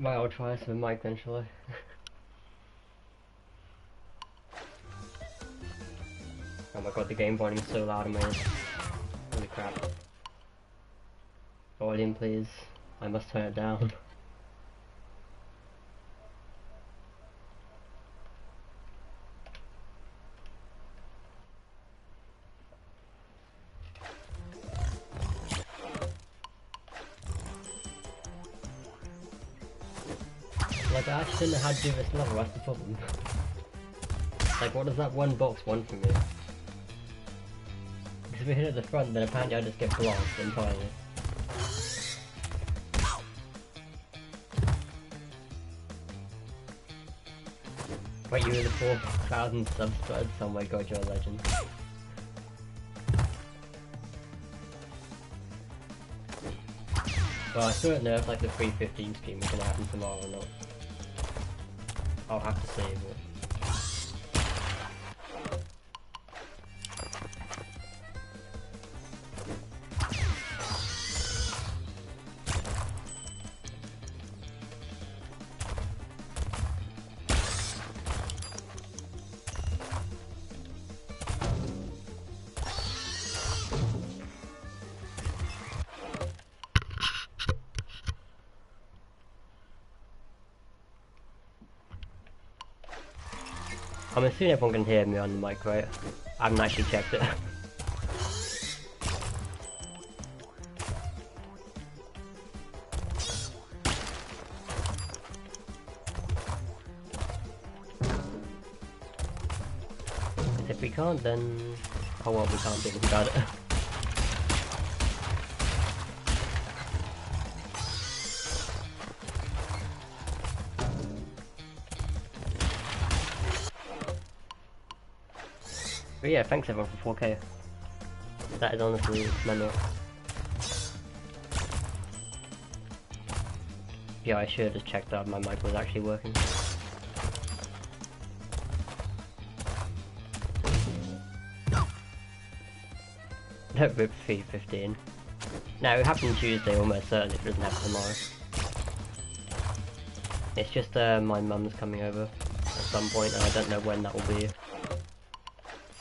Right, I'll try some mic then, shall I? Oh my god, the game volume is so loud in my ears. Holy crap. Volume please. I must turn it down. Like, I actually didn't know how to do this level, that's the problem. Like, what does that one box want from me? Because if we hit at the front, then apparently I just get blocked entirely. Wait, you were the 4,000 subscribers? Oh my god, you're a legend. Well, I still don't know if like the 315 stream is gonna happen tomorrow or not. I'll have to save it. I'm assuming everyone can hear me on the mic, right? I haven't actually checked it. If we can't, then... oh well, we can't do anything about it. But yeah, thanks everyone for 4K. That is honestly mental. Yeah, I should have just checked that my mic was actually working. Don't rip 315. No, it happened Tuesday almost certainly if it doesn't happen tomorrow. It's just my mum's coming over at some point and I don't know when that will be.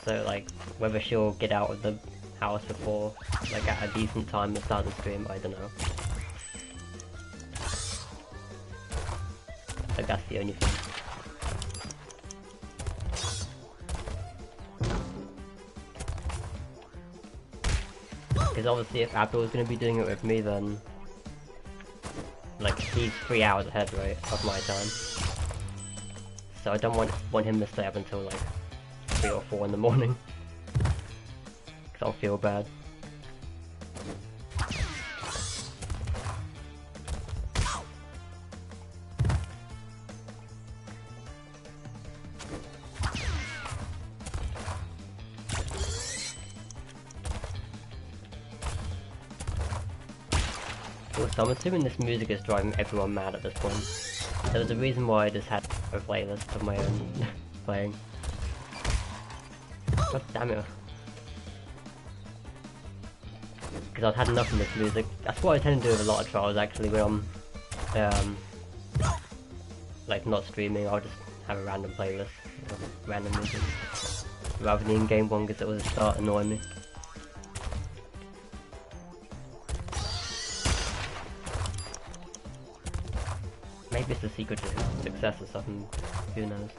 So like, whether she'll get out of the house before, like at a decent time to start the stream, I don't know. Like that's the only thing. Because obviously if Abdul was going to be doing it with me then, like he's 3 hours ahead, right, of my time. So I don't want him to stay up until like 3 or 4 in the morning. Because I'll feel bad. Also, I'm assuming this music is driving everyone mad at this point. There was a reason why I just had a playlist of my own playing. God damn it. Because I've had enough of this music. That's what I tend to do with a lot of trials actually, when I'm like not streaming. I'll just have a random playlist of random music rather than in-game one because it will start annoying me. Maybe it's the secret to success or something, who knows.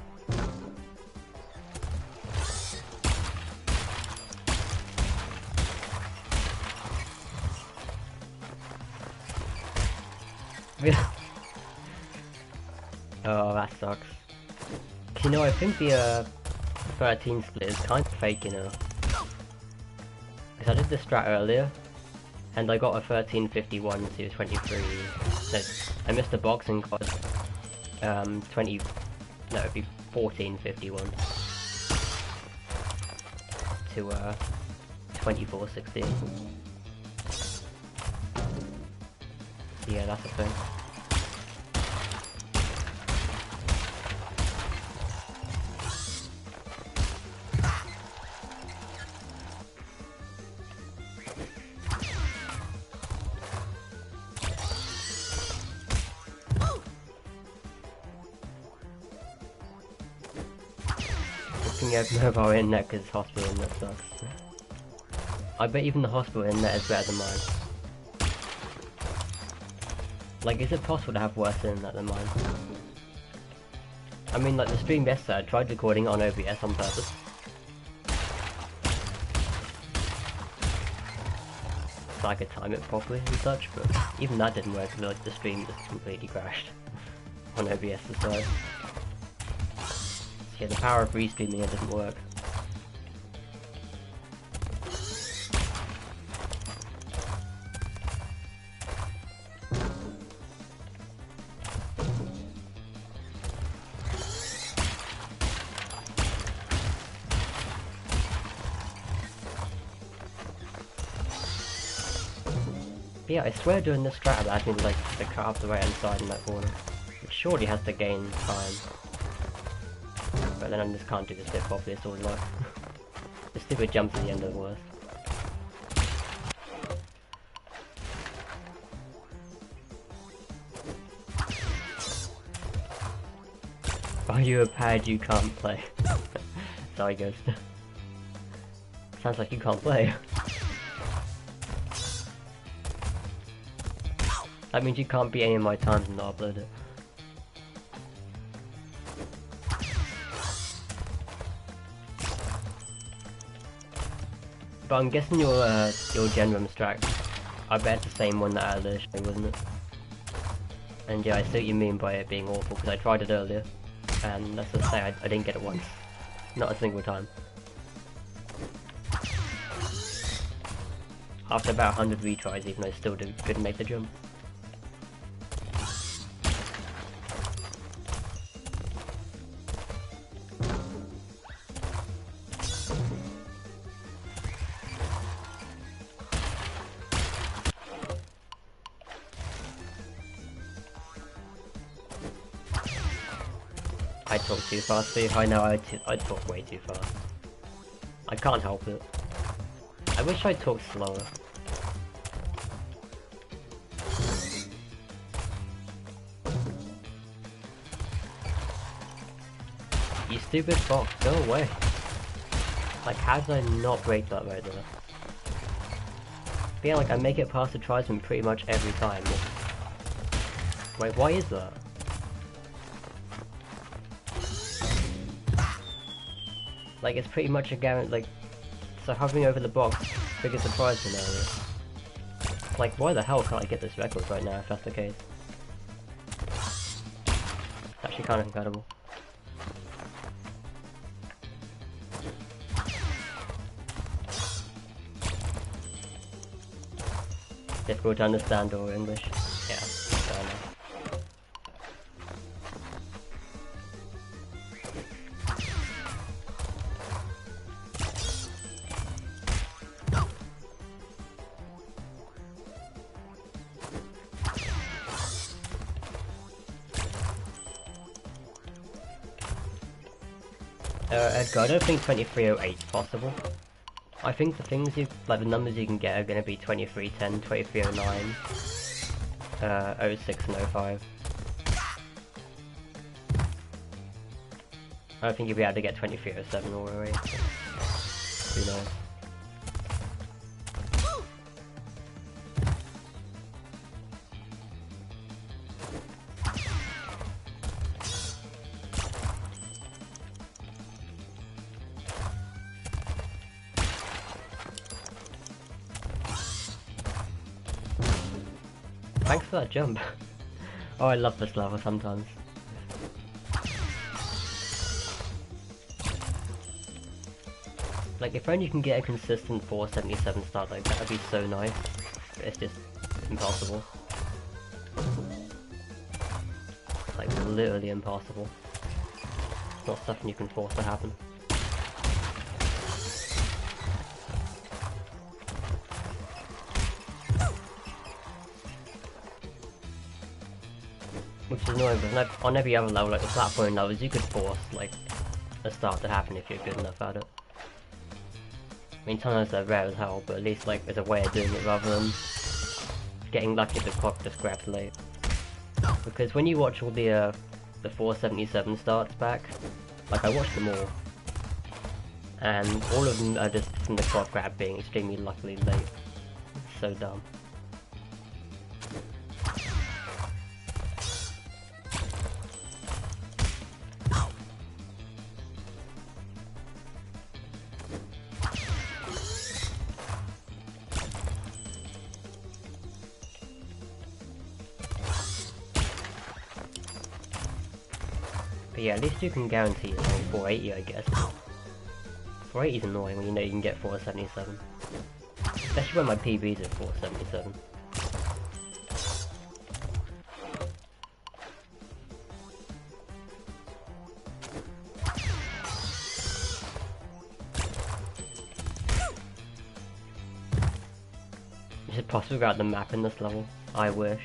Oh, that sucks. You know, I think the 13 split is kind of fake, you know. Because I did the strat earlier, and I got a 1351 to 23. No, I missed a box and got 20. No, it'd be 1451 to 2416. Yeah, that's a thing. using your mobile internet because hospital internet sucks. I bet even the hospital internet is better than mine. Like, is it possible to have worse internet than mine? I mean, like, the stream yesterday, I tried recording on OBS on purpose. So I could time it properly and such, but even that didn't work because like, the stream just completely crashed on OBS aside. So yeah, the power of restreaming it didn't work. Yeah, I swear during this strat that I need like to cut up the right hand side in that corner. It surely has to gain time. But then I just can't do this bit properly, it's all luck. The stupid jumps at the end are the worst. Are you a pad you can't play? Sorry Ghost. Sounds like you can't play. That means you can't beat any of my times and not upload it. But I'm guessing your Genrum strat, I bet it's the same one that I had this show, wasn't it? And yeah, I see what you mean by it being awful, because I tried it earlier, and let's just say I didn't get it once. Not a single time. After about 100 retries, even though I still couldn't make the jump. I talk too fast for you. I know I talk way too fast. I can't help it. I wish I talked slower. You stupid fox, go away. Like, how did I not break that right there? But yeah, like, I make it past the tribesman pretty much every time. Wait, why is that? Like, it's pretty much a guarantee, like, so hovering over the box triggers the tribesman area. Like, why the hell can't I get this record right now if that's the case? It's actually kind of incredible. Difficult to understand or English. Yeah, fair enough. Edgar, I don't think 2308 is possible. I think the things the numbers you can get are going to be 2310, 2309, 06 and 05. I don't think you'll be able to get 2307 or 08. Who knows? Thanks for that jump. Oh, I love this level sometimes. Like, if only you can get a consistent 477 start like that, would be so nice. But it's just impossible. Like, literally impossible. It's not something you can force to happen. Which is annoying, but on every other level, like the platforming levels, you could force, like, a start to happen if you're good enough at it. I mean, sometimes they're rare as hell, but at least, like, there's a way of doing it rather than getting lucky if the clock just grabs late. Because when you watch all the 477 starts back, like, I watched them all, and all of them are just from the clock grab being extremely luckily late. It's so dumb. But yeah, at least you can guarantee it's only 480, I guess. 480 is annoying when you know you can get 477. Especially when my PB's at 477. Is it possible to go out the map in this level? I wish.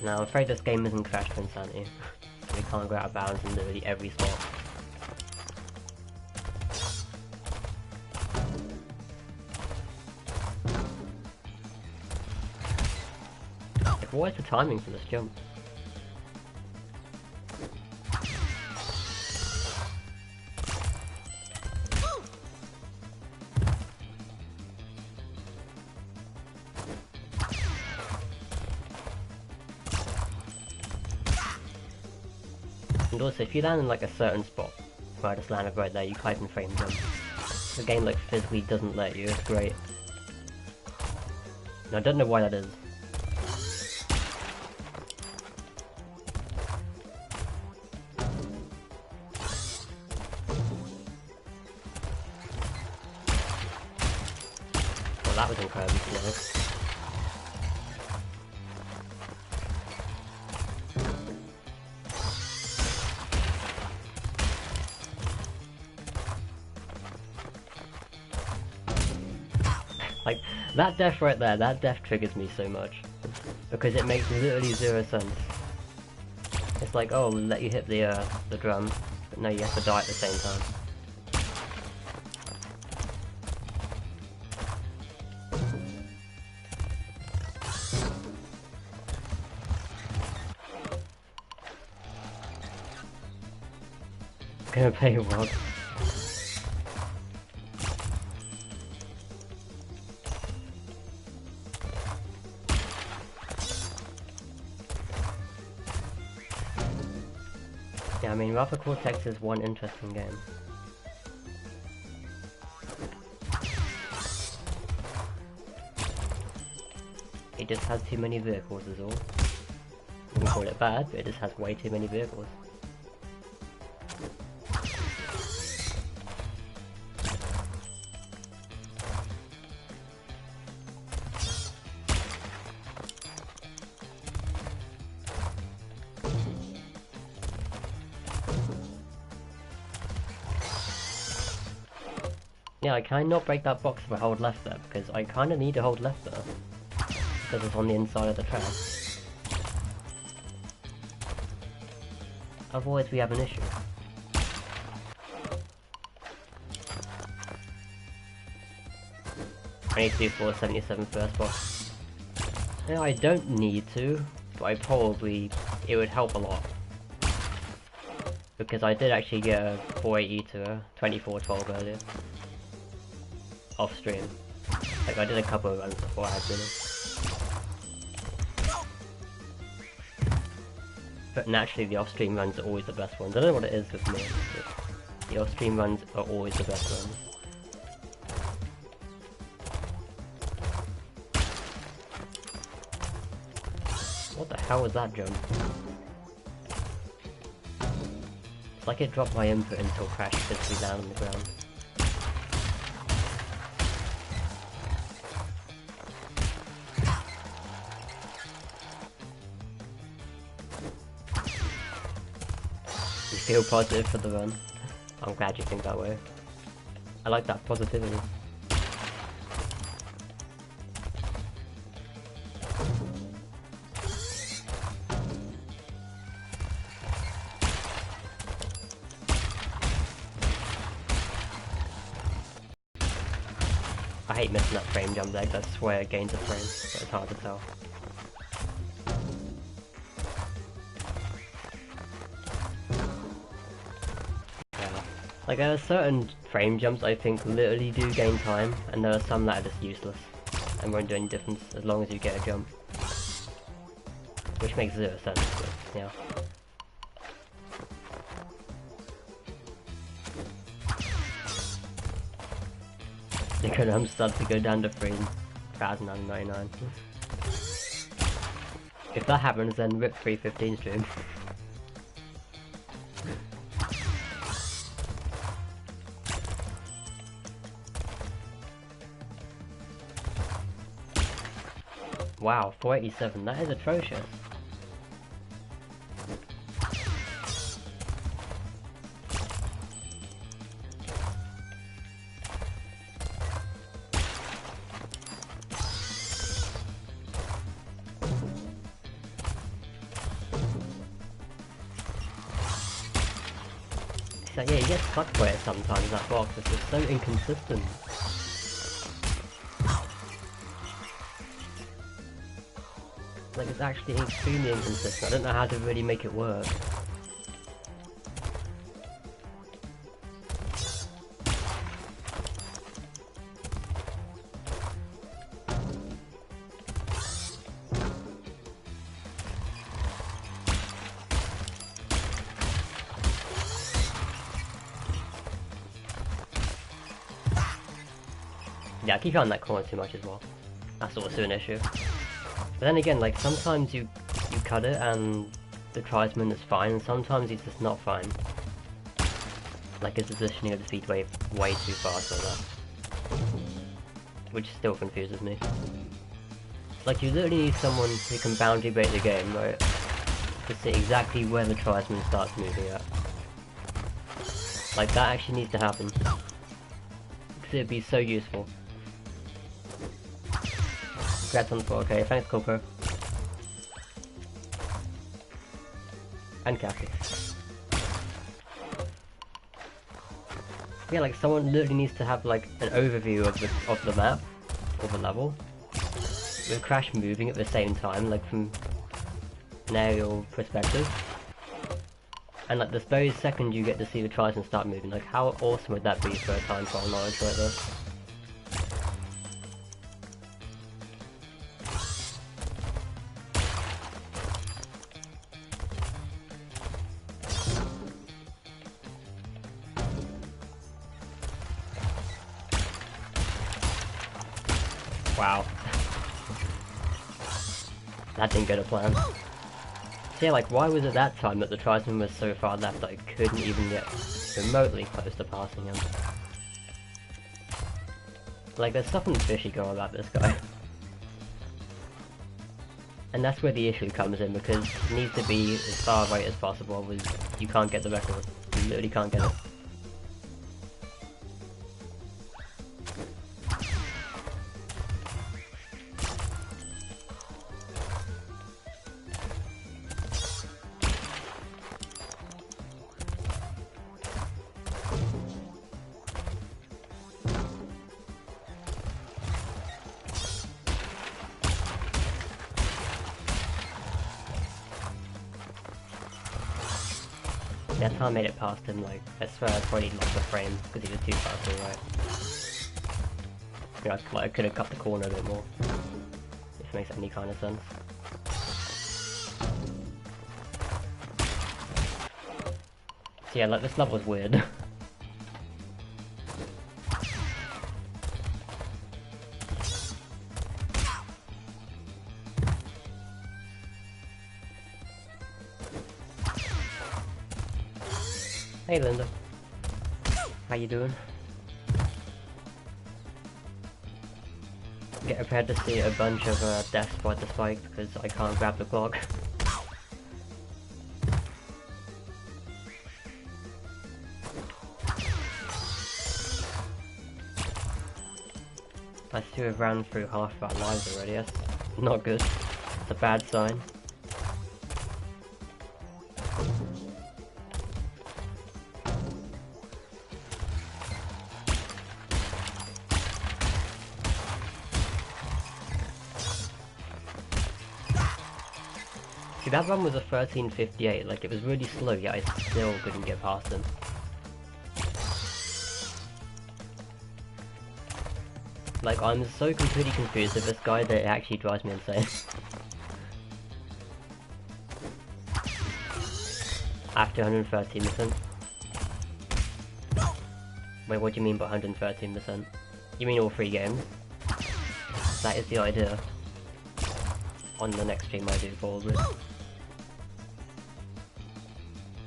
Now, I'm afraid this game isn't Crash for Insanity. We can't go out of bounds in literally every spot. Like, what is the timing for this jump? And also, if you land in like a certain spot, where I just landed right there, you can't even frame jump. The game like physically doesn't let you, it's great. And I don't know why that is. Well, that was incredibly slow. Like, that death right there, that death triggers me so much. Because it makes literally zero sense. It's like, oh, we'll let you hit the drum, but no, you have to die at the same time. I'm gonna play what? Yeah, I mean, Rafa Cortex is one interesting game. It just has too many vehicles is all. You can call it bad, but it just has way too many vehicles. Yeah, can I not break that box if I hold left there? Because I kinda need to hold left there. Because it's on the inside of the track. Otherwise we have an issue. I need to do 477 first box. No, I don't need to, but I probably... it would help a lot. Because I did actually get a 480 to a 2412 earlier. Off stream. Like, I did a couple of runs before I had dinner. But naturally the off stream runs are always the best ones. I don't know what it is with me, but the off stream runs are always the best ones. What the hell was that jump? It's like it dropped my input until Crash physically down on the ground. Feel positive for the run. I'm glad you think that way. I like that positivity. I hate missing that frame jump there, I swear it gains a frame, but it's hard to tell. Like there are certain frame jumps I think literally do gain time, and there are some that are just useless and won't do any difference as long as you get a jump. Which makes 0 sense, but yeah. Because I'm starting to go down to 3,999. If that happens, then rip 315 stream. Wow, 487, that is atrocious. So yeah, you get stuck by it sometimes, that box, it's just so inconsistent. Like, it's actually extremely inconsistent. I don't know how to really make it work. Yeah, I keep on that corner too much as well. That's also an issue. But then again, like, sometimes you cut it and the tribesman is fine, and sometimes he's just not fine. Like his positioning of the speed way too fast like that. Which still confuses me. Like, you literally need someone who can boundary break the game, right? To see exactly where the tribesman starts moving at. Like, that actually needs to happen. Because it'd be so useful. Congrats on the 4K, thanks Coco. And Kathy. Yeah, like someone literally needs to have like an overview of the map, or the level. With Crash moving at the same time, like from an aerial perspective. And like the very second you get to see the tribesman start moving, like how awesome would that be for a time trial knowledge like this? Wow. That didn't go to plan. So yeah, like why was it that time that the tribesman was so far left that I couldn't even get remotely close to passing him? Like there's something fishy going about this guy. And that's where the issue comes in, because it needs to be as far right as possible, because you can't get the record. You literally can't get it. That's how I made it past him, like, I swear I probably lost the frame, because he was too fast to the right. You know, I could have cut the corner a bit more, if it makes any kind of sense. So yeah, like, this level was weird. Hey Linda, how you doing? Get prepared to see a bunch of deaths by the spike because I can't grab the clock. I still have ran through half of our lives already, that's not good. It's a bad sign. See, that run was a 13:58, like it was really slow, yet I still couldn't get past him. Like, I'm so completely confused with this guy that it actually drives me insane. After 113%. Wait, what do you mean by 113%? You mean all 3 games? That is the idea. On the next stream I do, probably.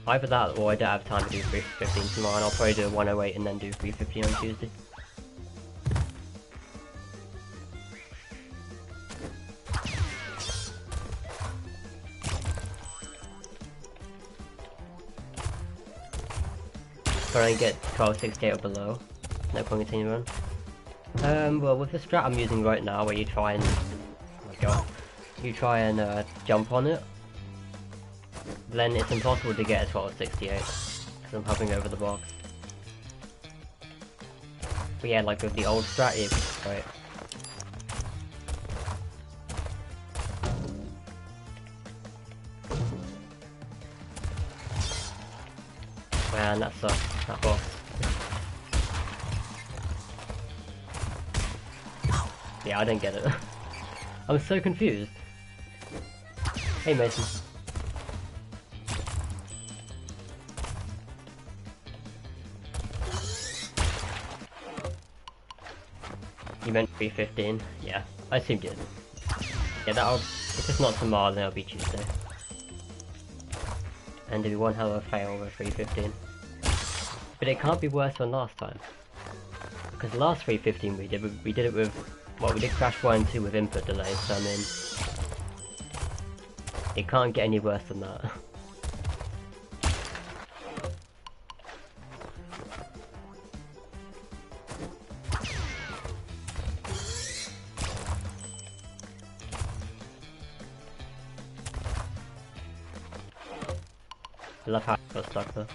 Either that, or I don't have time to do 315 tomorrow, and I'll probably do a 108 and then do 315 on Tuesday. Try and get 1268 or below. No point continuing run. Well, with the strat I'm using right now, where you try and... oh my god. You try and jump on it, then it's impossible to get a 1268, because I'm hovering over the box. But yeah, like with the old strat, it's right. Man, that sucks, that box. Yeah, I don't get it. I'm so confused. Hey Mason. You meant 315? Yeah, I assumed it. Yeah, that'll... if it's not tomorrow, then it'll be Tuesday. And it'll be one hell of a fail over 315. But it can't be worse than last time. Because the last 315 we did it with... well, we did Crash 1 and 2 with input delays, so I mean... it can't get any worse than that. I love how I got stuck though.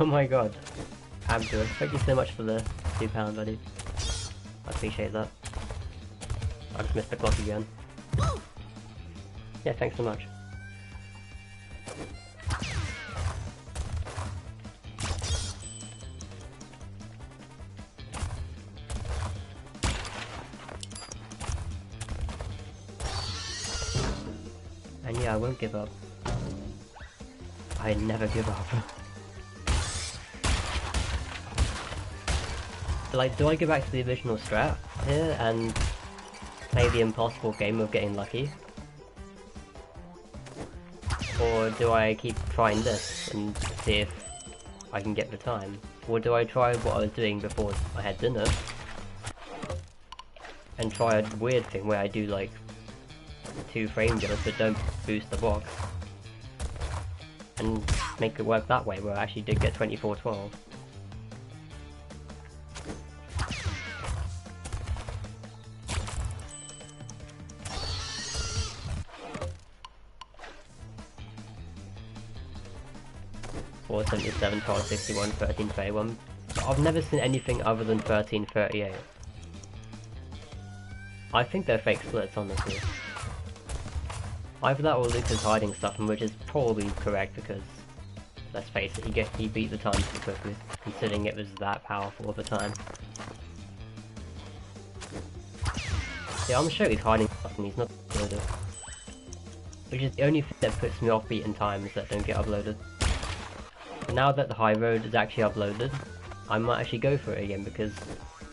Oh my god. Abdul, thank you so much for the £2, buddy. I appreciate that. I just missed the clock again. Yeah, thanks so much. And yeah, I won't give up. I never give up. Like, do I go back to the original strat here and play the impossible game of getting lucky? Or do I keep trying this and see if I can get the time? Or do I try what I was doing before I had dinner and try a weird thing where I do like 2 frame jumps but don't boost the box and make it work that way where I actually did get 2412? Or 77, 12, 61, 13, 31. But I've never seen anything other than 13, 38. I think they're fake splits, honestly. Either that or Luke is hiding stuff, which is probably correct because, let's face it, he beat the time too quickly, considering it was that powerful at the time. Yeah, I'm sure he's hiding stuff and he's not uploaded. Which is the only thing that puts me off beaten times that don't get uploaded. But now that the high road is actually uploaded, I might actually go for it again because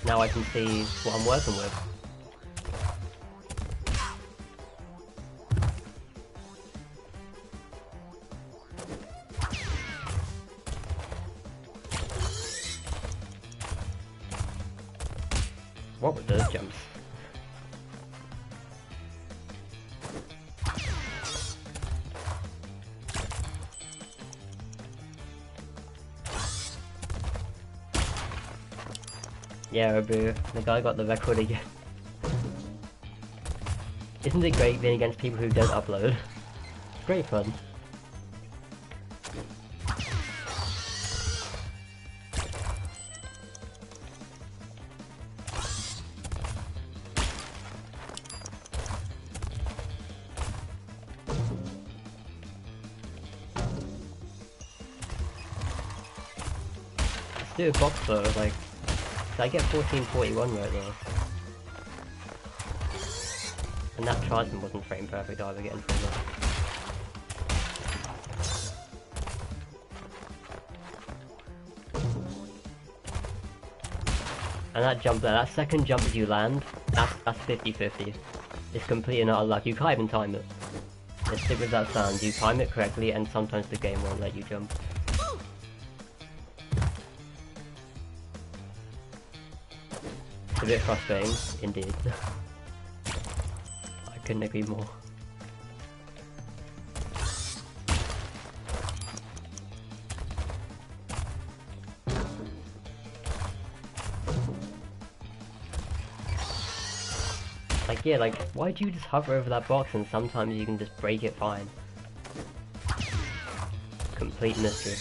now I can see what I'm working with. What were those jumps? Yeah, bro, the guy got the record again. Isn't it great being against people who don't upload? Great fun. do a box though, like, I get 1441 right there. And that Tristan wasn't frame perfect either, getting through that. And that jump there, that second jump as you land, that's 50-50. It's complete and utter luck. You can't even time it. Let's stick with that sound. You time it correctly and sometimes the game won't let you jump. It's a bit frustrating, indeed. I couldn't agree more. Like, yeah, like, why do you just hover over that box and sometimes you can just break it fine? Complete mystery.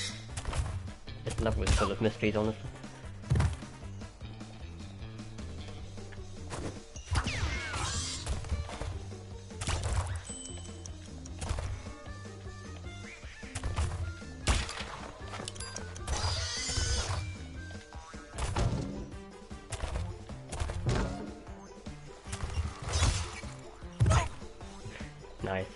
This level is full of mysteries, honestly. Nice.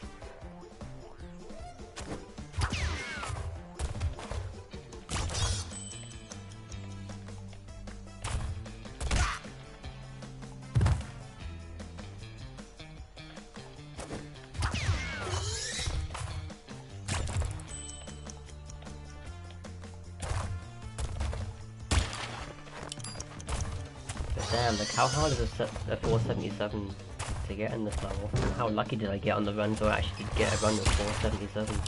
But damn, like how hard is a 477 to get in this level? And how lucky did I get on the run to actually get a run with 477?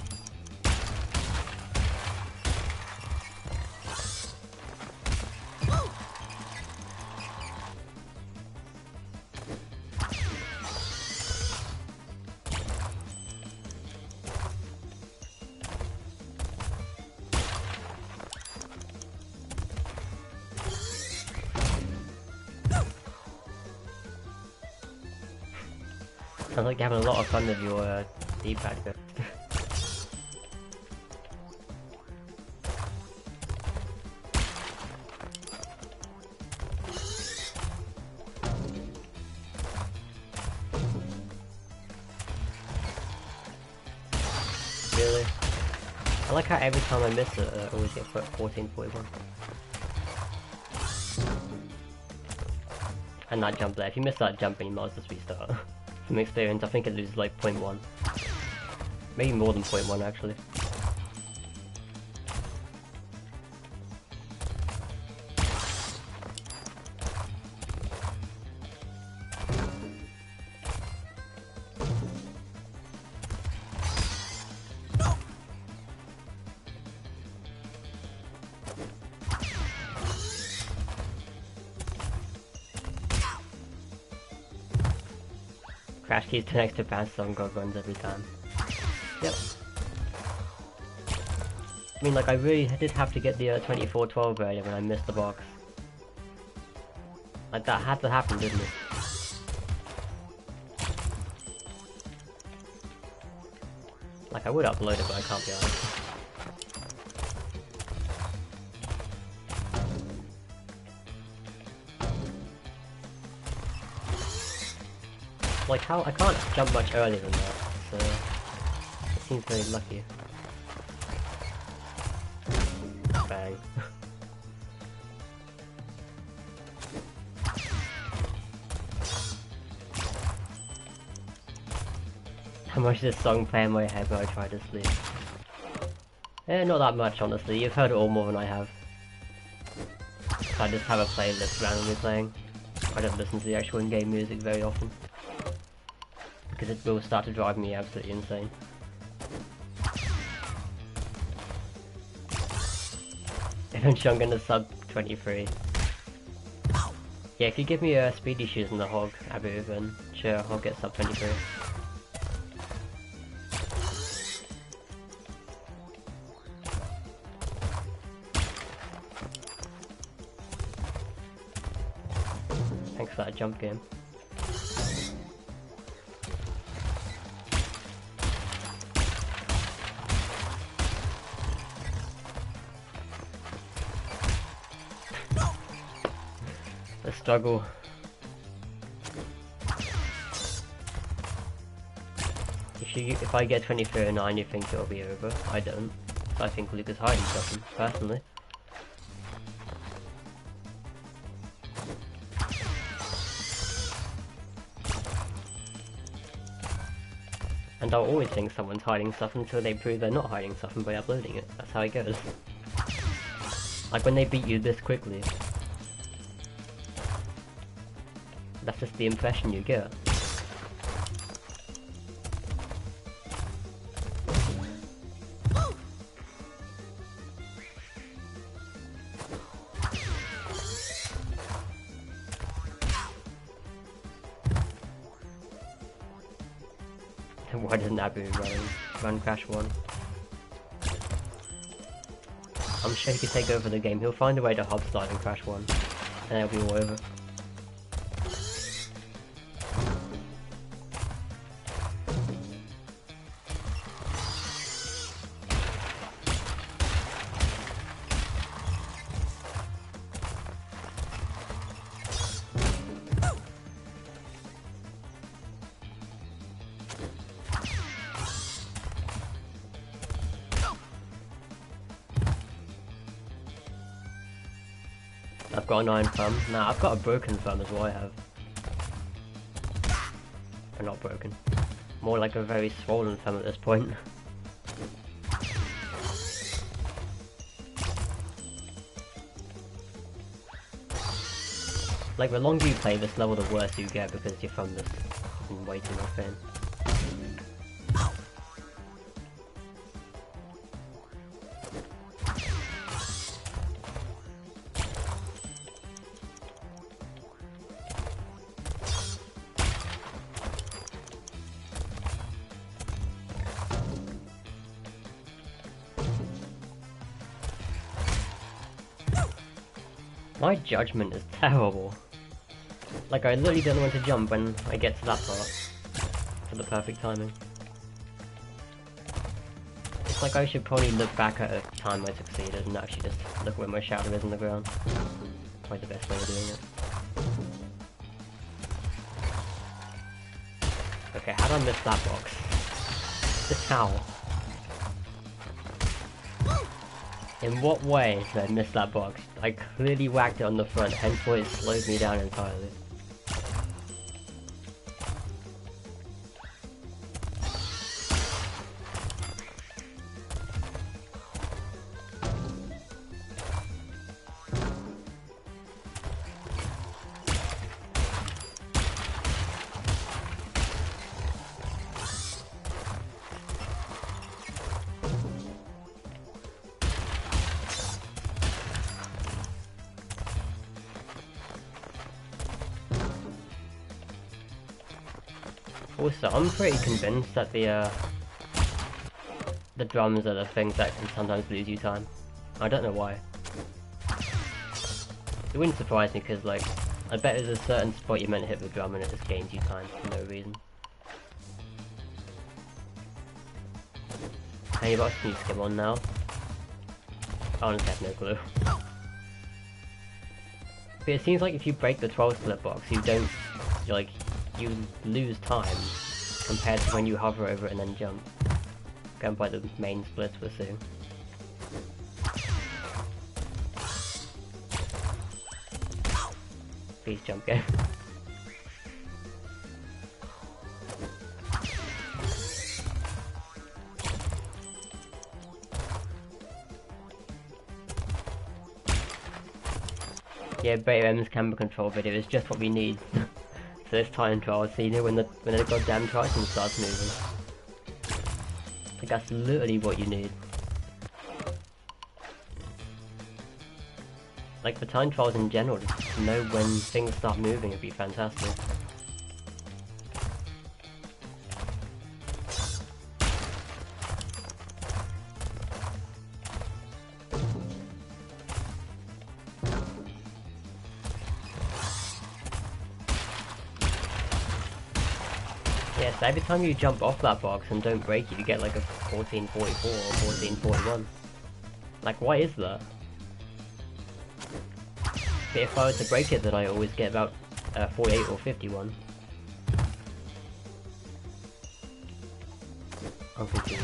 Sounds like you're having a lot of fun with your D-pad. Really? I like how every time I miss it, I always get 1441. And that jump there, if you miss that jump, then you might as well just restart. From experience, I think it loses like 0.1. Maybe more than 0.1 actually. Crash keys 10 extra pass on God runs every time. Yep. I mean, like, I really did have to get the 2412 earlier when I missed the box. Like, that had to happen, didn't it? Like, I would upload it, but I can't be honest. Like how I can't jump much earlier than that, so it seems very lucky. Bang. How much does this song play in my head when I try to sleep? Eh, not that much honestly, you've heard it all more than I have. I just have a playlist randomly playing. I don't listen to the actual in-game music very often. Because it will start to drive me absolutely insane. Eventually I'm gonna sub 23. Yeah, if you give me a speedy shoes and the hog, Abu, then sure, I'll get sub 23. Thanks for that jump game. struggle. If I get 2309, you think it'll be over? I don't. I think Luke is hiding something, personally. And I'll always think someone's hiding stuff until they prove they're not hiding something by uploading it. That's how it goes. Like when they beat you this quickly. That's just the impression you get. Why doesn't Abu run Crash 1? I'm sure he could take over the game. He'll find a way to hub slide in Crash 1, and it'll be all over. I've got an iron thumb. Nah, I've got a broken thumb is what I have. Or not broken. More like a very swollen thumb at this point. Like the longer you play this level, the worse you get because your thumb just isn't way too much pain. My judgment is terrible. Like, I literally don't know when to jump when I get to that part. For the perfect timing. It's like I should probably look back at a time I succeeded and actually just look where my shadow is on the ground. Probably the best way of doing it. Okay, how did I miss that box? Just how? In what way did I miss that box? I clearly whacked it on the front, hence why it slowed me down entirely. Also, I'm pretty convinced that the drums are the things that can sometimes lose you time. I don't know why. It wouldn't surprise me because, like, I bet there's a certain spot you're meant to hit the drum and it just gains you time for no reason. And you've got a sneak skim on now. I honestly have no clue. But it seems like if you break the 12 split box, you lose time compared to when you hover over it and then jump. Going by the main splits we're seeing. Please jump game. Yeah, beta M's camera control video is just what we need. For this time trial, so you know when the goddamn Triton starts moving. Like that's literally what you need. Like for time trials in general, just to know when things start moving would be fantastic. Yeah, so every time you jump off that box and don't break it, you get like a 1444 or 1441. Like, why is that? But if I were to break it, then I always get about 48 or 51. I'm confused.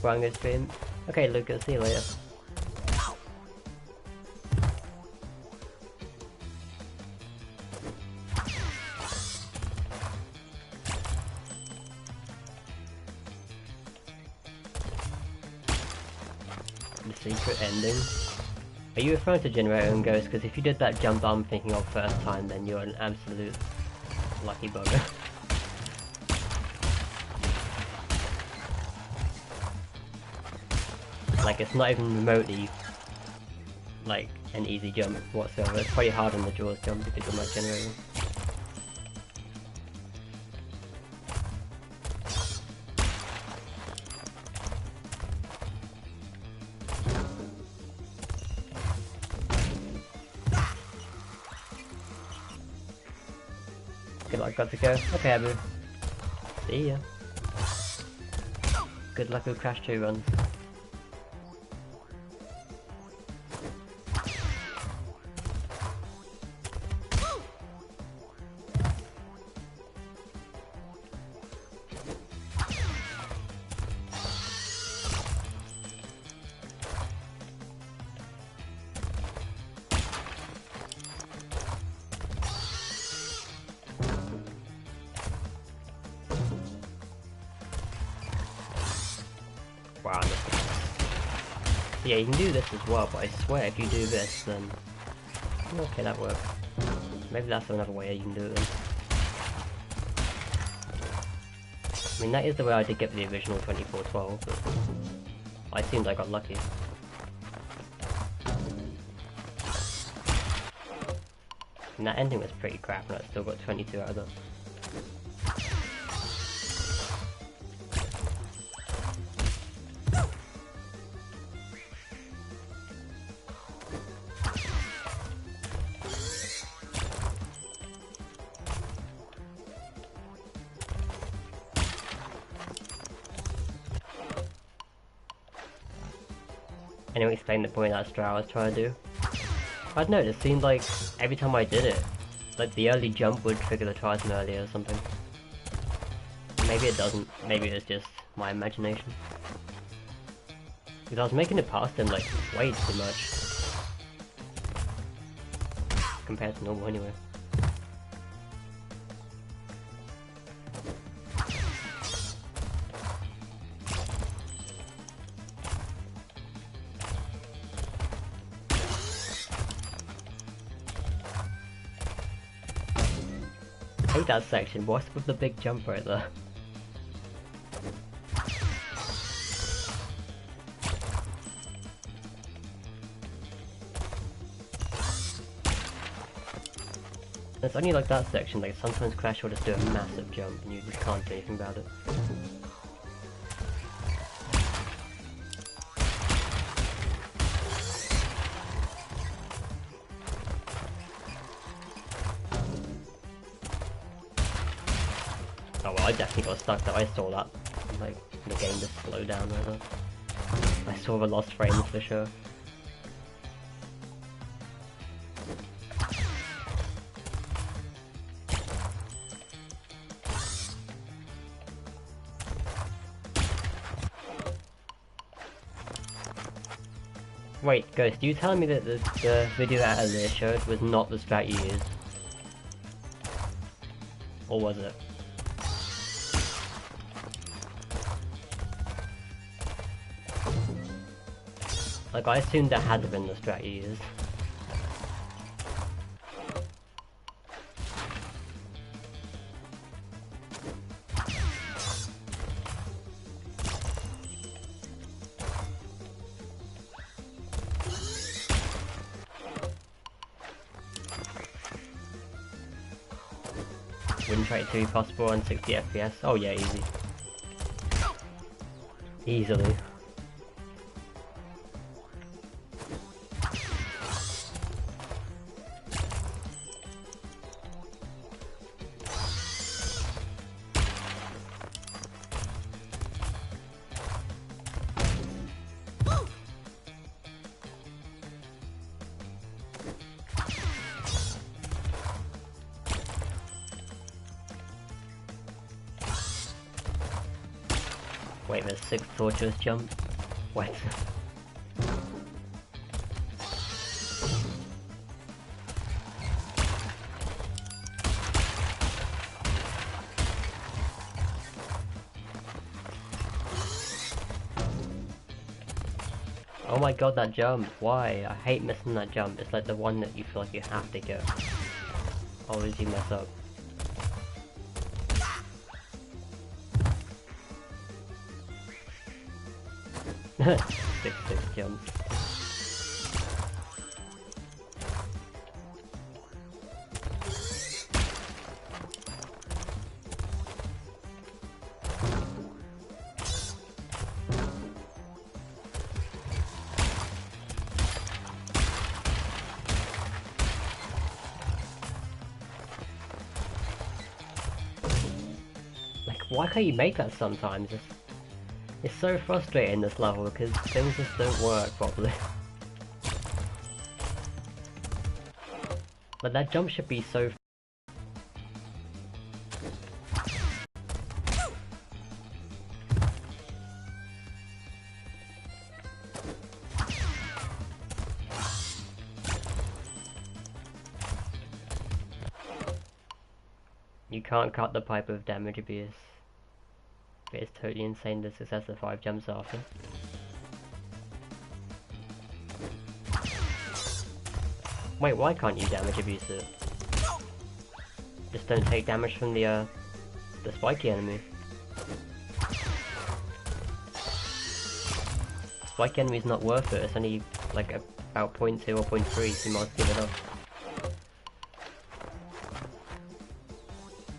Well, I'm gonna stream. Okay, Lucas, see you later. The secret ending. Are you referring to Generator and Ghost? Because if you did that jump I'm thinking of first time, then you're an absolute lucky bugger. Like, it's not even remotely like an easy jump whatsoever. It's pretty hard on the Jaws jump because of my Generator. Good luck, got to go. Okay, Abu. See ya. Good luck with Crash 2 runs. Wow. Yeah, you can do this as well, but I swear if you do this, then... Okay, that works. Maybe that's another way you can do it then. I mean, that is the way I did get the original 2412, but... I seemed I got lucky. And that ending was pretty crap, and I still got 22 out of that. Anyway, explain the point of that strat I was trying to do. I don't know, it seemed like every time I did it, like the early jump would trigger the trisome earlier or something. Maybe it doesn't, maybe it's just my imagination. Because I was making it past him like way too much. Compared to normal anyway. I hate that section, what's with the big jump right there? It's only like that section, like sometimes Crash will just do a massive jump and you just can't do anything about it. Oh well, I definitely got stuck though, I saw that. Like, the game just slowed down right there. I saw the lost frames for sure. Wait, Ghost, you telling me that the video that Aaliyah showed was not the strat you used? Or was it? Like, I assumed that had to have been the strat you used. Wouldn't try it to be possible on 60 FPS. Oh yeah, easy. Wait, there's 6 torturous jumps? What? Oh my god, that jump! Why? I hate missing that jump. It's like the one that you feel like you have to go. Always you mess up. six jumps. Why can't you make that sometimes? It's so frustrating, this level, because things just don't work properly. But that jump should be so... You can't cut the pipe of damage abuse. But it's totally insane the success of 5 jumps after. Wait, why can't you damage abuse it? Just don't take damage from the spiky enemy. Spiky enemy's not worth it, it's only like about 0.2 or 0.3, so you might give it up.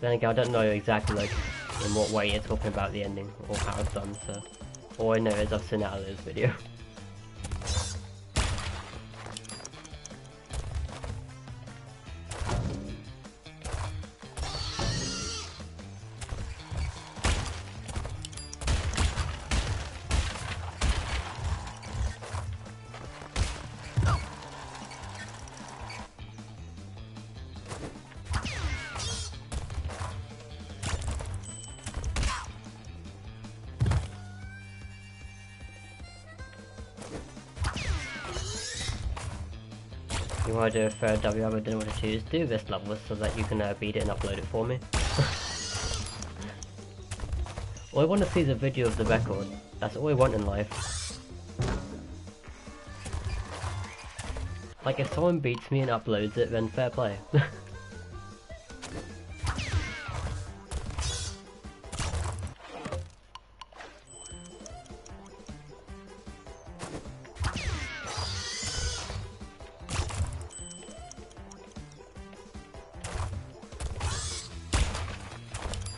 Then again, I don't know exactly like in what way you're talking about the ending or how it's done, so all I know is I've seen it out of this video. You want to do a third W, I don't know what to choose. Do this level so that you can beat it and upload it for me. All I want to see is a video of the record. That's all I want in life. Like, if someone beats me and uploads it, then fair play.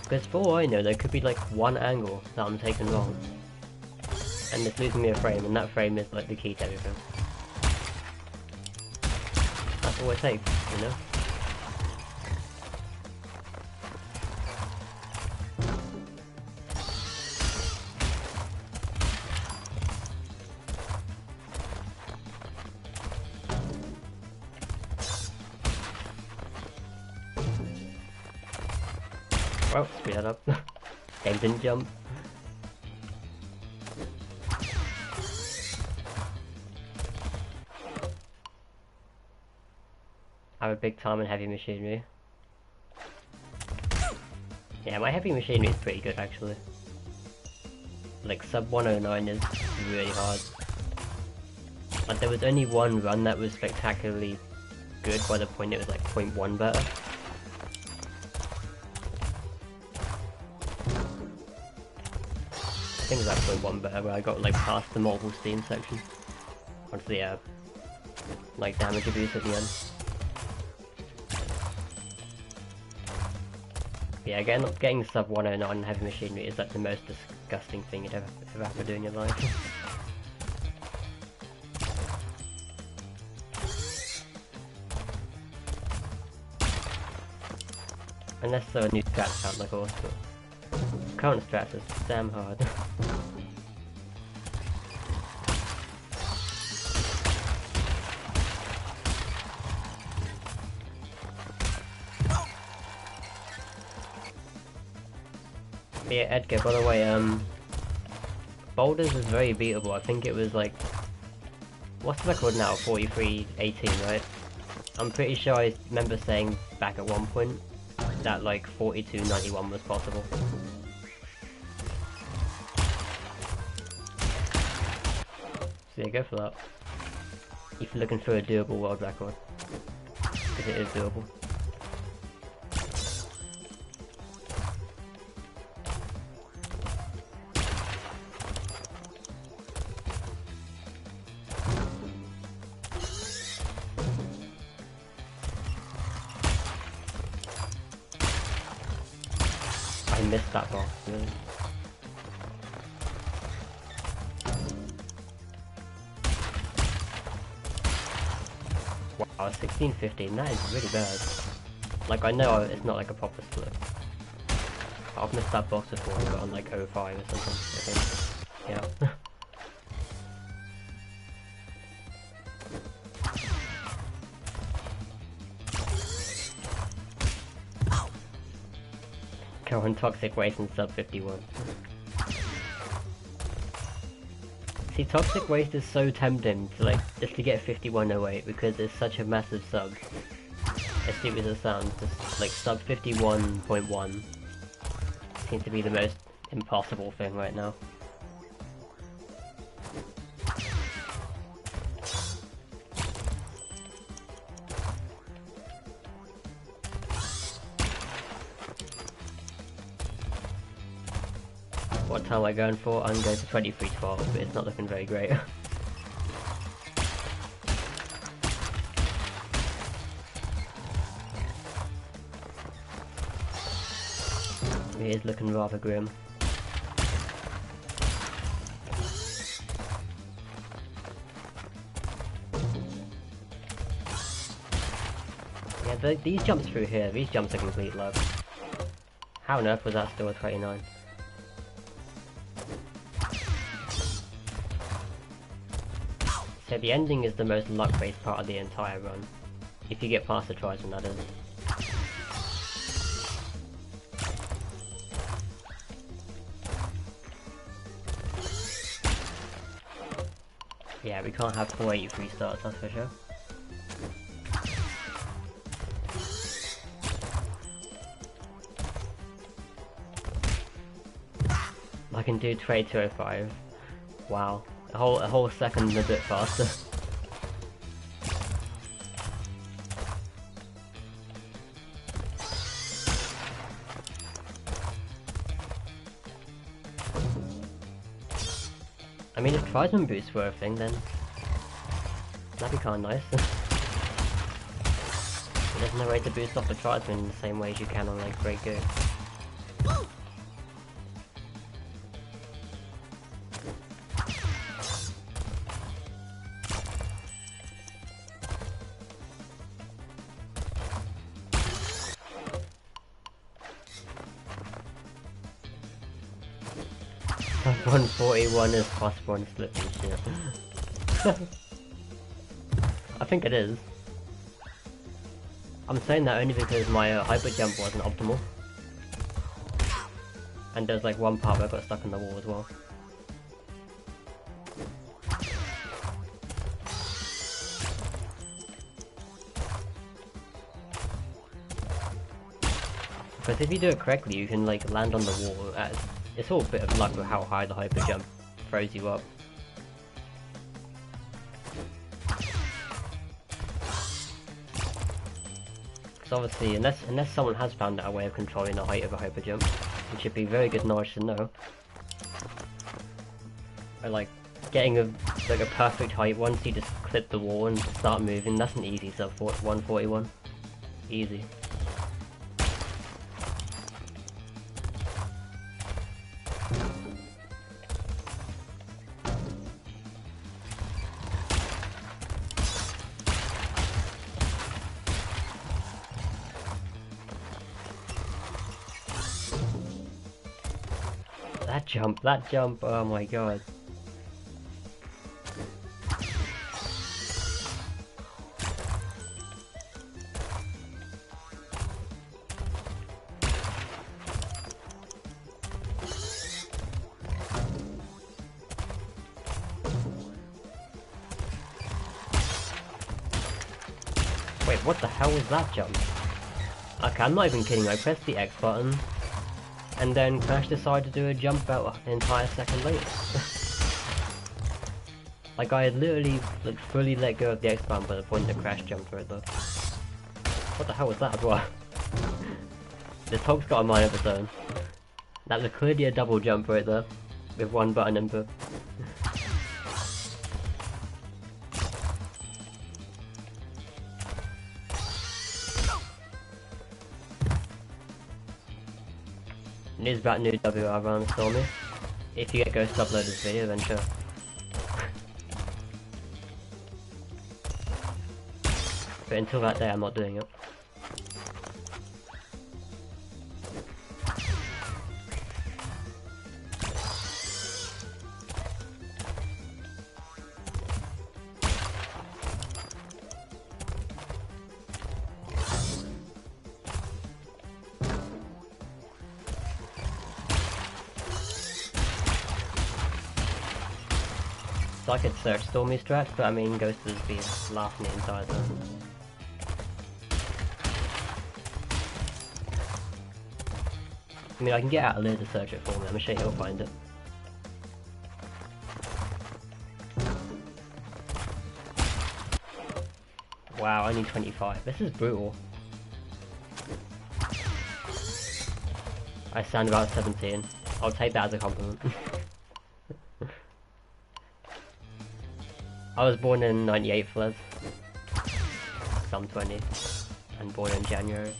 Because for all I know, there could be like one angle that I'm taking wrong, and it's losing me a frame, and that frame is like the key to everything. That's all it takes, you know? Well, speed that up. Game didn't jump. I have a big time in heavy machinery. Yeah, my heavy machinery is pretty good actually. Like sub 109 is really hard. Like there was only one run that was spectacularly good by the point it was like 0.1 better. I think it was actually 1 better where I got like past the multiple steam section. Onto the like damage abuse at the end. Yeah, getting sub 109 in heavy machinery is like the most disgusting thing you'd ever have to do in your life. Unless there are new strats out, like course, but current strats is damn hard. Yeah, Edgar, by the way, Boulders is very beatable. I think it was like, what's the record now? 43.18, right? I'm pretty sure I remember saying back at one point that like 42.91 was possible. So yeah, go for that. If you're looking for a doable world record, because it is doable. I missed that box, really. Wow, 16-15, that is really bad. Like, I know it's not like a proper split. I've missed that box before, I got on like 05 or something, I think. Yeah. Go on Toxic Waste and sub 51. See, Toxic Waste is so tempting to like, just to get 5108 because it's such a massive sub. As stupid as it sounds, just like sub 51.1 seems to be the most impossible thing right now. What time am I going for? I'm going for 23.12, but it's not looking very great. It is looking rather grim. Yeah, these jumps through here, these jumps are complete luck. How on earth was that still a 29? So the ending is the most luck-based part of the entire run. If you get past the tries, and that is. Yeah, we can't have 483 starts, that's for sure. I can do 2205. Wow. A whole second and a bit faster. I mean, if Tribesman boosts were a thing, then that'd be kinda nice. There's no way to boost off the Tribesman in the same way as you can on like Great Go. Sub 141 is possible in slippy shit. I think it is. I'm saying that only because my hyper jump wasn't optimal. And there's like one part where I got stuck in the wall as well. Because if you do it correctly, you can like land on the wall. It's all a bit of luck with how high the hyper jump throws you up. Because obviously, unless someone has found out a way of controlling the height of a hyper jump, which would be very good knowledge to know. Or like getting a perfect height once you just clip the wall and start moving. That's an easy sub 141. Easy. That jump, oh my god. Wait, what the hell was that jump? Okay, I'm not even kidding, I pressed the X button, and then Crash decided to do a jump about an entire second later. Like, I had literally, like, fully let go of the X button by the point that Crash jumped right there. What the hell was that as well? This hog's got a mind of its own. That was clearly a double jump right there, with one button input. News about new WR round Stormy. If you get Ghost to upload this video, then sure. But until that day, I'm not doing it. So I could search Stormy strats, but I mean Ghost would be laughing the entire time. I mean I can get out of there to search it for me, I'm sure he'll find it. Wow, only 25. This is brutal. I sound about 17. I'll take that as a compliment. I was born in 98 Fles. So I'm 20. And born in January.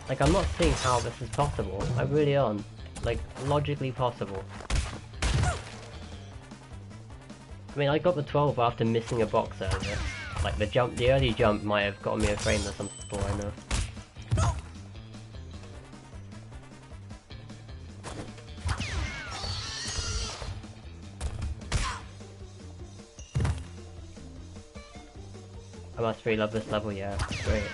Like, I'm not seeing how this is possible. I really aren't. Like, logically possible. I mean, I got the 12 after missing a box earlier. Like, the early jump might have gotten me a frame or something, for all I know. I must really love this level, yeah, it's great.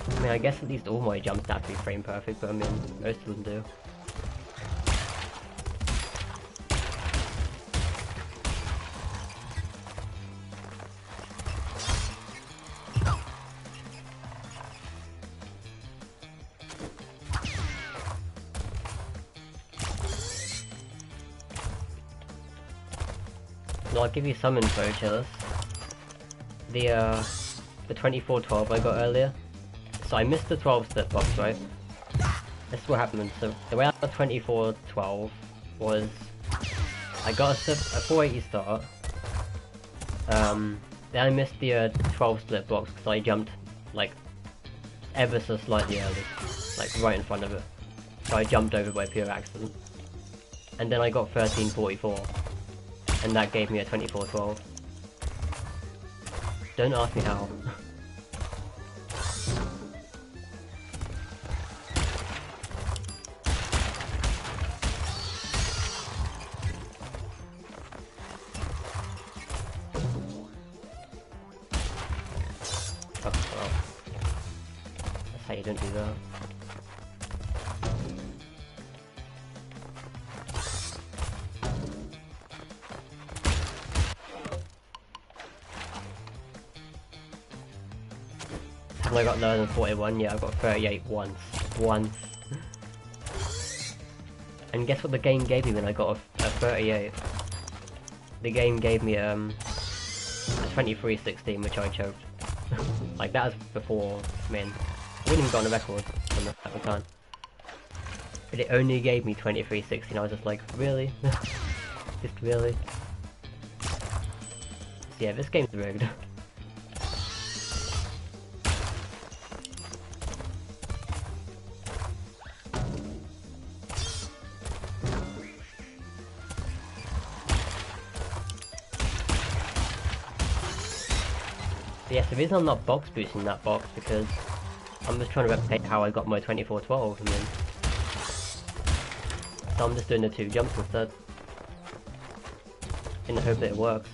I mean, I guess at least all my jumps have to be frame perfect, but I mean, most of them do. Well, I'll give you some info, Chillers. The 2412 I got earlier. So I missed the 12 step box, right? This is what happened. So the way I got 2412 was I got a 480 start. Then I missed the 12 split box because I jumped like ever so slightly early, like right in front of it. So I jumped over by pure accident. And then I got 1344, and that gave me a 2412. Don't ask me how. You don't do that. Have I got lower than 41? Yeah, I've got 38 once. And guess what the game gave me when I got a 38? The game gave me a 2316, which I choked. Like that was before, I mean, I wouldn't even got on a record from at the time. But it only gave me 2360 and I was just like, really? Just really? So yeah, this game's rigged. Yes, the reason I'm not box boosting that box because I'm just trying to replicate how I got my 2412 and then so I'm just doing the 2 jumps instead in the hope that it works.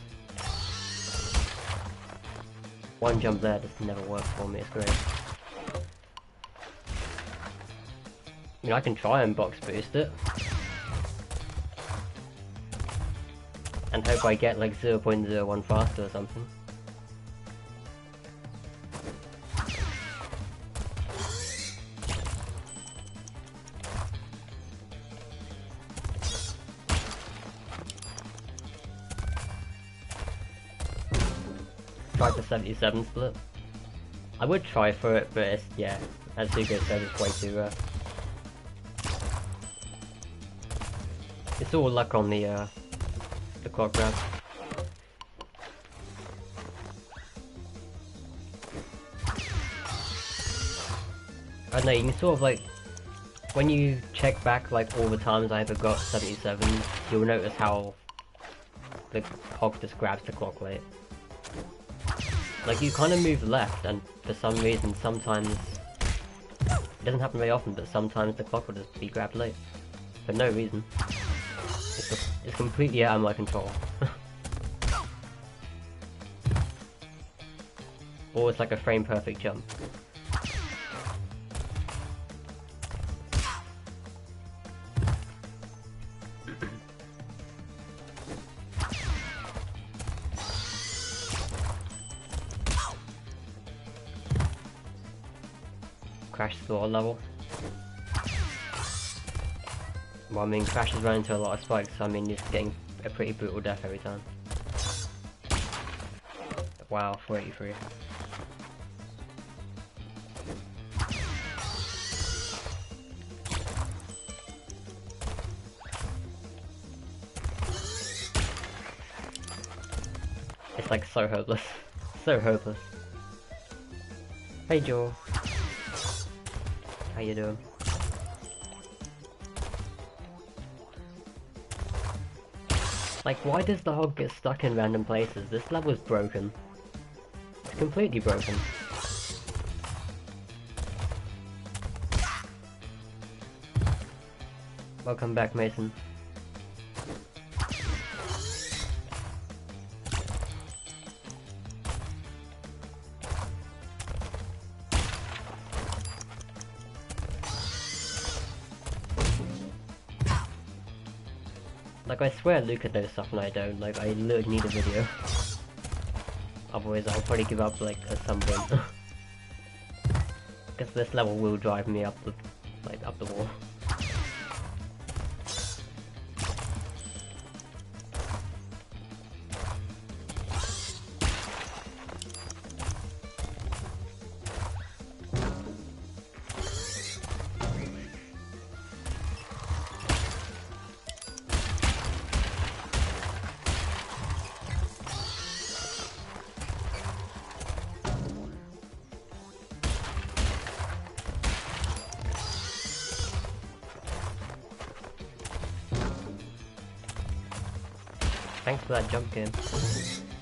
1 jump there just never works for me, it's great. I mean, I can try and box boost it and hope I get like 0.01 faster or something. Try for 77 split. I would try for it, but it's, yeah, as Hugo said, it's way too rare. It's all luck on the clock grab. I don't know, you can sort of like, when you check back like all the times I ever got 77, you'll notice how the hog just grabs the clock late. Like you kind of move left and for some reason sometimes, it doesn't happen very often, but sometimes the clock will just be grabbed late. For no reason. It's completely out of my control. Or it's like a frame perfect jump. Crash score level. Well, I mean, Crash is running into a lot of spikes, so I mean, he's getting a pretty brutal death every time. Wow, 483. It's like so hopeless. So hopeless. Hey Joel. How you doing? Like, why does the hog get stuck in random places? This level's broken. It's completely broken. Welcome back, Mason. Like, I swear Luca knows stuff and I don't. Like, I literally need a video. Otherwise I'll probably give up, like, at some point. Because this level will drive me up the, like, up the wall. Thanks for that jump game.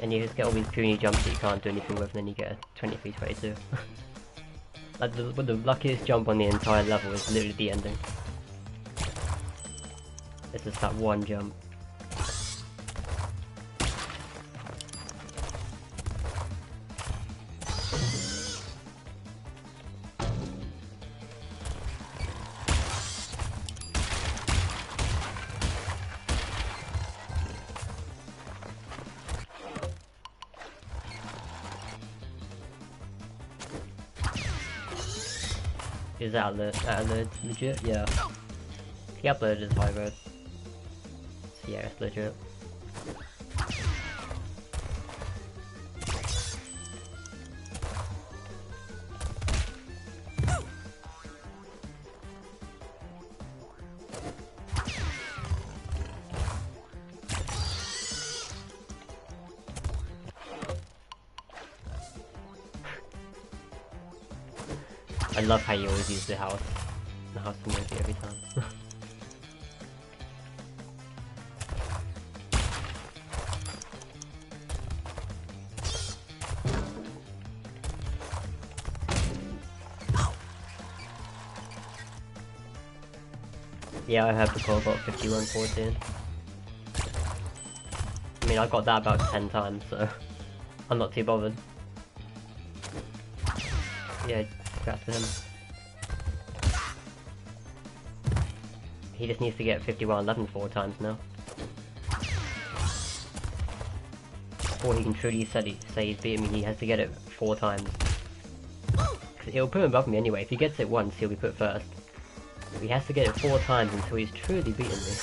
And you just get all these puny jumps that you can't do anything with, and then you get a 23-22. Like the luckiest jump on the entire level is literally the ending. It's just that one jump. Is that outload legit? Yeah. He uploaded his high road. So yeah, it's legit. I love how you always use the house emoji every time. Yeah, I have the call got 5114. I mean, I got that about 10 times, so I'm not too bothered. Yeah, congrats to him. He just needs to get 5111 4 times now. Before he can truly say he's beaten me, he has to get it 4 times. It'll put him above me anyway. If he gets it once, he'll be put first. He has to get it 4 times until he's truly beaten me.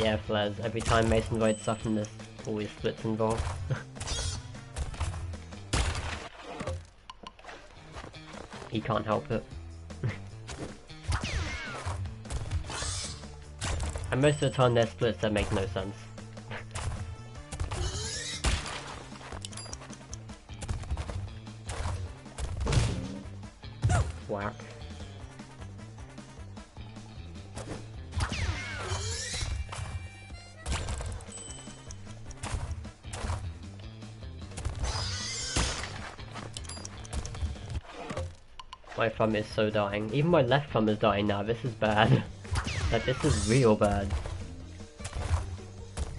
Yeah, flares. Every time Mason avoids something, there's always splits involved. He can't help it. And most of the time there's splits that make no sense. Whack. My thumb is so dying. Even my left thumb is dying now. This is bad. Like, this is real bad.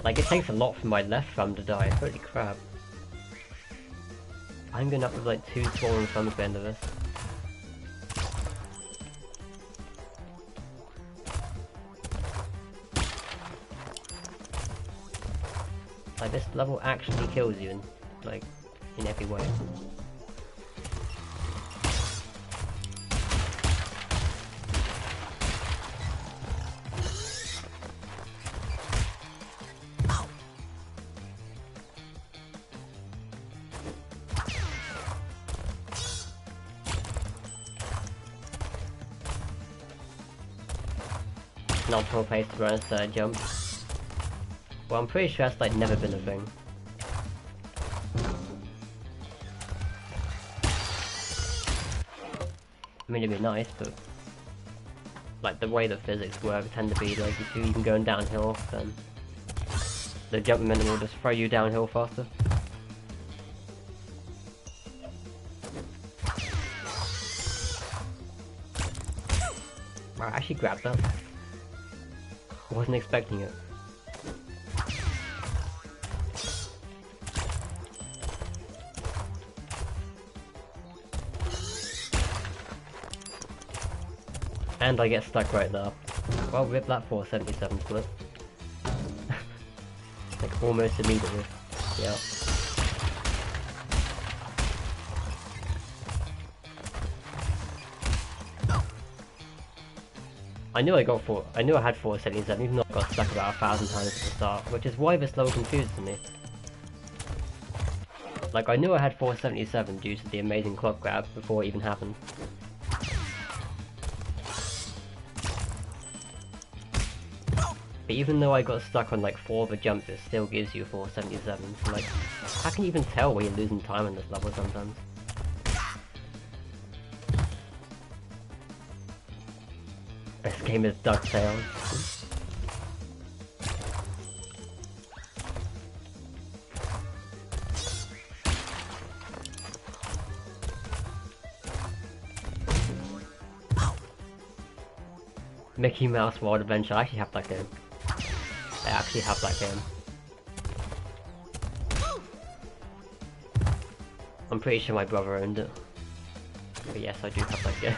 Like, it takes a lot for my left thumb to die. Holy crap. I'm gonna have like 2 swollen thumbs at the end of this. Like, this level actually kills you in every way. An optimal place to run a third jump. Well, I'm pretty sure that's like never been a thing. I mean, it'd be nice, but like the way the physics work tend to be like if you're even going downhill, then the jump momentum will just throw you downhill faster. I actually grabbed that. I wasn't expecting it. And I get stuck right there. Well, rip that 477 split. Like almost immediately. Yeah. I knew I had 477 even though I got stuck about 1,000 times at the start, which is why this level confuses me. Like, I knew I had 477 due to the amazing clock grab before it even happened. But even though I got stuck on like 4 of the jumps, it still gives you 477, so like, how can you even tell when you're losing time on this level sometimes? This game is DuckTales. Mickey Mouse World Adventure, I actually have that game. I actually have that game. I'm pretty sure my brother owned it. But yes, I do have that game.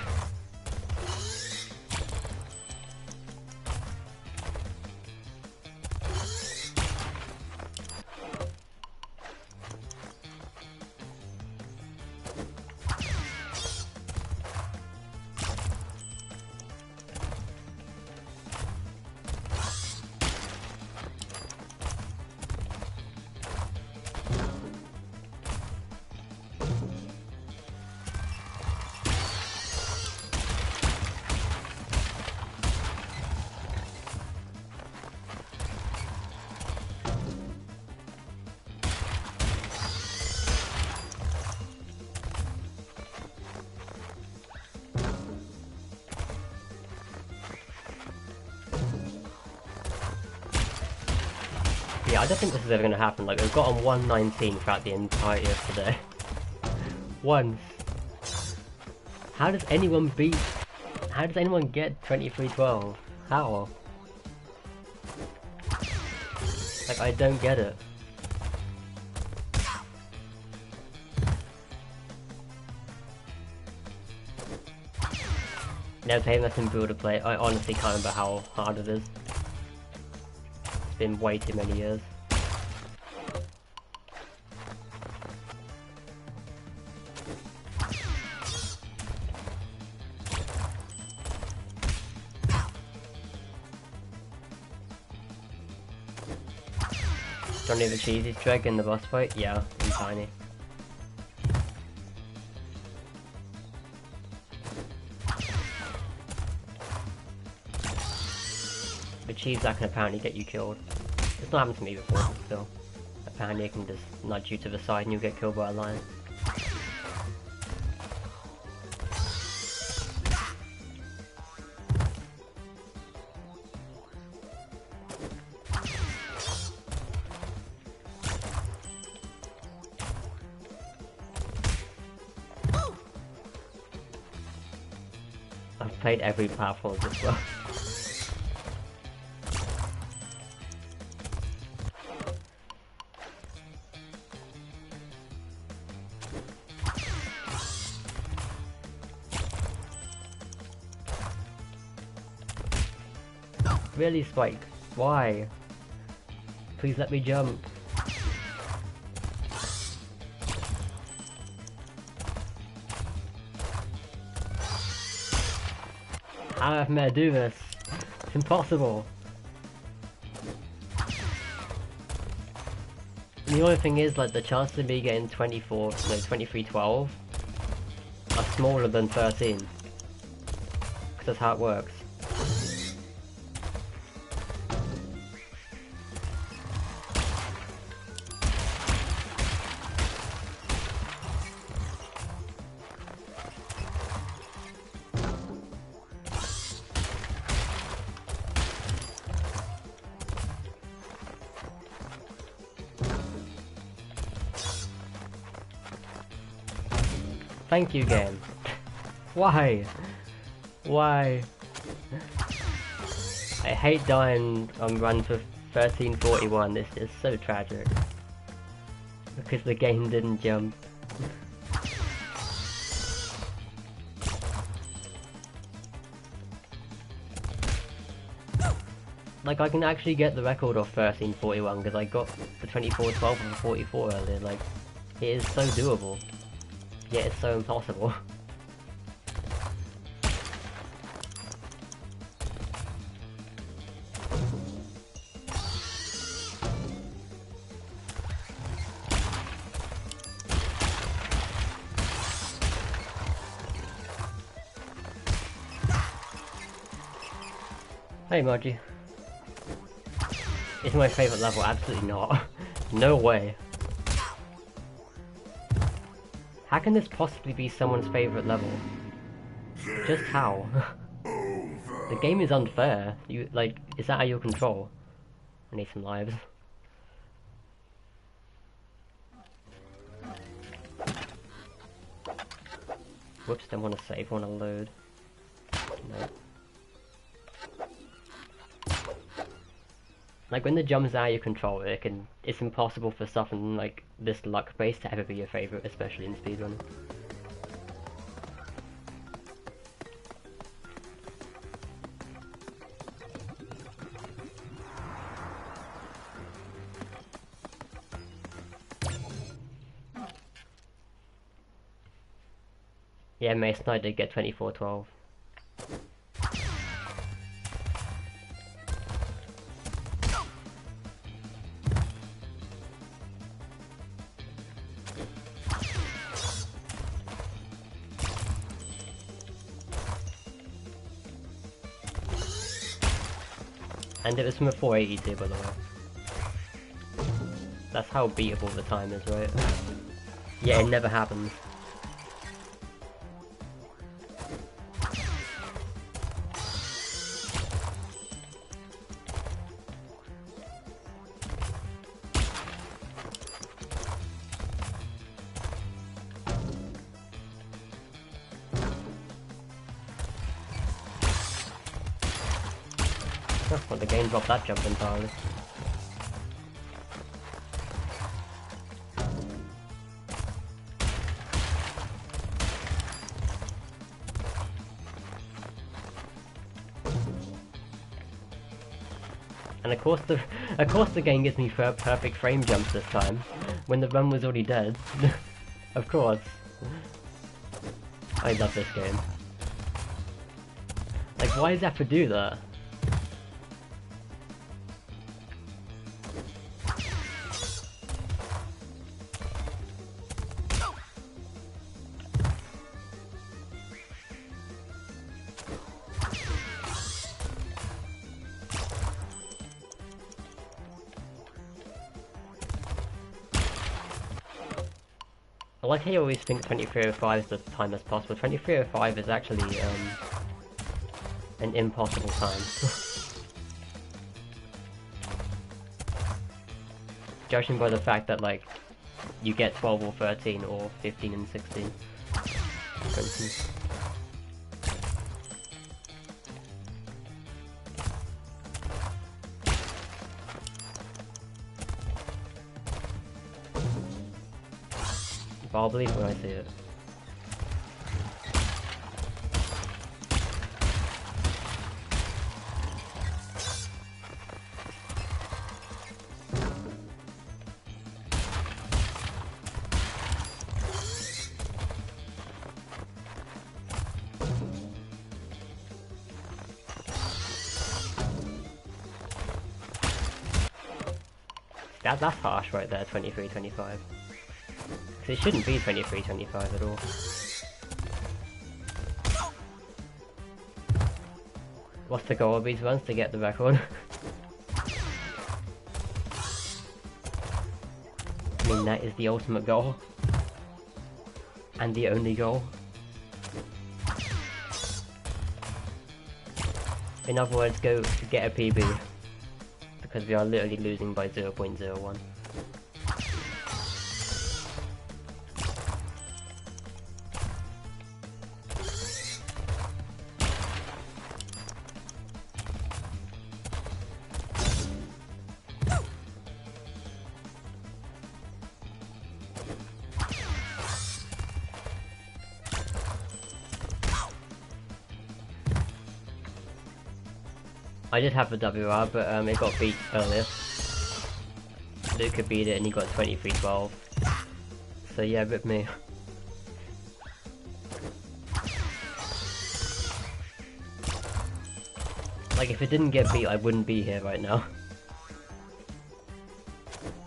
Yeah, I don't think this is ever going to happen. Like, we've got on 119 throughout the entirety of today. Once. How does anyone beat... How does anyone get 2312? How? Like, I don't get it. Never played nothing build to play. I honestly can't remember how hard it is. It's been way too many years. Don't need the cheesy trick in the boss fight? Yeah, I'm tiny. The cheese that can apparently get you killed. It's not happened to me before, but still. Apparently it can just nudge you to the side and you'll get killed by a lion. I've played every platform as well. Really, Spike? Why? Please let me jump. How am I do this? It's impossible. And the only thing is, like, the chances of me getting 2312 are smaller than 13. Because that's how it works. Thank you, game. Why? Why? I hate dying on run for 1341. This is so tragic. Because the game didn't jump. Like, I can actually get the record of 1341 because I got the 2412 and 44 earlier. Like, it is so doable. Yet it's so impossible. Hey Margie. It's my favourite level, absolutely not. No way. How can this possibly be someone's favourite level? Just how? The game is unfair. You, like, is that out of your control? I need some lives. Whoops, don't want to save, want to load. No. Like, when the jump's out of your control, it's impossible for something like this luck-based to ever be your favourite, especially in speedrunning. Yeah, Mason, I did get 2412. And it was from a 482, by the way. That's how beatable the time is, right? Yeah, it never happens. Well, the game dropped that jump entirely. And of course the game gives me perfect frame jumps this time, when the run was already dead. Of course. I love this game. Like, why does it have to do that? I like how you always think 2305 is the time as possible. 2305 is actually an impossible time. Judging by the fact that like you get 12 or 13 or 15 and 16, for instance. I'll believe when I see it. That's harsh right there, 23-25. It shouldn't be 23-25 at all. What's the goal of these runs? To get the record? I mean, that is the ultimate goal. And the only goal. In other words, go get a PB. Because we are literally losing by 0.01. I did have the WR, but it got beat earlier. Luca beat it and he got 23-12. So yeah, rip me. Like, if it didn't get beat, I wouldn't be here right now.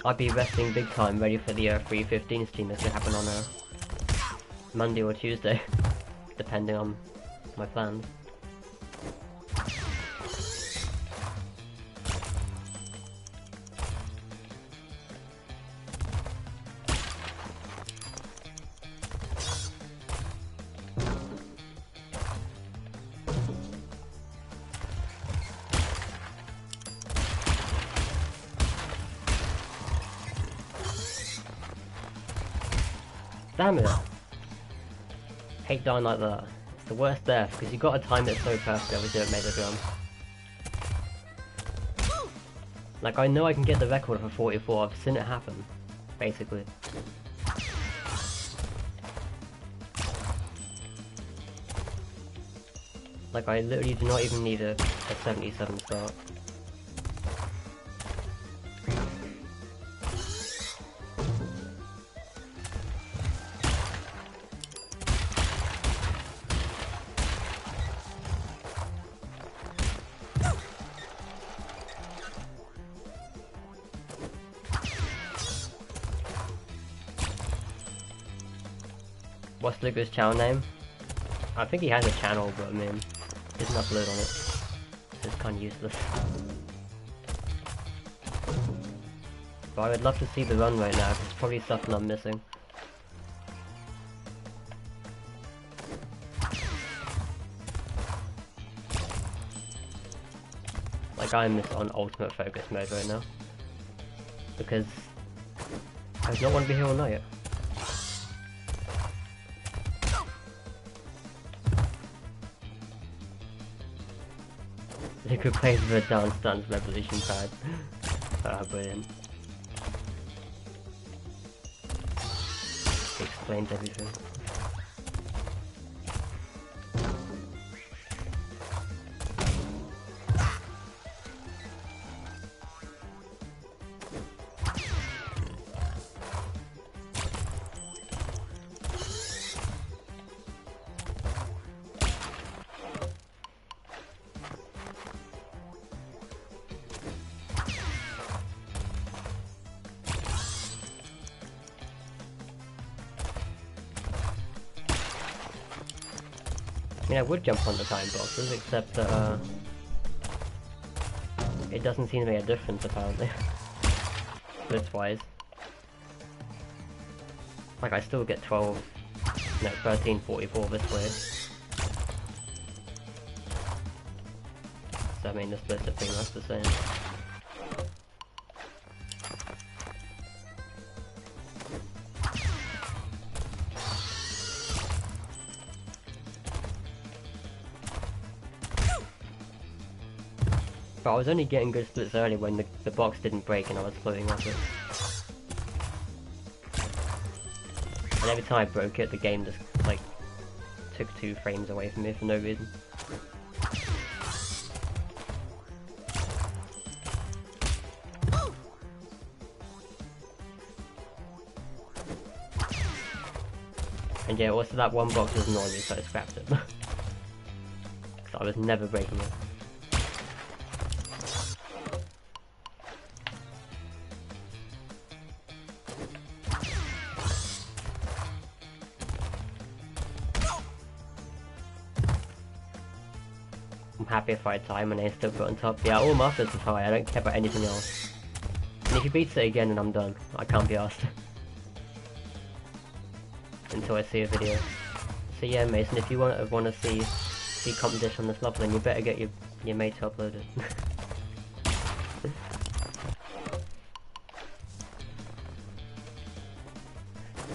I'd be resting big time, ready for the 3:15 stream that's gonna happen on Monday or Tuesday, depending on my plans. Damn it! Hate dying like that. It's the worst death, because you got to time it so perfectly every time it made a drum. Like, I know I can get the record for 44, I've seen it happen, basically. Like, I literally do not even need a 77 start. What's Luca's channel name? I think he has a channel, but I mean, he doesn't upload on it. So it's kind of useless. But I would love to see the run right now, because it's probably something I'm missing. Like, I'm just on ultimate focus mode right now. Because I do not want to be here all night. It could play the Dance Dance Revolution pad. Ah, brilliant. Explains everything. I mean, I would jump on the time boxes, except that it doesn't seem to make a difference apparently, splits-wise. Like, I still get 1344 this way. So I mean, the splits are pretty much the same. But I was only getting good splits early when the box didn't break and I was floating off it. And every time I broke it, the game just, like, took 2 frames away from me for no reason. And yeah, also that one box was annoying me, so I scrapped it. Because I was never breaking it. I'm happy if I had time and I still put on top. Yeah, all masters is high, I don't care about anything else. And if he beats it again, then I'm done. I can't be asked. Until I see a video. So yeah, Mason, if you want to see competition on this level, then you better get your mate to upload it.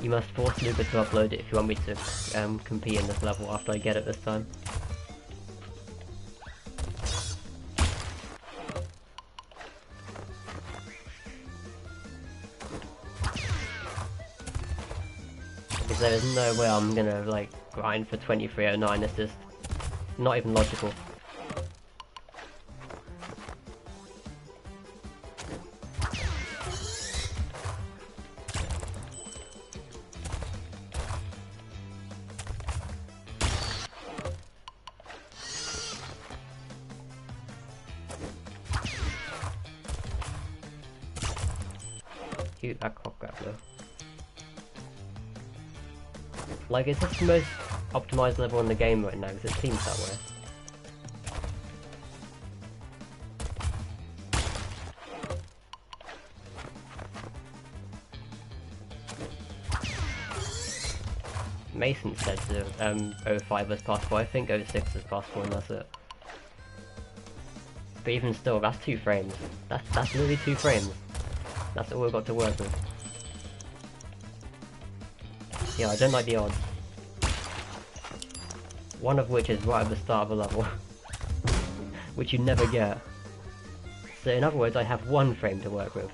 You must force Luba to upload it if you want me to compete in this level after I get it this time. Because there is no way I'm gonna like grind for 2309, it's just not even logical. Cute that cock grappler. Like, is this the most optimized level in the game right now? Because it seems that way. Mason said 05 was possible, I think 06 is possible and that's it. But even still, that's 2 frames. That's literally 2 frames. That's all we've got to work with. Yeah, I don't like the odds. One of which is right at the start of a level. Which you never get. So in other words, I have 1 frame to work with.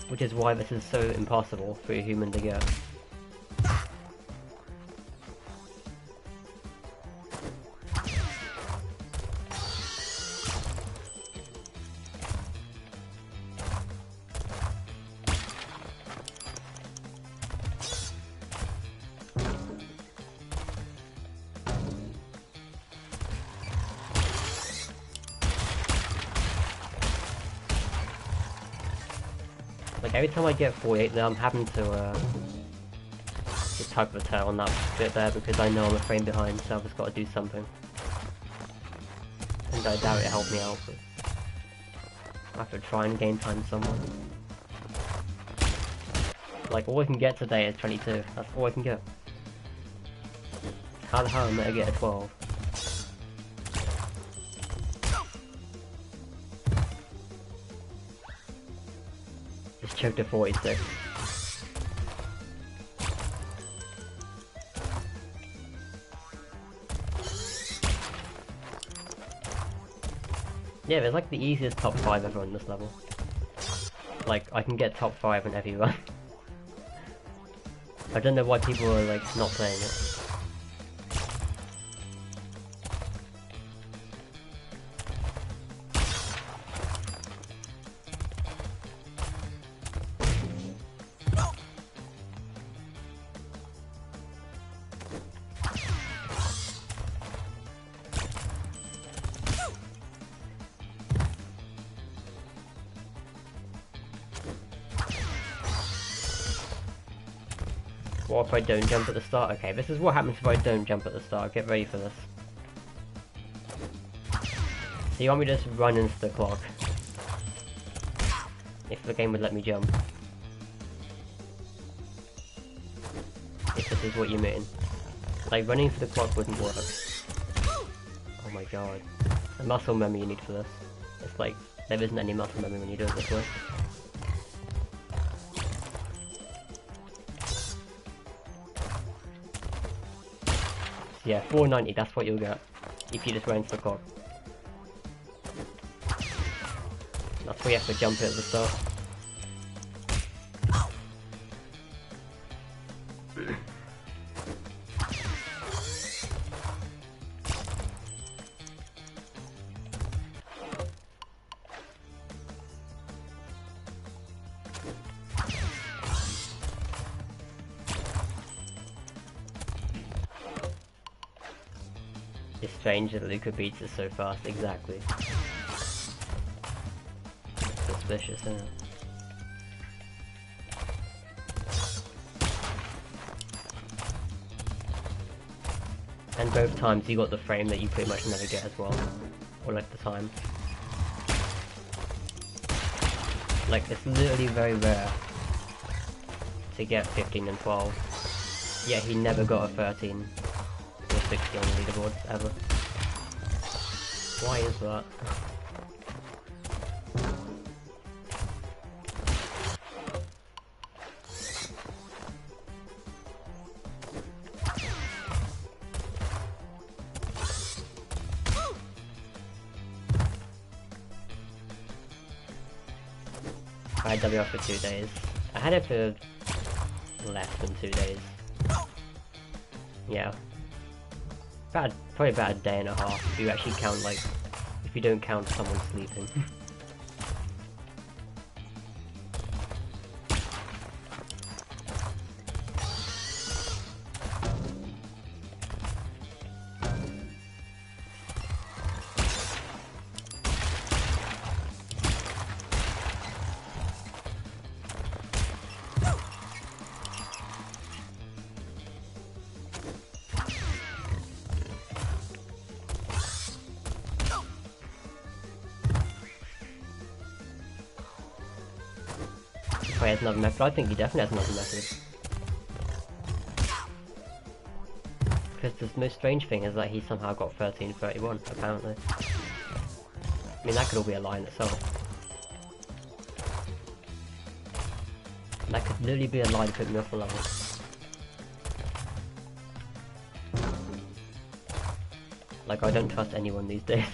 Which is why this is so impossible for a human to get. Like, every time I get 48, then I'm having to just tug the tail on that bit there because I know I'm a frame behind, so I've just got to do something. And I doubt it helped me out, but I have to try and gain time somewhere. Like, all I can get today is 22, that's all I can get. How the hell am I gonna get a 12? Just choked a 46. Yeah, there's like the easiest top 5 ever on this level. Like, I can get top 5 on every run. I don't know why people are like not playing it. What if I don't jump at the start? Okay, this is what happens if I don't jump at the start. Get ready for this. So you want me to just run into the clock? If the game would let me jump. If this is what you mean. Like, running into the clock wouldn't work. Oh my god. The muscle memory you need for this. It's like, there isn't any muscle memory when you do it this way. Yeah, 490, that's what you'll get if you just run into the clock. That's why you have to jump it at the start. It's strange that Luca beats it so fast, exactly. Suspicious, isn't it? And both times you got the frame that you pretty much never get as well. Or like the time. Like, it's literally very rare to get 15 and 12. Yeah, he never got a 13. 60 on the leaderboard ever. Why is that? I had WR for 2 days. I had it for less than 2 days. Yeah. Probably about a day and a half if you actually count, like, if you don't count someone sleeping. He has another method. I think he definitely has another method. Because the most strange thing is that he somehow got 1331, apparently. I mean, that could all be a lie in itself. That could literally be a lie to put me off the level. Like, I don't trust anyone these days.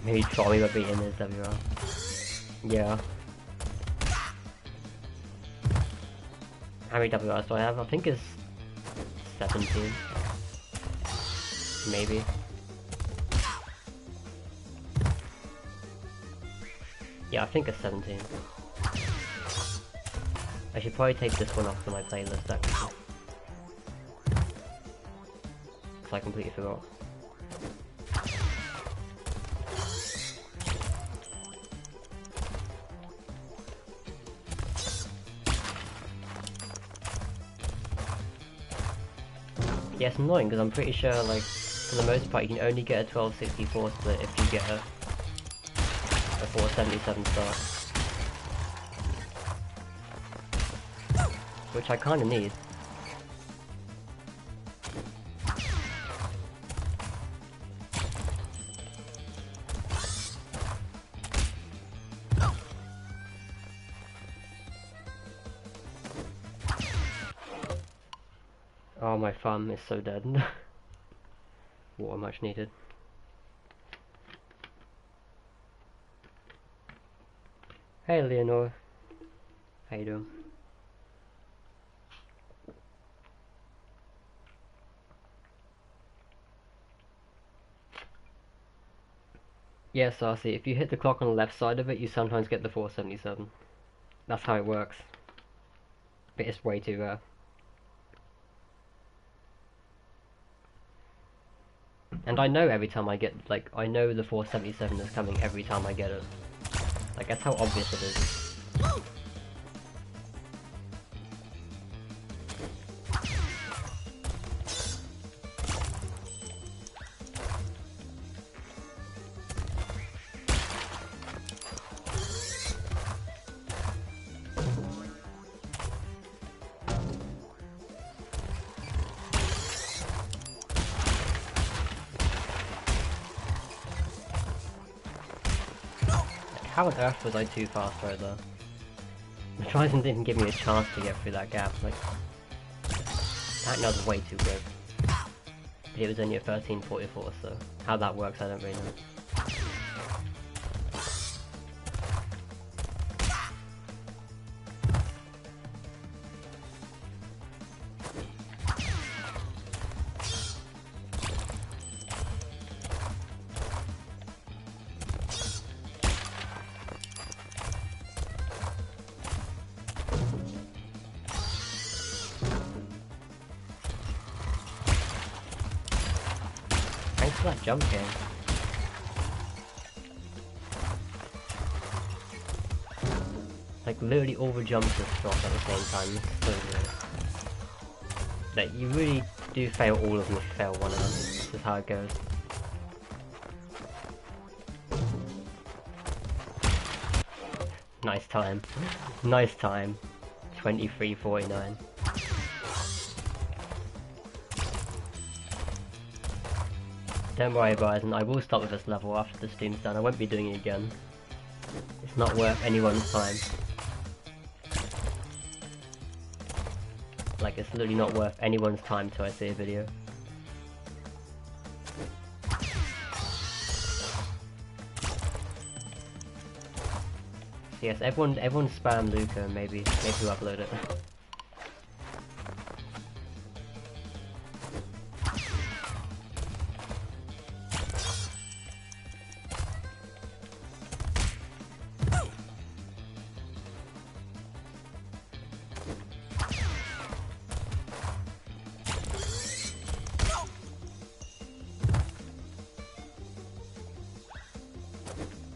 Maybe try me by beating his WR. Yeah. How many WRs do I have? I think it's 17. Maybe. Yeah, I think it's 17. I should probably take this one off to my playlist actually. Because I completely forgot. Yeah, it's annoying because I'm pretty sure, like, for the most part, you can only get a 1264 split if you get a 477 start. Which I kinda need. Oh, my farm is so dead. Water much needed. Hey Leonore. How you doing? Yes, Arcee, if you hit the clock on the left side of it, you sometimes get the 477. That's how it works. But it's way too rare. And I know every time I get, like, I know the 477 is coming every time I get it. Like, that's how obvious it is. How on earth was I too fast right there? The Trident didn't give me a chance to get through that gap, like... That nut was way too good. But it was only a 1344, so... How that works, I don't really know. Thanks for that jump game. Like literally all the jumps just drop at the same time. It's so good. Like you really do fail all of them if you fail one of them. This is how it goes. Nice time. Nice time. 23:49. Don't worry, Bryson, I will stop with this level after the stream's done. I won't be doing it again. It's not worth anyone's time. Like, it's literally not worth anyone's time till I see a video. So yes, everyone spam Luca and maybe we'll upload it.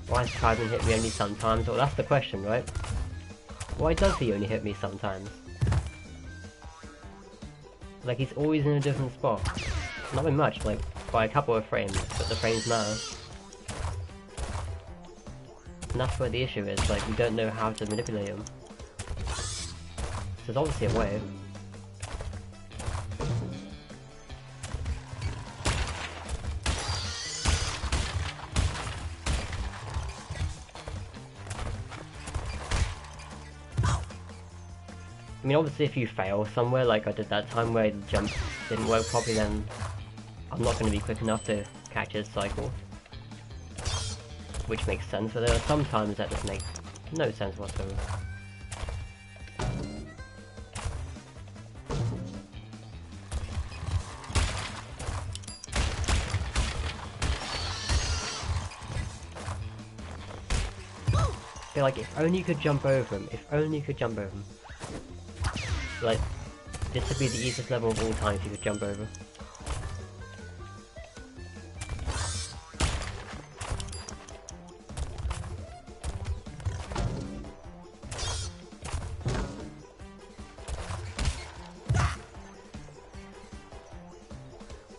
Why does Trident hit me only sometimes? Well, that's the question, right? Why does he only hit me sometimes? Like, he's always in a different spot. Not by much, like, by a couple of frames, but the frames matter. And that's where the issue is, like, we don't know how to manipulate him. There's obviously a way. I mean, obviously if you fail somewhere, like I did that time where the jump didn't work properly, then I'm not going to be quick enough to catch his cycle. Which makes sense, but there are some times that just make no sense whatsoever. I feel like if only you could jump over him, if only you could jump over him. Like, this would be the easiest level of all time if you could jump over.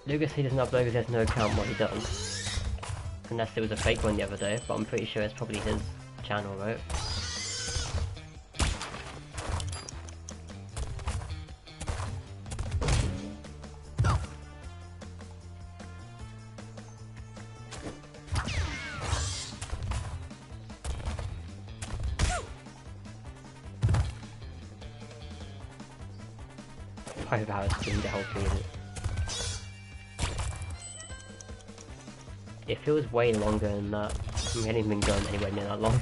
Lucas, he doesn't upload because he has no account what he does. Unless it was a fake one the other day, but I'm pretty sure it's probably his channel, right? 5 hours doing the whole thing. It feels way longer than that. I haven't even been going anywhere near that long.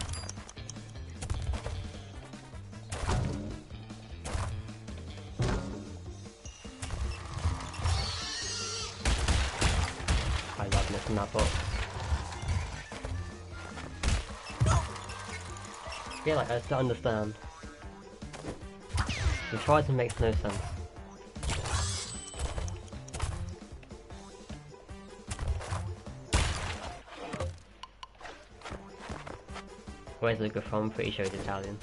I love missing that box. Yeah, like, I just don't understand. The Horizon makes no sense. Where's Luca from? Pretty sure he's Italian.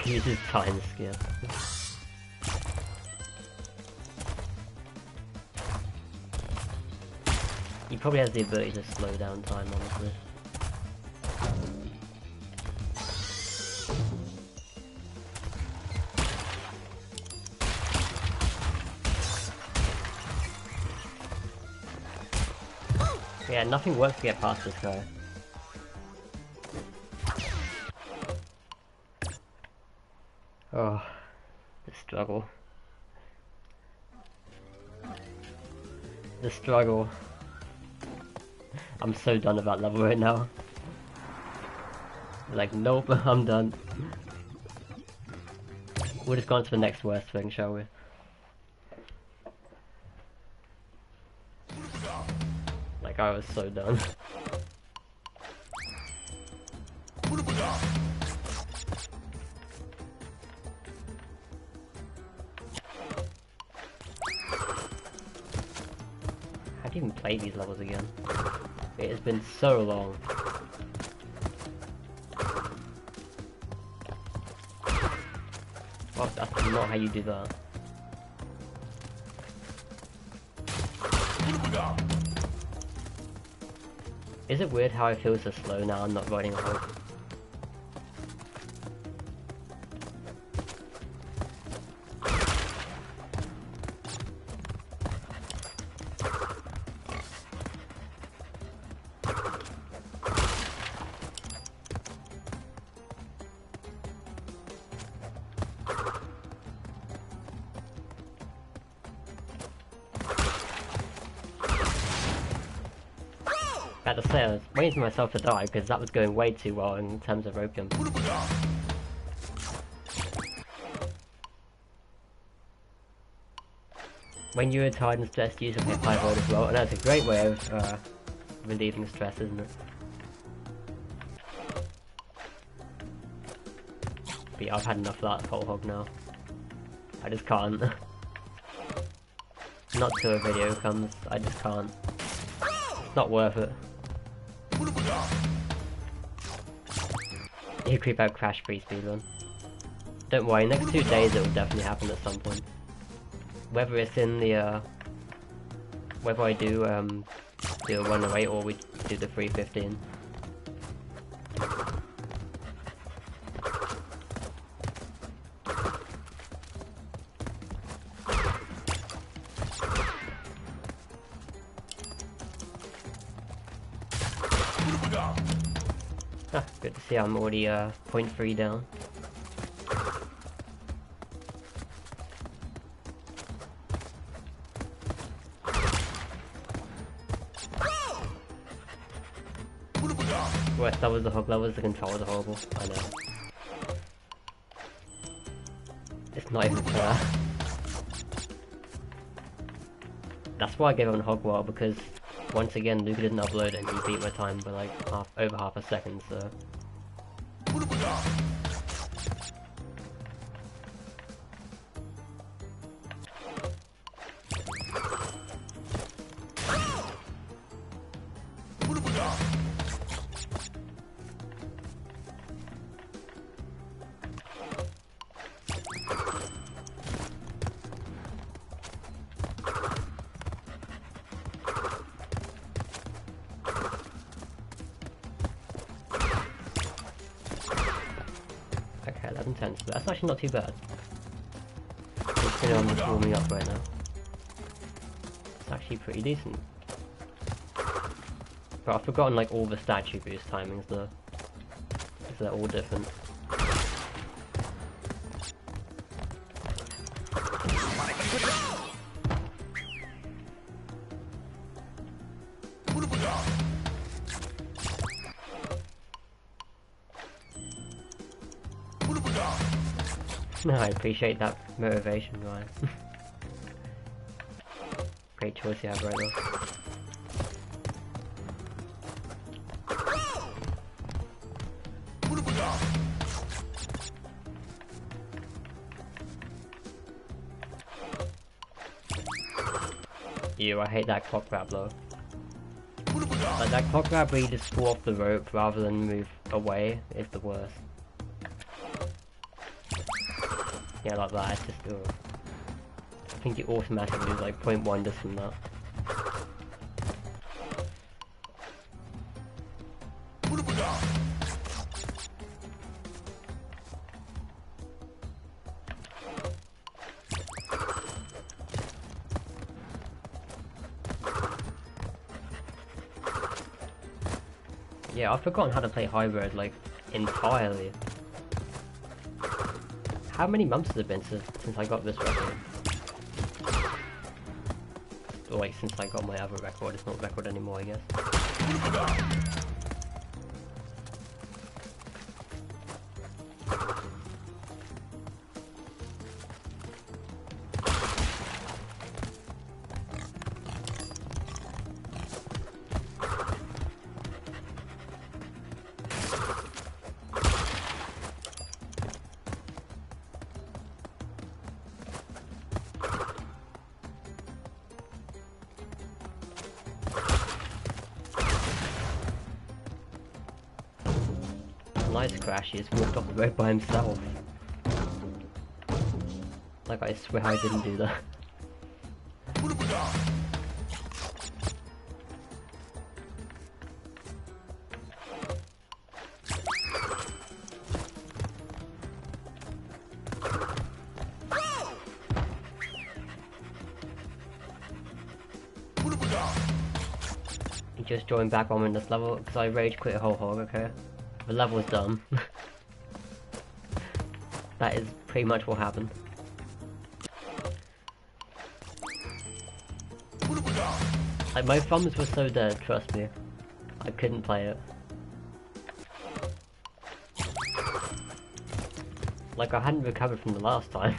He uses time skill. He probably has the ability to slow down time, honestly. Yeah, nothing works to get past this guy. Oh, the struggle. The struggle. I'm so done with that level right now. Like, nope, I'm done. We'll just go on to the next worst thing, shall we? Like, I was so done. How do you even play these levels again? It has been so long. Well, that's not how you do that. Is it weird how I feel so slow now I'm not riding a hog? I had to say, I was waiting for myself to die because that was going way too well in terms of opium. When you're tired and stressed, you should play 5 as well, and that's a great way of relieving stress, isn't it? But yeah, I've had enough of that whole hog now. I just can't. Not till a video comes, I just can't. It's not worth it. You creep out Crash free speedrun. Don't worry, next 2 days it will definitely happen at some point. Whether it's in the whether I do do a 108 or we do the 315. Ah, good to see I'm already 0.3 down. Worst levels the hog levels, the controls are horrible, I know. It's not even fair. That's why I gave him hog wall, because once again Luca didn't upload and he beat my time by like over half a second, so... split. That's actually not too bad. I'm just warming up right now. It's actually pretty decent. But I've forgotten like all the statue boost timings though. Because they're all different. No, I appreciate that motivation, Ryan. Great choice you have right now. Ew, I hate that clock grab though. Like that clock grab where you just fall off the rope rather than move away is the worst. Yeah, like that, it's just I think you automatically lose like 0.1 just from that. Yeah, I've forgotten how to play high road like entirely. How many months has it been since I got this record? Or like since I got my other record, it's not a record anymore I guess. Nice Crash, he just walked off the road by himself. Like I swear I didn't do that. You just joined back on in this level because I rage quit a whole hog, okay? The level's done. That is pretty much what happened. Like my thumbs were so dead, trust me. I couldn't play it. Like I hadn't recovered from the last time.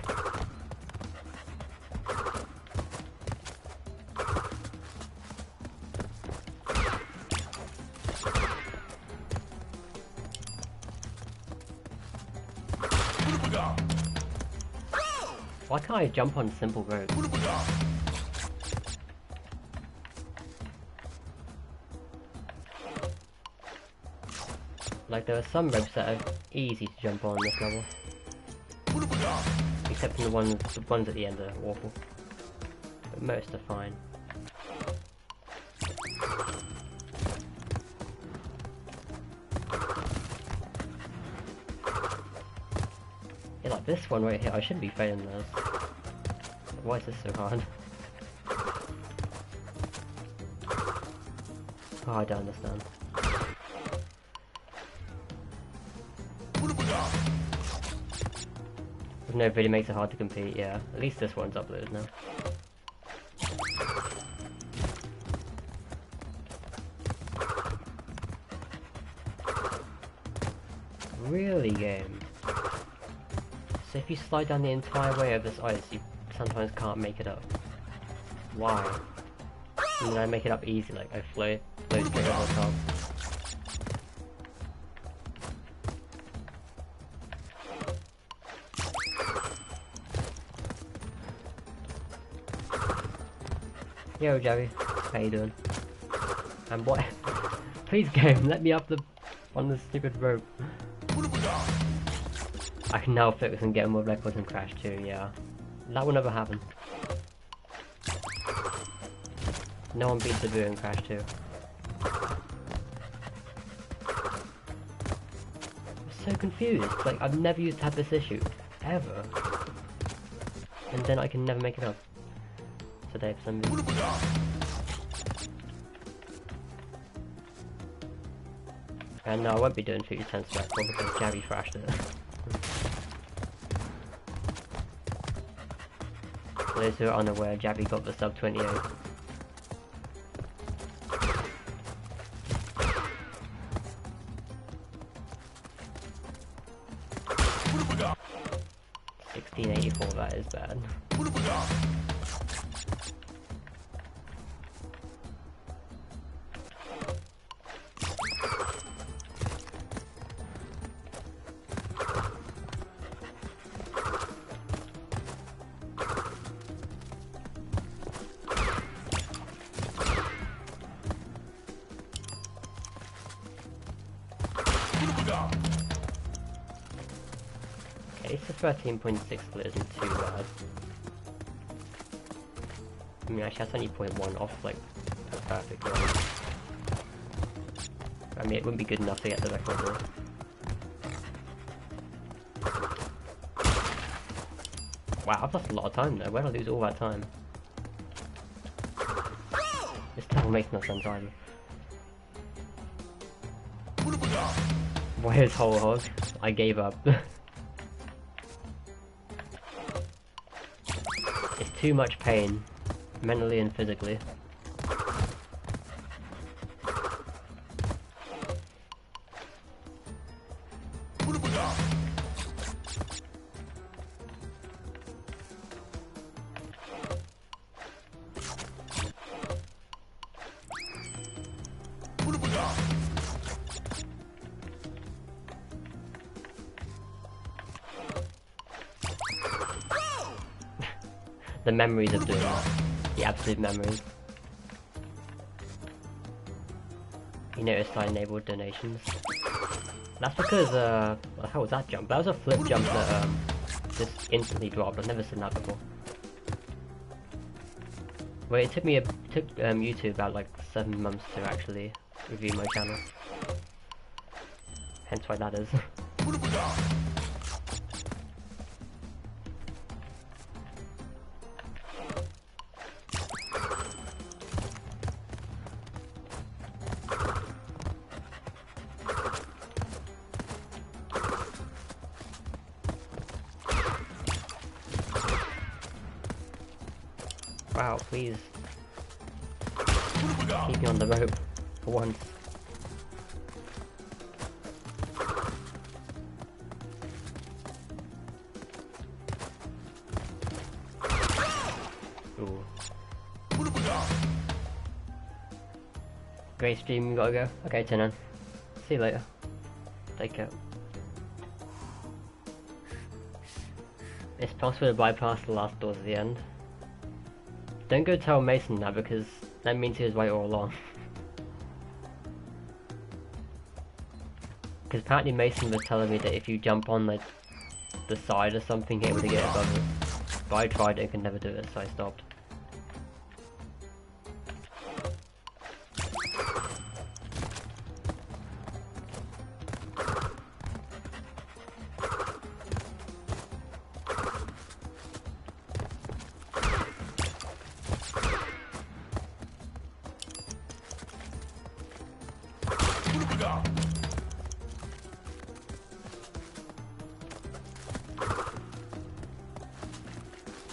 Why can't I jump on simple roads? Like there are some ropes that are easy to jump on this level. Except for the ones at the end are awful. But most are fine. Yeah, like this one right here, I shouldn't be failing those. Why is this so hard? Oh, I don't understand. No video makes it hard to compete, yeah. At least this one's uploaded now. Really, game? So if you slide down the entire way of this ice, you sometimes can't make it up. Why? And then I make it up easy, like I float straight over the top. Yo, Jerry, how you doing? And what? Please, game, let me up on the stupid rope. I can now focus on getting more records in Crash 2, yeah. That will never happen. No one beats the Vu in Crash 2. so confused. Like, I've never used to have this issue. Ever. And then I can never make it up. Today for some reason. And no, I won't be doing Future Tense Record because Javi thrashed it. For those who are unaware, Javi got the sub 28. $16.84, that is bad. Okay, so 13.6 split isn't too bad. I mean, actually that's only 0.1 off, like, a perfect run. I mean, it wouldn't be good enough to get the record though. Wow, I've lost a lot of time though. Where did I lose all that time? This level makes no sense either. Where's Whole Hog? I gave up. It's too much pain, mentally and physically. The memories of doing that. The absolute memories. You noticed I enabled donations. That's because, what the hell was that jump? That was a flip jump that, just instantly dropped. I've never seen that before. Well, it took YouTube about like 7 months to actually review my channel. Hence why that is. Wow, please. Keep me on the rope for once. Ooh. Great stream, gotta go. Okay, Tinan. See you later. Take care. It's possible to bypass the last doors at the end. Don't go tell Mason that because that means he was right all along. Because apparently Mason was telling me that if you jump on like the side or something, you're able to get above it. But I tried it and could never do it, so I stopped.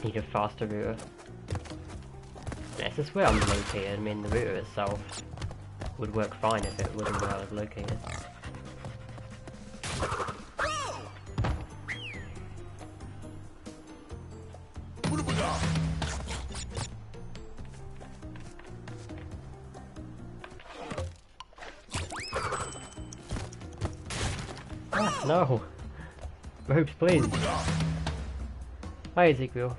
Need a faster router. Yes, this is where I'm located. I mean, the router itself would work fine if it wasn't where I was located. Ah, no! Ropes, please! Hi, Ezekiel.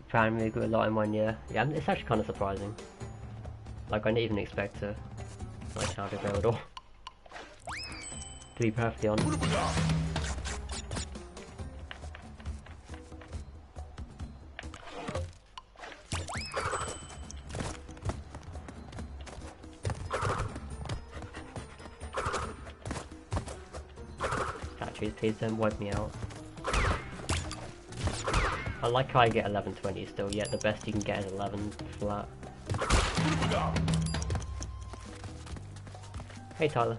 Apparently got a lot in 1 year. Yeah, it's actually kind of surprising. Like, I didn't even expect to my channel to grow at all. To be perfectly honest. please don't wipe me out. I like how I get 1120 still, yet the best you can get is 11 flat. Hey Tyler.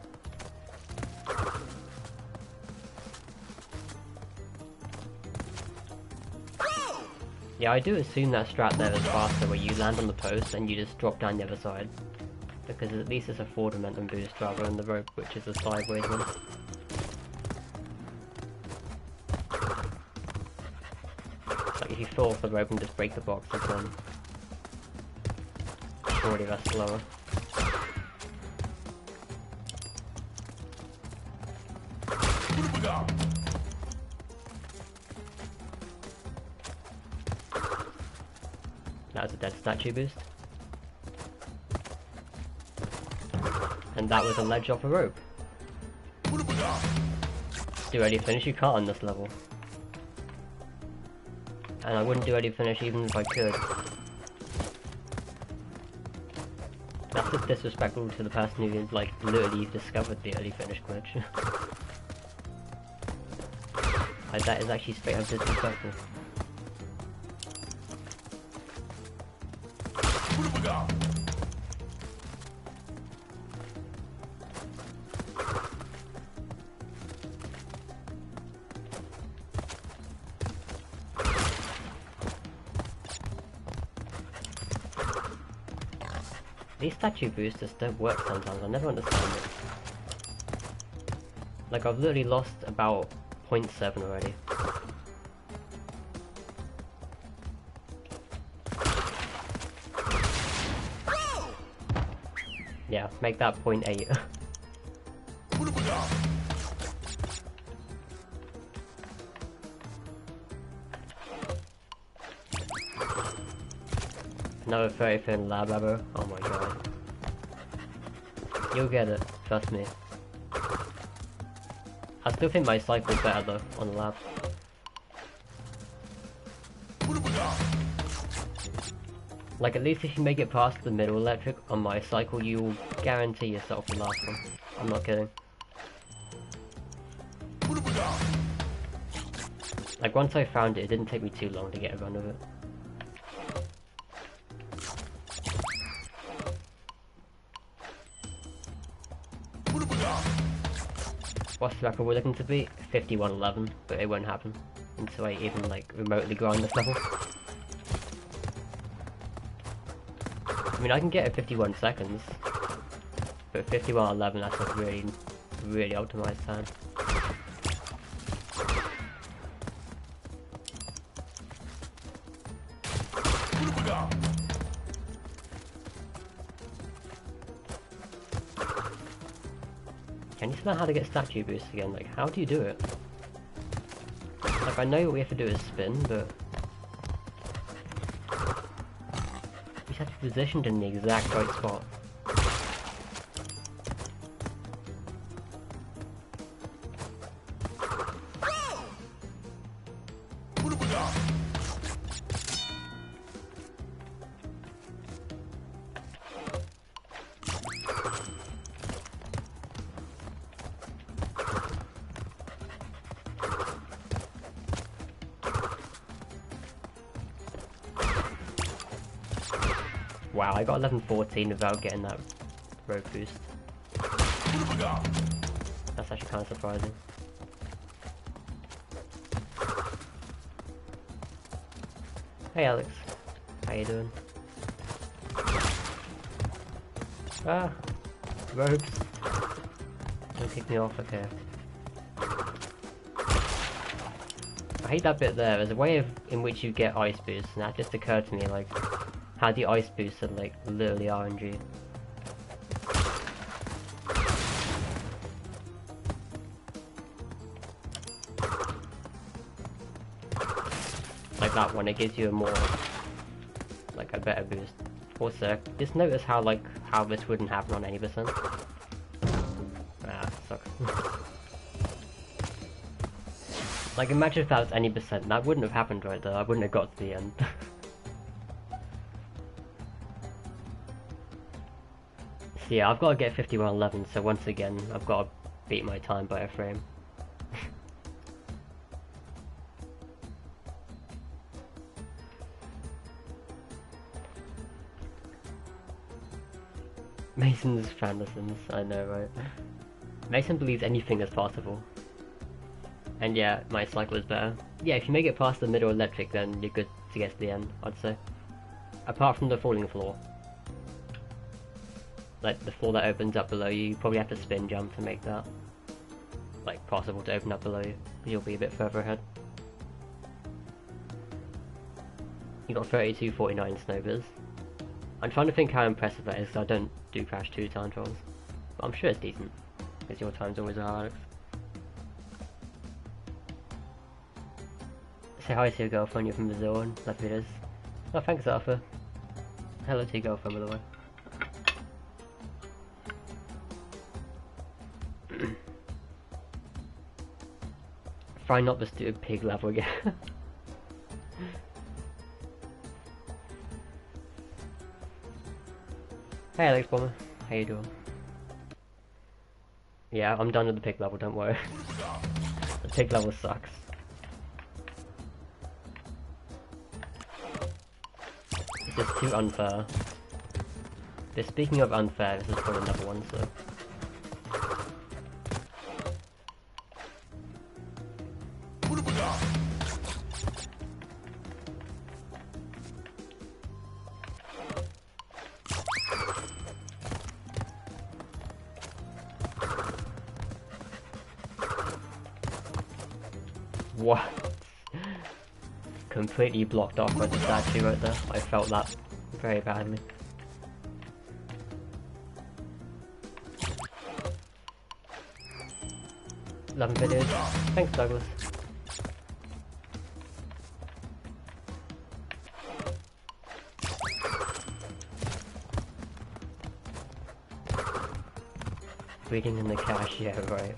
Yeah, I do assume that strat there is faster, where you land on the post and you just drop down the other side. Because at least it's a forward momentum boost rather than the rope, which is a sideways one. Like if you fall off the rope and just break the boxes, then surely that's slower. That was a dead statue boost. And that was a ledge off a rope. Do early finish? You can't on this level. And I wouldn't do early finish even if I could. That's just disrespectful to the person who like literally discovered the early finish glitch. Like that is actually straight up disrespectful. These statue boosters don't work sometimes, I never understand it. Like I've literally lost about 0.7 already. Yeah, make that 0.8. Another 30 lab arrow. Oh my god. You'll get it, trust me. I still think my cycle's better though, on the lab. Like at least if you make it past the middle electric on my cycle, you'll guarantee yourself the last one. I'm not kidding. Like once I found it, it didn't take me too long to get a run of it. What's the record we're looking to beat? 5111, but it won't happen until I even like remotely grind this level. I mean I can get it 51 seconds, but 5111 that's a really, really optimized time. Can you learn how to get statue boosts again? Like, how do you do it? Like, I know what we have to do is spin, but we just have to be positioned in the exact right spot. Wow, I got 1114 without getting that rope boost. That's actually kind of surprising. Hey Alex, how you doing? Ah, ropes. Don't kick me off, okay. I hate that bit there. There's a way in which you get ice boosts, and that just occurred to me, like, how the ice boosts are like literally RNG. Like that one, it gives you a more, like a better boost. Also, just notice how this wouldn't happen on any percent. Ah, sucks. Like imagine if that was any percent, that wouldn't have happened right there. I wouldn't have got to the end. So yeah, I've got to get 5111, so once again, I've got to beat my time by a frame. Mason's fantasms, I know, right? Mason believes anything is possible. And yeah, my cycle is better. Yeah, if you make it past the middle electric, then you're good to get to the end, I'd say. Apart from the falling floor. Like, the floor that opens up below you, you probably have to spin jump to make that, like, possible to open up below you. You'll be a bit further ahead. You got 32.49 Snowbiz. I'm trying to think how impressive that is, because I don't do Crash 2 time trials. But I'm sure it's decent, because your times always are, Alex. Say hi to your girlfriend, you're from Brazil, and love videos. Oh, thanks, Arthur. Hello to your girlfriend, by the way. Try not to do a pig level again. Hey Alex Bomber, how you doing? Yeah, I'm done with the pig level, don't worry. The pig level sucks. It's just too unfair. But speaking of unfair, this is probably another one, so... What? Completely blocked off by the statue right there. I felt that very badly. Loving videos. Thanks, Douglas. Reading in the cache, yeah, right.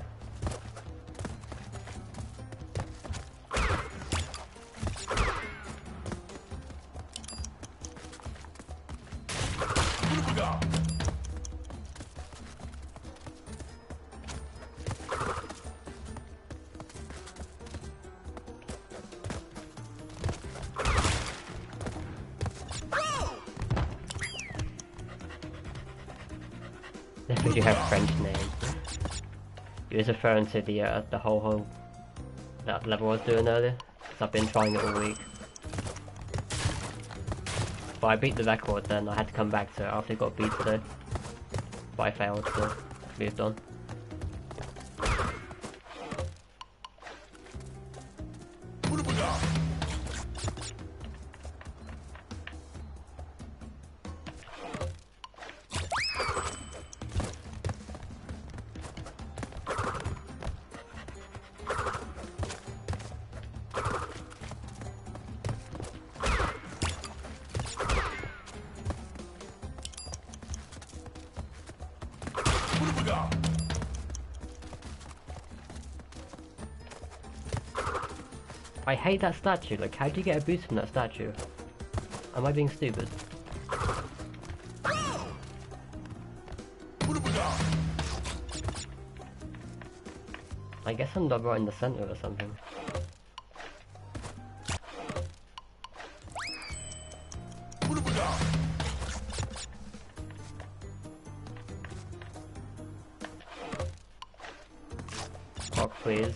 If you have French names. He was referring to the whole that level I was doing earlier, because I've been trying it all week. But I beat the record then, I had to come back to it after it got beat today. But I failed, so moved on. I hate that statue, like how do you get a boost from that statue? Am I being stupid? I guess I'm not right in the center or something. Clock, please.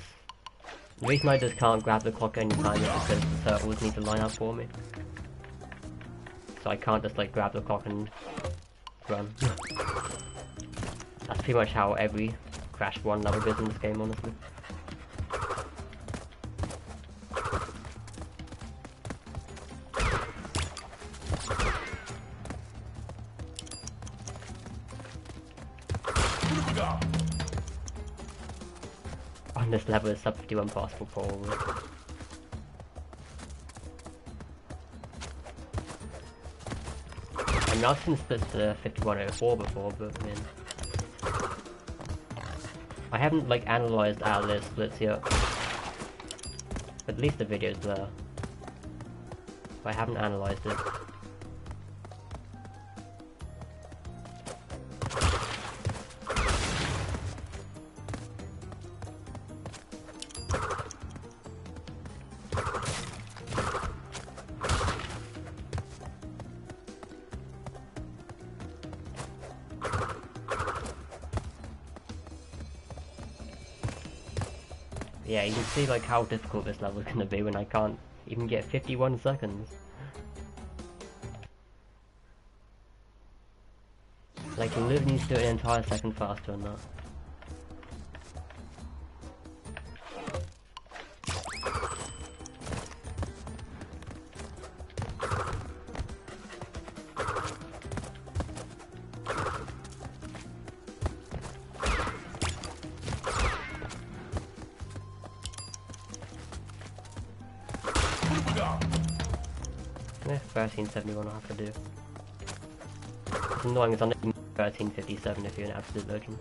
The reason I just can't grab the clock anytime is because the turtles need to line up for me. So I can't just like grab the clock and run. That's pretty much how every Crash 1 level is in this game, honestly. On this level is sub 51 possible probably. I mean I've seen splits for 5104 before, but I mean I haven't like analysed outlet splits yet. At least the video's there. But I haven't analysed it. Yeah, you can see like how difficult this level is gonna be when I can't even get 51 seconds. Like, you literally need to do it an entire second faster than that. Yeah, 1371 I'll have to do. It's annoying as I'm 1357 if you're an absolute legend.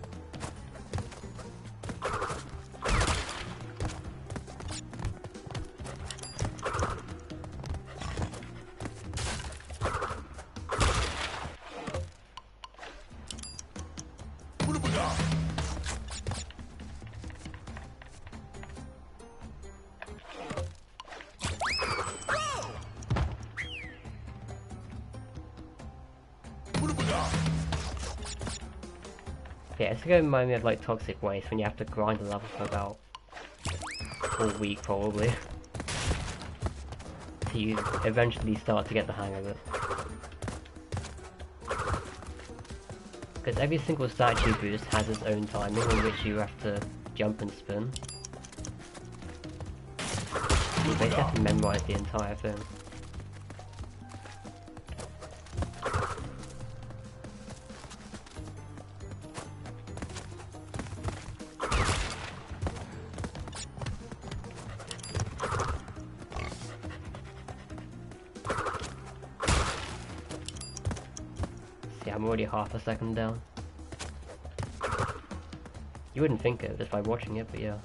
Yeah, it's gonna remind me of like Toxic Waste when you have to grind a level for about a week probably. So you eventually start to get the hang of it. Because every single statue boost has its own timing in which you have to jump and spin. You basically have to memorize the entire thing. See, I'm already half a second down. You wouldn't think it just by watching it, but yeah.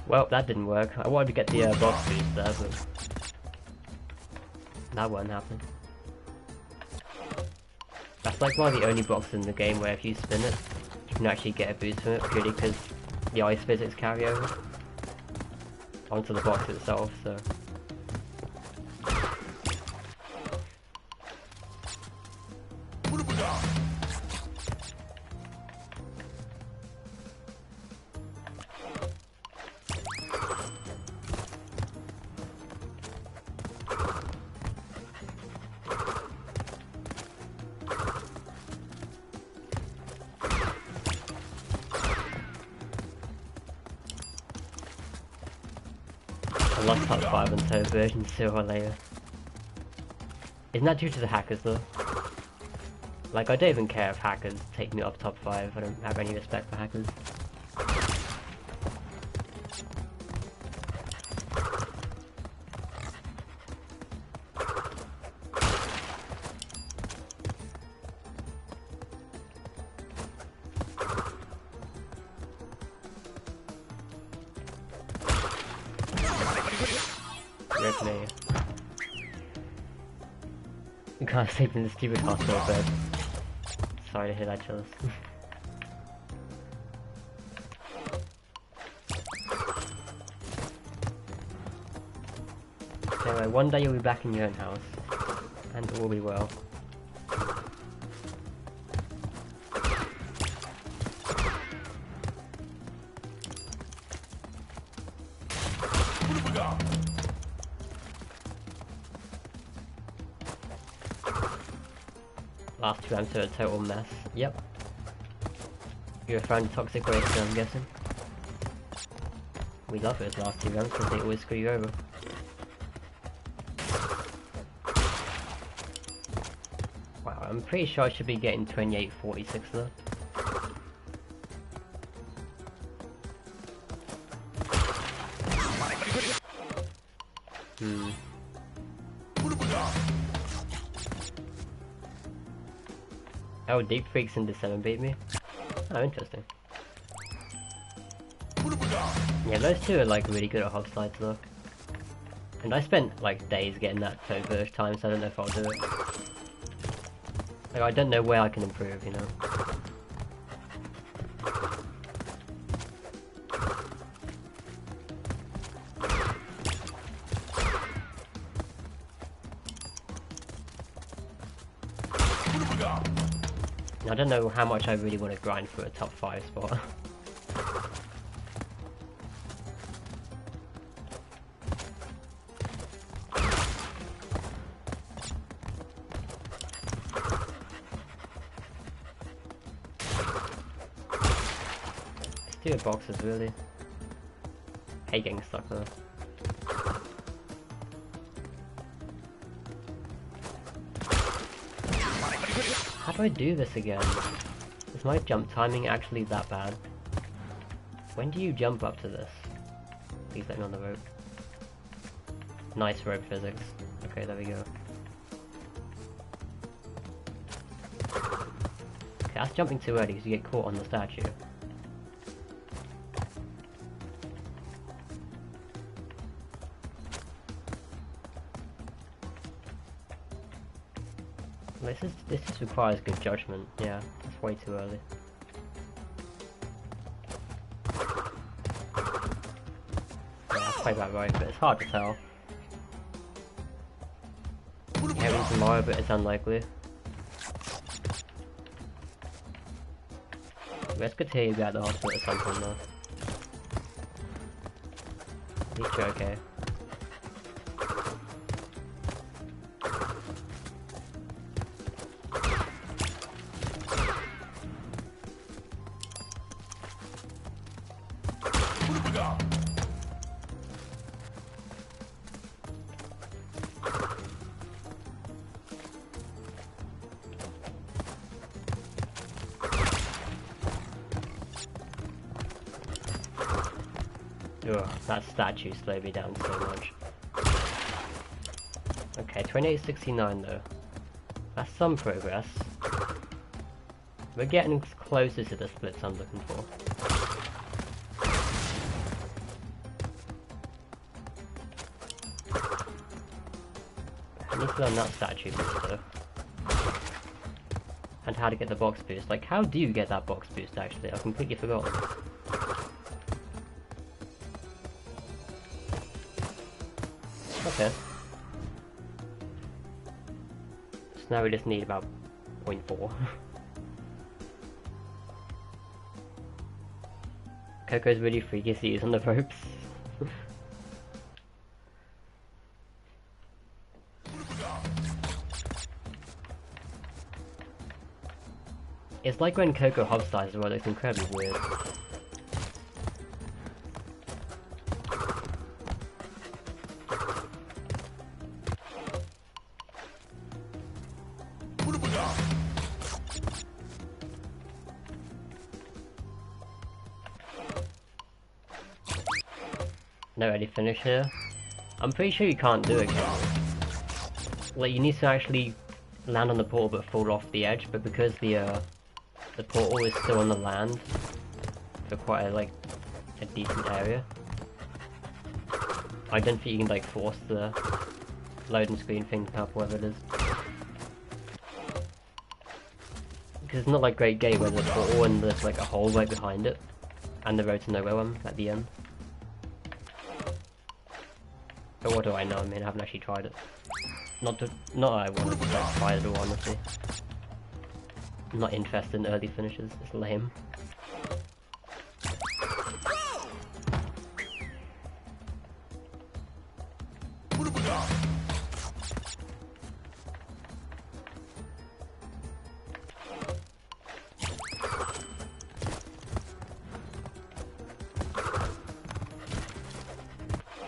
Well, that didn't work. I wanted to get the box boost there, but that won't happen. That's like one of the only boxes in the game where if you spin it, you can actually get a boost from it, purely because the ice physics carry over onto the box itself, so... I lost top 5 until version 0 later. Isn't that due to the hackers though? Like, I don't even care if hackers take me off top 5, I don't have any respect for hackers. Rip me. You can't sleep in the stupid hospital bed. Sorry to hear that, Chillis. Anyway, one day you'll be back in your own house, and it will be well. Last 2 rounds are a total mess. Yep. You're a fan of Toxic Waste, I'm guessing. We love those last 2 rounds because they always screw you over. Wow, I'm pretty sure I should be getting 28-46 though. Oh, Deep Freaks in December beat me? Oh, interesting. Yeah, those two are like really good at hog slides though. And I spent like days getting that for the first time, so I don't know if I'll do it. Like, I don't know where I can improve, you know. I don't know how much I really want to grind for a top 5 spot. Let's do boxes really. Hate getting stuck though. How do I do this again? Is my jump timing actually that bad? When do you jump up to this? Please let me on the rope. Nice rope physics. Okay, there we go. Okay, that's jumping too early because you get caught on the statue. This just requires good judgment. Yeah, it's way too early. Yeah, I played that right, but it's hard to tell. Heavy tomorrow, but it's unlikely. It's good to hear you got the hospital at some point though. At least you're okay. Ugh, that statue slowed me down so much. Okay, 2869 though. That's some progress. We're getting closer to the splits I'm looking for. I need to learn that statue boost though. And how to get the box boost. Like, how do you get that box boost actually? I've completely forgotten. Okay. So now we just need about 0.4. Coco's really freaky to use on the ropes. It's like when Coco hopsties as well, it's incredibly weird. No early finish here. I'm pretty sure you can't do it, can you? Like, you need to actually land on the portal but fall off the edge, but because the portal is still on the land for quite a decent area, I don't think you can like force the loading screen thing up, whatever it is. Because it's not like Great Gate where there's a portal and there's like a hole right behind it, and the road to nowhere one at the end. But what do I know? I mean, I haven't actually tried it. Not that I want to try it at all, honestly. I'm not interested in early finishes, it's lame.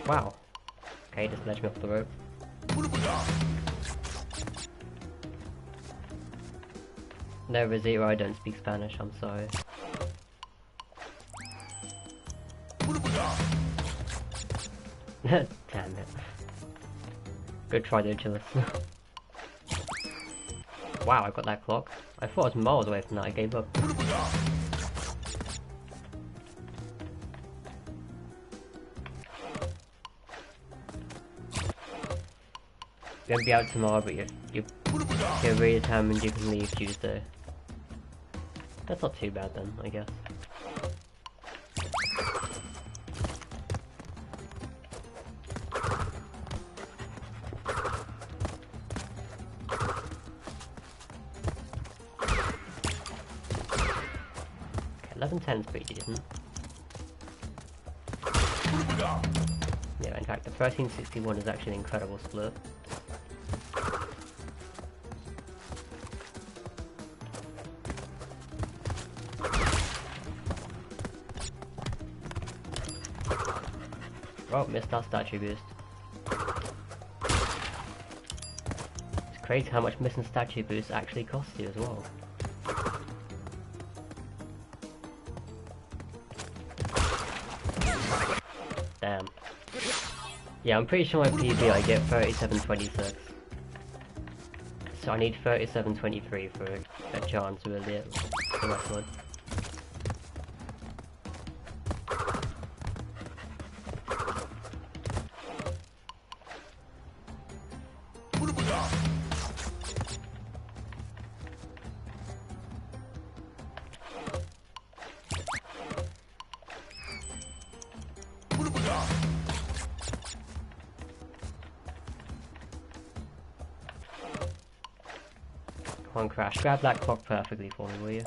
Wow. Okay, just let me off the rope. No, Zero, I don't speak Spanish, I'm sorry. Damn it. Good try though, Chillis. Wow, I got that clock. I thought I was miles away from that, I gave up. You're gonna be out tomorrow, but you're really determined you can leave Tuesday. That's not too bad then, I guess. 1110 is pretty decent. Yeah, in fact, the 1361 is actually an incredible split. Oh, missed that statue boost. It's crazy how much missing statue boosts actually costs you as well. Damn. Yeah, I'm pretty sure my PB I get 3726. So I need 3723 for a chance really at the rest one. Come on, Crash, grab that clock perfectly for me, will you?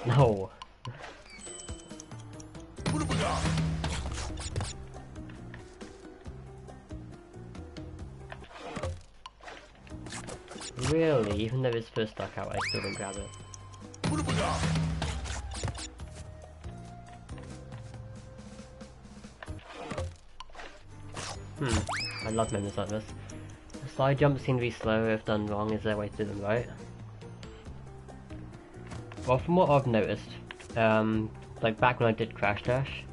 No! Really? Even though it's first stuck out, I still didn't grab it. I love members like this. The slide jumps seem to be slow if done wrong. Is there a way to do them right? Well, from what I've noticed, like back when I did Crash Dash,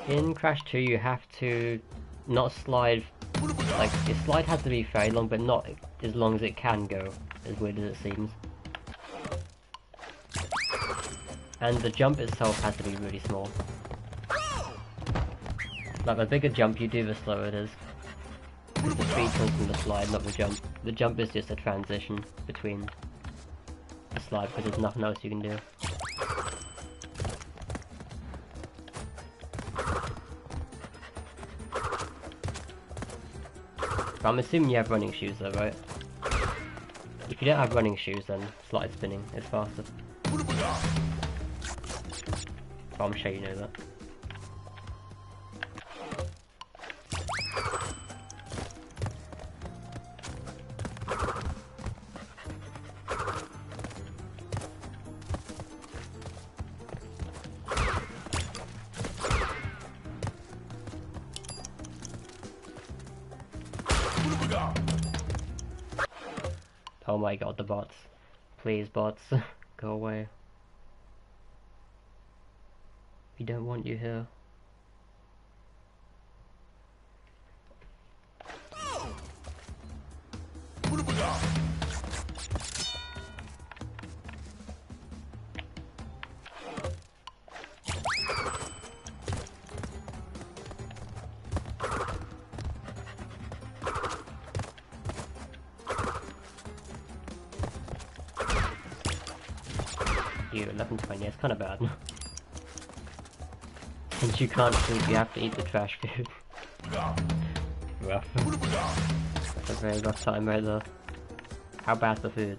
in Crash 2 you have to not slide, like your slide has to be very long, but not as long as it can go, as weird as it seems. And the jump itself has to be really small. Like the bigger jump you do, the slower it is. Because the speed comes from the slide, not the jump. The jump is just a transition between the slide because there's nothing else you can do. But I'm assuming you have running shoes though, right? If you don't have running shoes, then slide spinning is faster. But I'm sure you know that. Oh my god, the bots. Please, bots. Go away. We don't want you here. You 11:20, it's kind of bad. Since you can't sleep, you have to eat the trash food. Rough. That's a very rough time right there. How bad's the food?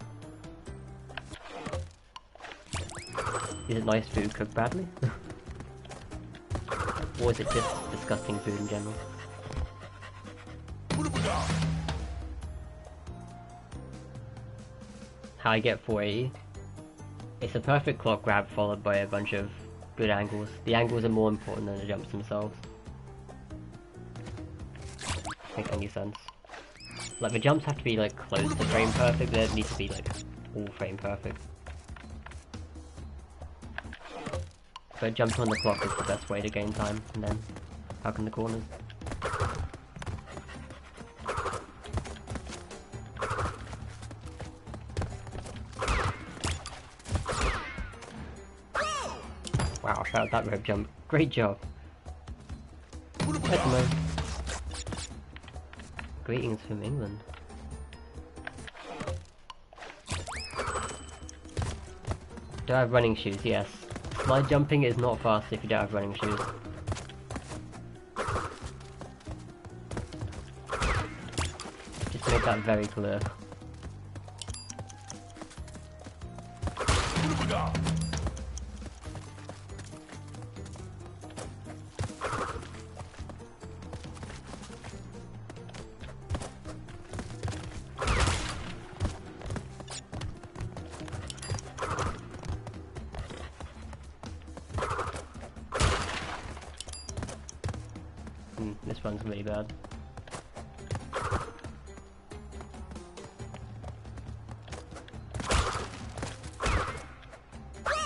Is it nice food cooked badly? Or is it just disgusting food in general? How I get 480? It's a perfect clock grab followed by a bunch of good angles. The angles are more important than the jumps themselves. Make any sense. Like the jumps have to be like close to frame perfect, they don't need to be like all frame perfect. But jumping on the clock is the best way to gain time, and then hugging the corners. Wow, shout out that rope jump. Great job. Hello. Greetings from England. Do I have running shoes? Yes. Slide jumping is not fast if you don't have running shoes. Just make that very clear. This one's really bad.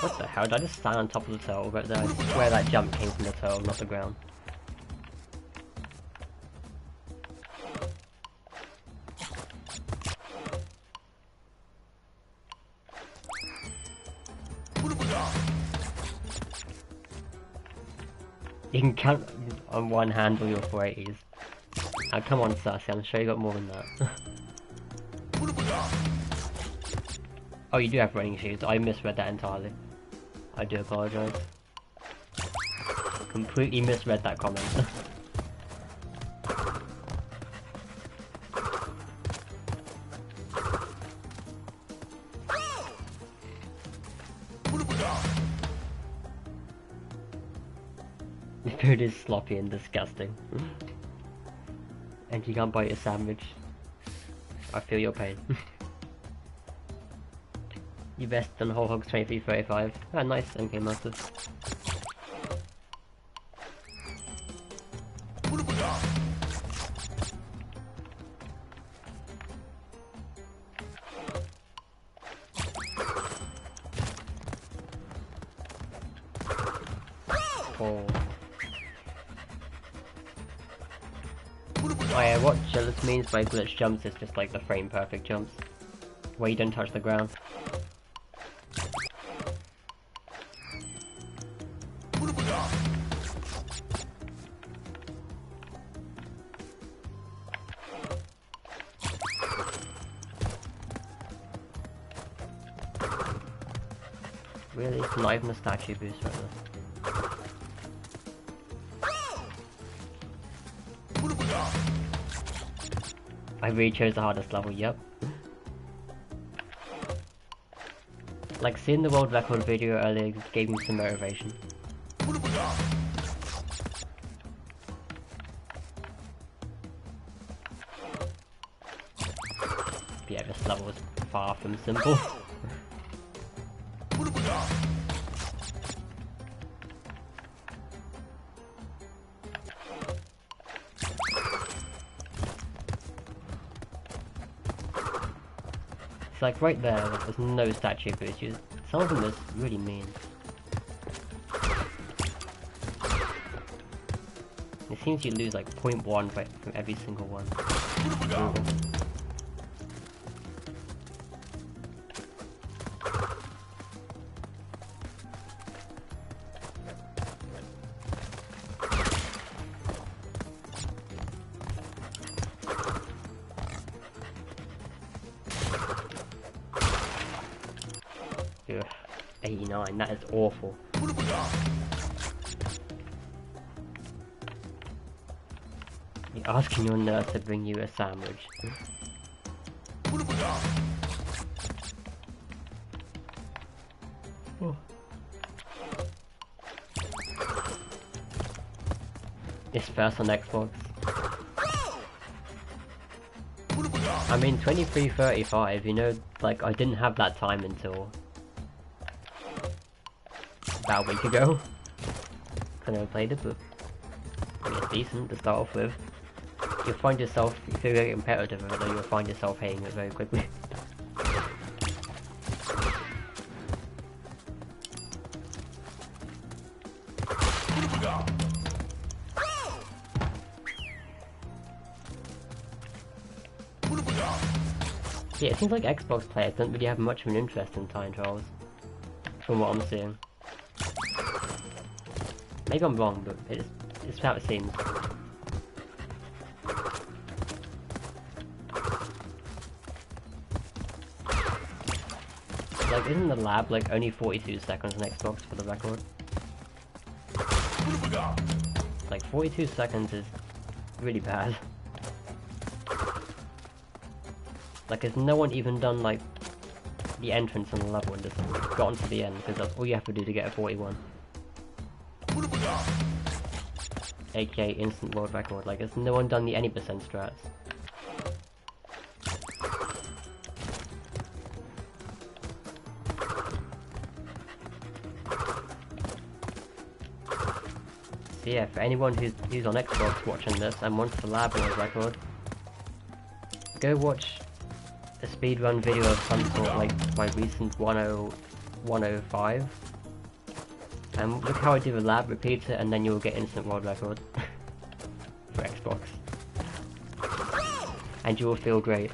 What the hell? Did I just stand on top of the turtle right there? I swear that jump came from the turtle, not the ground. You can count on one hand all your 480s. Now come on, Sassy, I'm sure you got more than that. Oh, you do have running shoes. I misread that entirely. I do apologise. Completely misread that comment. The food is sloppy and disgusting. And you can't bite a sandwich. I feel your pain. You best on Whole Hogs 2335. Ah, nice, MK Master. Oh. Oh yeah, what jealous means by glitch jumps is just like the frame perfect jumps, where you don't touch the ground. Really, it's not even a statue boost right there. I really chose the hardest level, yep. Like, seeing the world record video earlier gave me some motivation. Yeah, this level is far from simple. It's like right there, like, there's no statue boost. Some of them is really mean. It seems you lose like 0.1 from every single one. Ugh, 89, that is awful. You're asking your nurse to bring you a sandwich. Oh. It's first on Xbox. I mean, 23:35, you know, like, I didn't have that time until about a week ago. I never played it, but I mean, it's decent to start off with. You'll find yourself, if you're very competitive with it, though, you'll find yourself hating it very quickly. Yeah, it seems like Xbox players don't really have much of an interest in time trials, from what I'm seeing. Maybe I'm wrong, but it's how it seems. Like, isn't the lab like only 42 seconds on Xbox for the record? Like, 42 seconds is really bad. Like, has no one even done, like, the entrance on the level and just gotten to the end? Because that's all you have to do to get a 41. AKA instant world record. Like, has no one done the any percent strats? So yeah, for anyone who's on Xbox watching this and wants the lab world record, go watch a speedrun video of some sort, like my recent 105. And look how I do the lab, repeat it, and then you'll get instant world record. For Xbox. And you will feel great.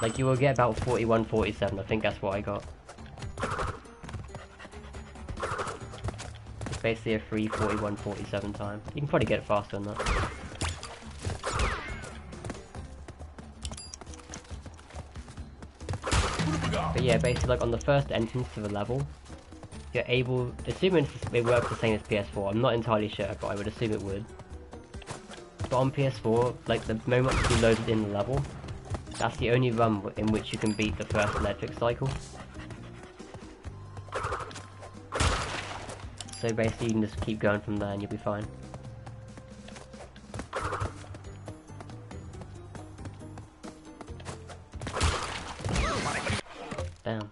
Like, you will get about 41, 47, I think that's what I got. It's basically a free 41, 47 time. You can probably get it faster than that. But yeah, basically, like, on the first entrance to the level, you're able, assuming it works the same as PS4, I'm not entirely sure, but I would assume it would. But on PS4, like, the moment you load it in the level, that's the only run in which you can beat the first electric cycle. So basically you can just keep going from there and you'll be fine. Damn.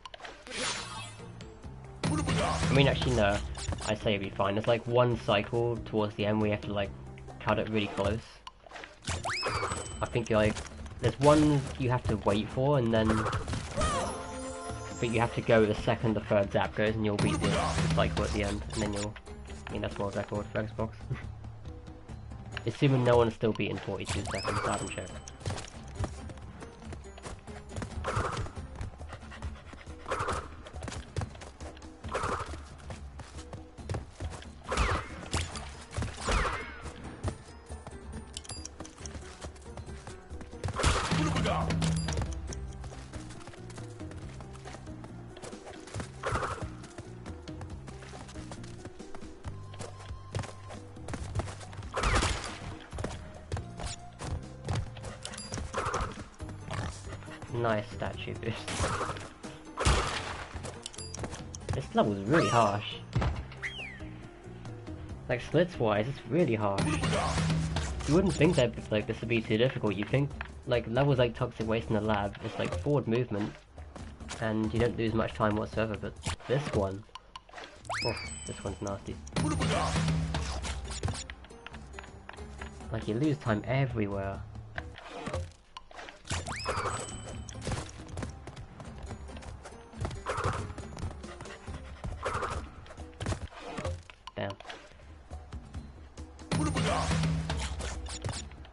I mean, actually no, I say it'll be fine. There's like one cycle towards the end where you have to like cut it really close. I think like there's one you have to wait for, and then but you have to go the second the third zap goes, and you'll beat the cycle at the end, and then you'll. I mean, that's world record for Xbox. Assuming no one's still beating 42 seconds, I haven't checked. Nice statue boost. This level's really harsh. Like, slits wise, it's really harsh. You wouldn't think that like this would be too difficult. You think like levels like Toxic Waste in the lab, it's like forward movement, and you don't lose much time whatsoever. But this one, oh, this one's nasty. Like, you lose time everywhere. Damn.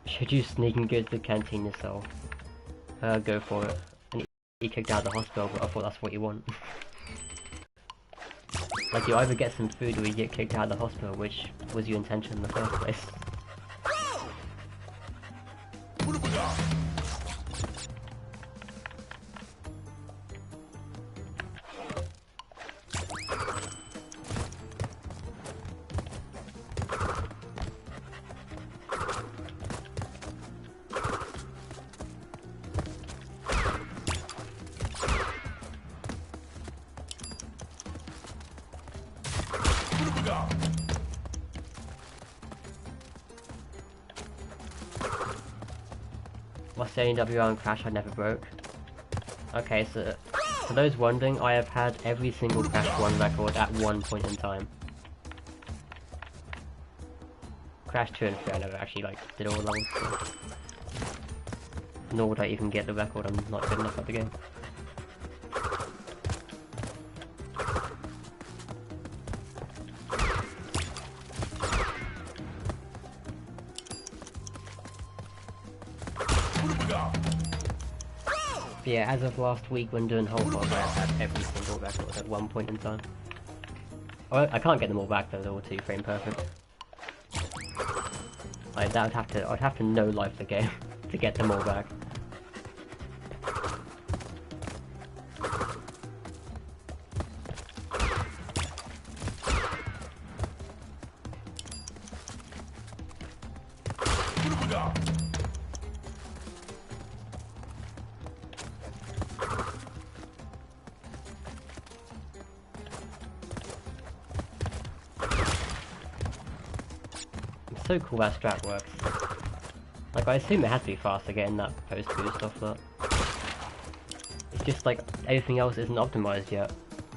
Should you sneak and go to the canteen yourself? Go for it. And you kicked out of the hospital, but I thought that's what you want. Like, you either get some food or you get kicked out of the hospital, which was your intention in the first place. My CW on Crash I never broke. Okay, so for those wondering, I have had every single Crash 1 record at one point in time. Crash 2 and 3 I never actually like did all along. So. Nor would I even get the record, I'm not good enough at the game. Yeah, as of last week when doing whole pod, I have had every single record at one point in time. Oh, I can't get them all back though, they're all 2 frame perfect. I'd have to no life the game to get them all back. so cool that strat works. Like, I assume it has to be faster getting that post boost off that. It's just like, everything else isn't optimized yet.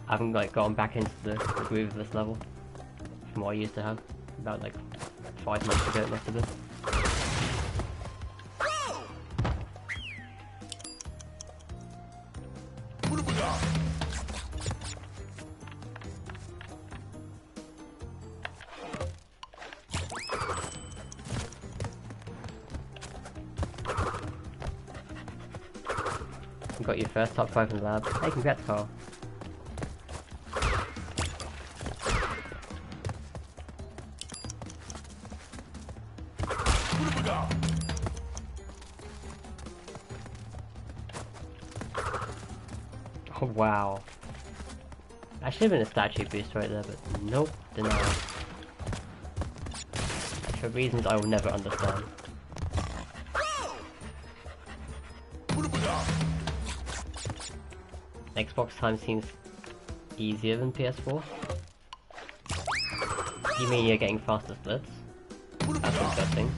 I haven't like gotten back into the groove of this level from what I used to have. About like 5 months ago it must have been. You got your first top 5 in the lab. Hey, congrats, Carl. Oh, wow. That should have been a statue boost right there, but nope, denied. For reasons I will never understand. Xbox time seems easier than PS4. You mean you're getting faster splits? That's interesting.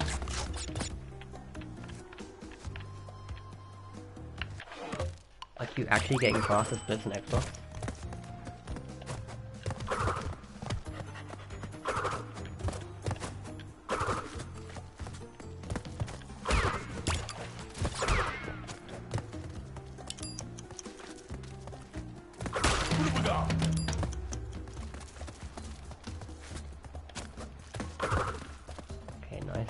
Like, you actually getting faster splits on Xbox? Okay, nice.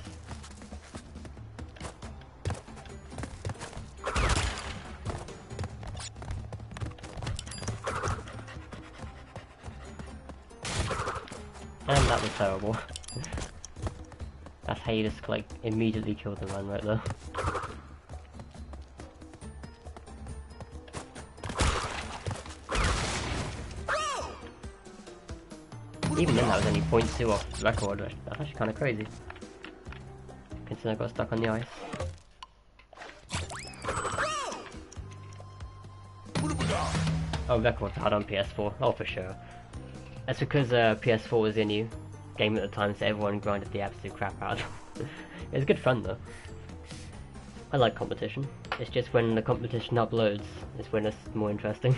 And that was terrible. That's how you just like immediately kill the man right there. Even then that was only 0.2 off the record, that's actually kind of crazy. Considering I got stuck on the ice. Oh, record's hard on PS4, oh for sure. That's because PS4 was the new game at the time, so everyone grinded the absolute crap out. It was good fun though. I like competition. It's just when the competition uploads, it's when it's more interesting.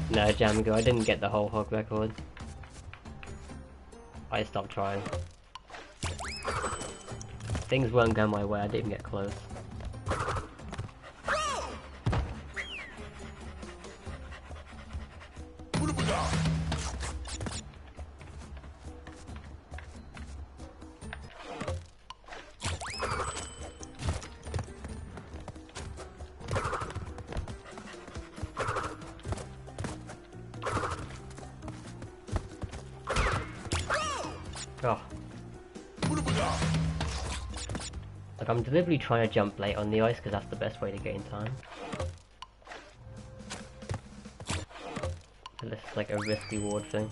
No, Jamigo, I didn't get the whole hog record. I stopped trying. Things weren't going my way, I didn't even get close. Oh. Like, I'm deliberately trying to jump late on the ice because that's the best way to gain time. So this is like a risk-reward thing.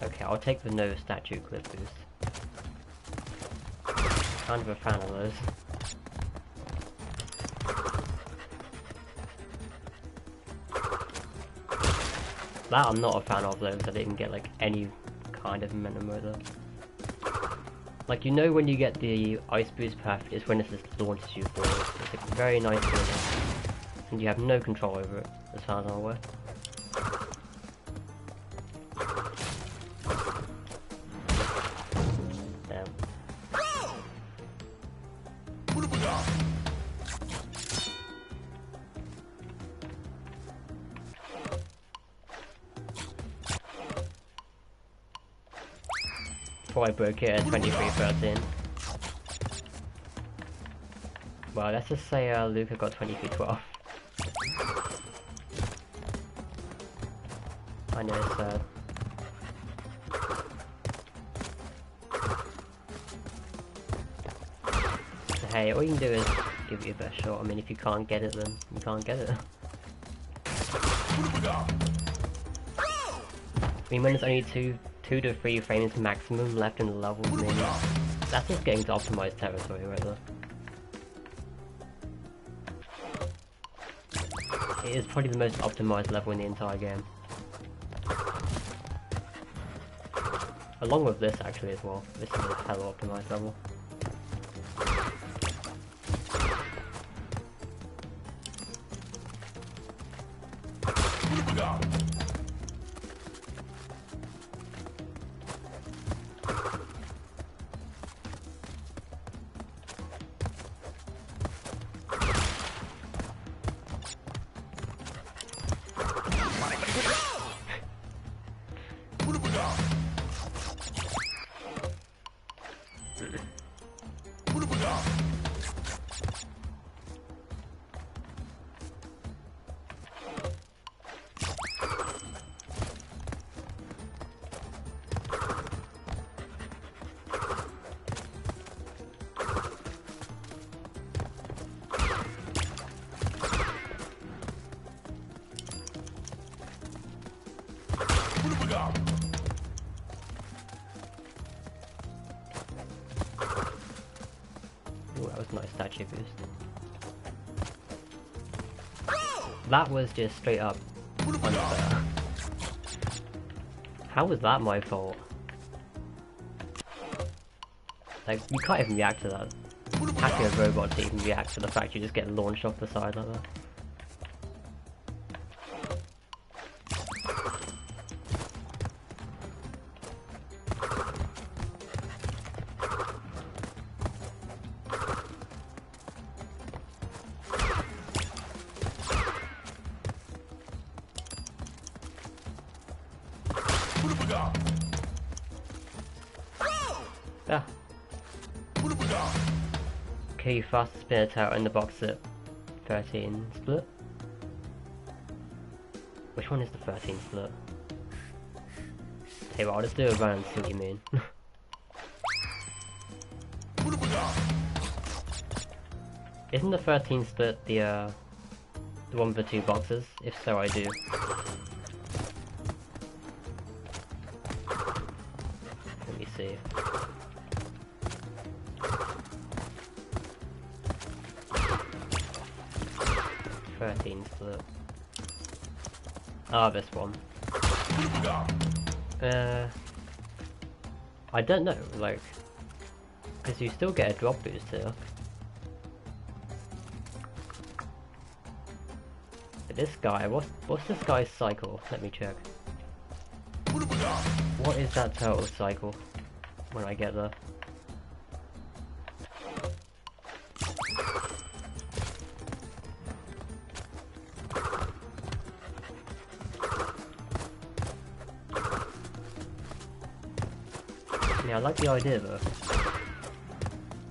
Okay, I'll take the no statue clip boost. Kind of a fan of those. That I'm not a fan of those, I didn't get like any kind of momentum right there. Like, you know when you get the ice boost perfect, it's when it just launches you forward. It's a very nice feeling. And you have no control over it, as far as I'm aware. Damn. Before I broke it at 23:13. Well, let's just say Luca got 23-12. I know it's sad. So, hey, all you can do is give it your best shot. I mean, if you can't get it, then you can't get it. I mean, when there's only two to 3 frames maximum left in the level, I mean, that's just getting to optimized territory right there. It is probably the most optimized level in the entire game. Along with this actually as well. This is a hell optimized level. Ooh, that was a nice statue boost. That was just straight up unfair. How was that my fault? Like, you can't even react to that. Hacking a robot to even react to the fact you just get launched off the side like that. Ah. Okay, fastest spin out in the box at 13 split. Which one is the 13 split? Hey, well, I'll just do a run and see what you mean. Isn't the 13 split the one with the 2 boxes? If so, I do. Let me see. Split. Ah, this one. I don't know, like, because you still get a drop boost here. But this guy, what's this guy's cycle? Let me check. What is that total cycle when I get there? Yeah, I like the idea though.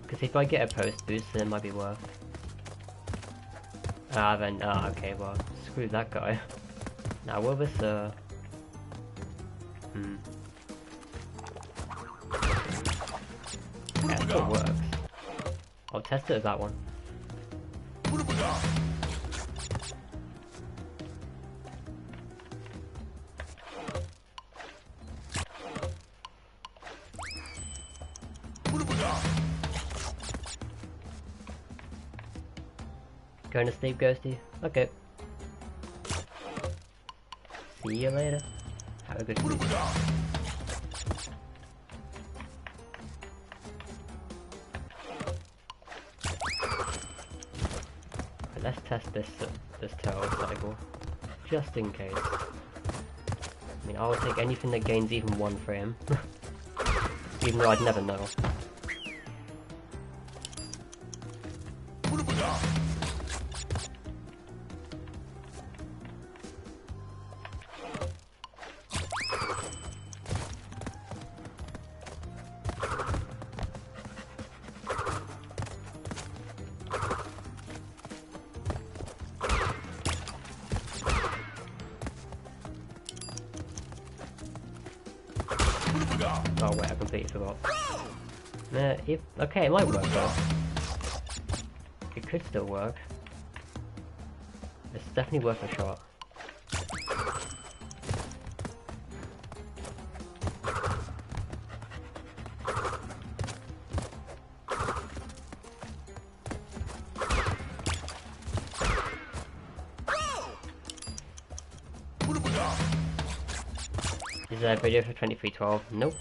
Because if I get a post boost, then it might be worth. Okay, well, screw that guy. Now, will this, Yeah, it still works. I'll test it with that one. Going to sleep, Ghosty? Okay. See you later. Have a good sleep. Let's test this turtle cycle, just in case. I mean, I'll take anything that gains even 1 frame, even though I'd never know. Oh wait, I completely forgot. Okay, it might work though. It could still work. It's definitely worth a shot. Is there a video for 2312? Nope.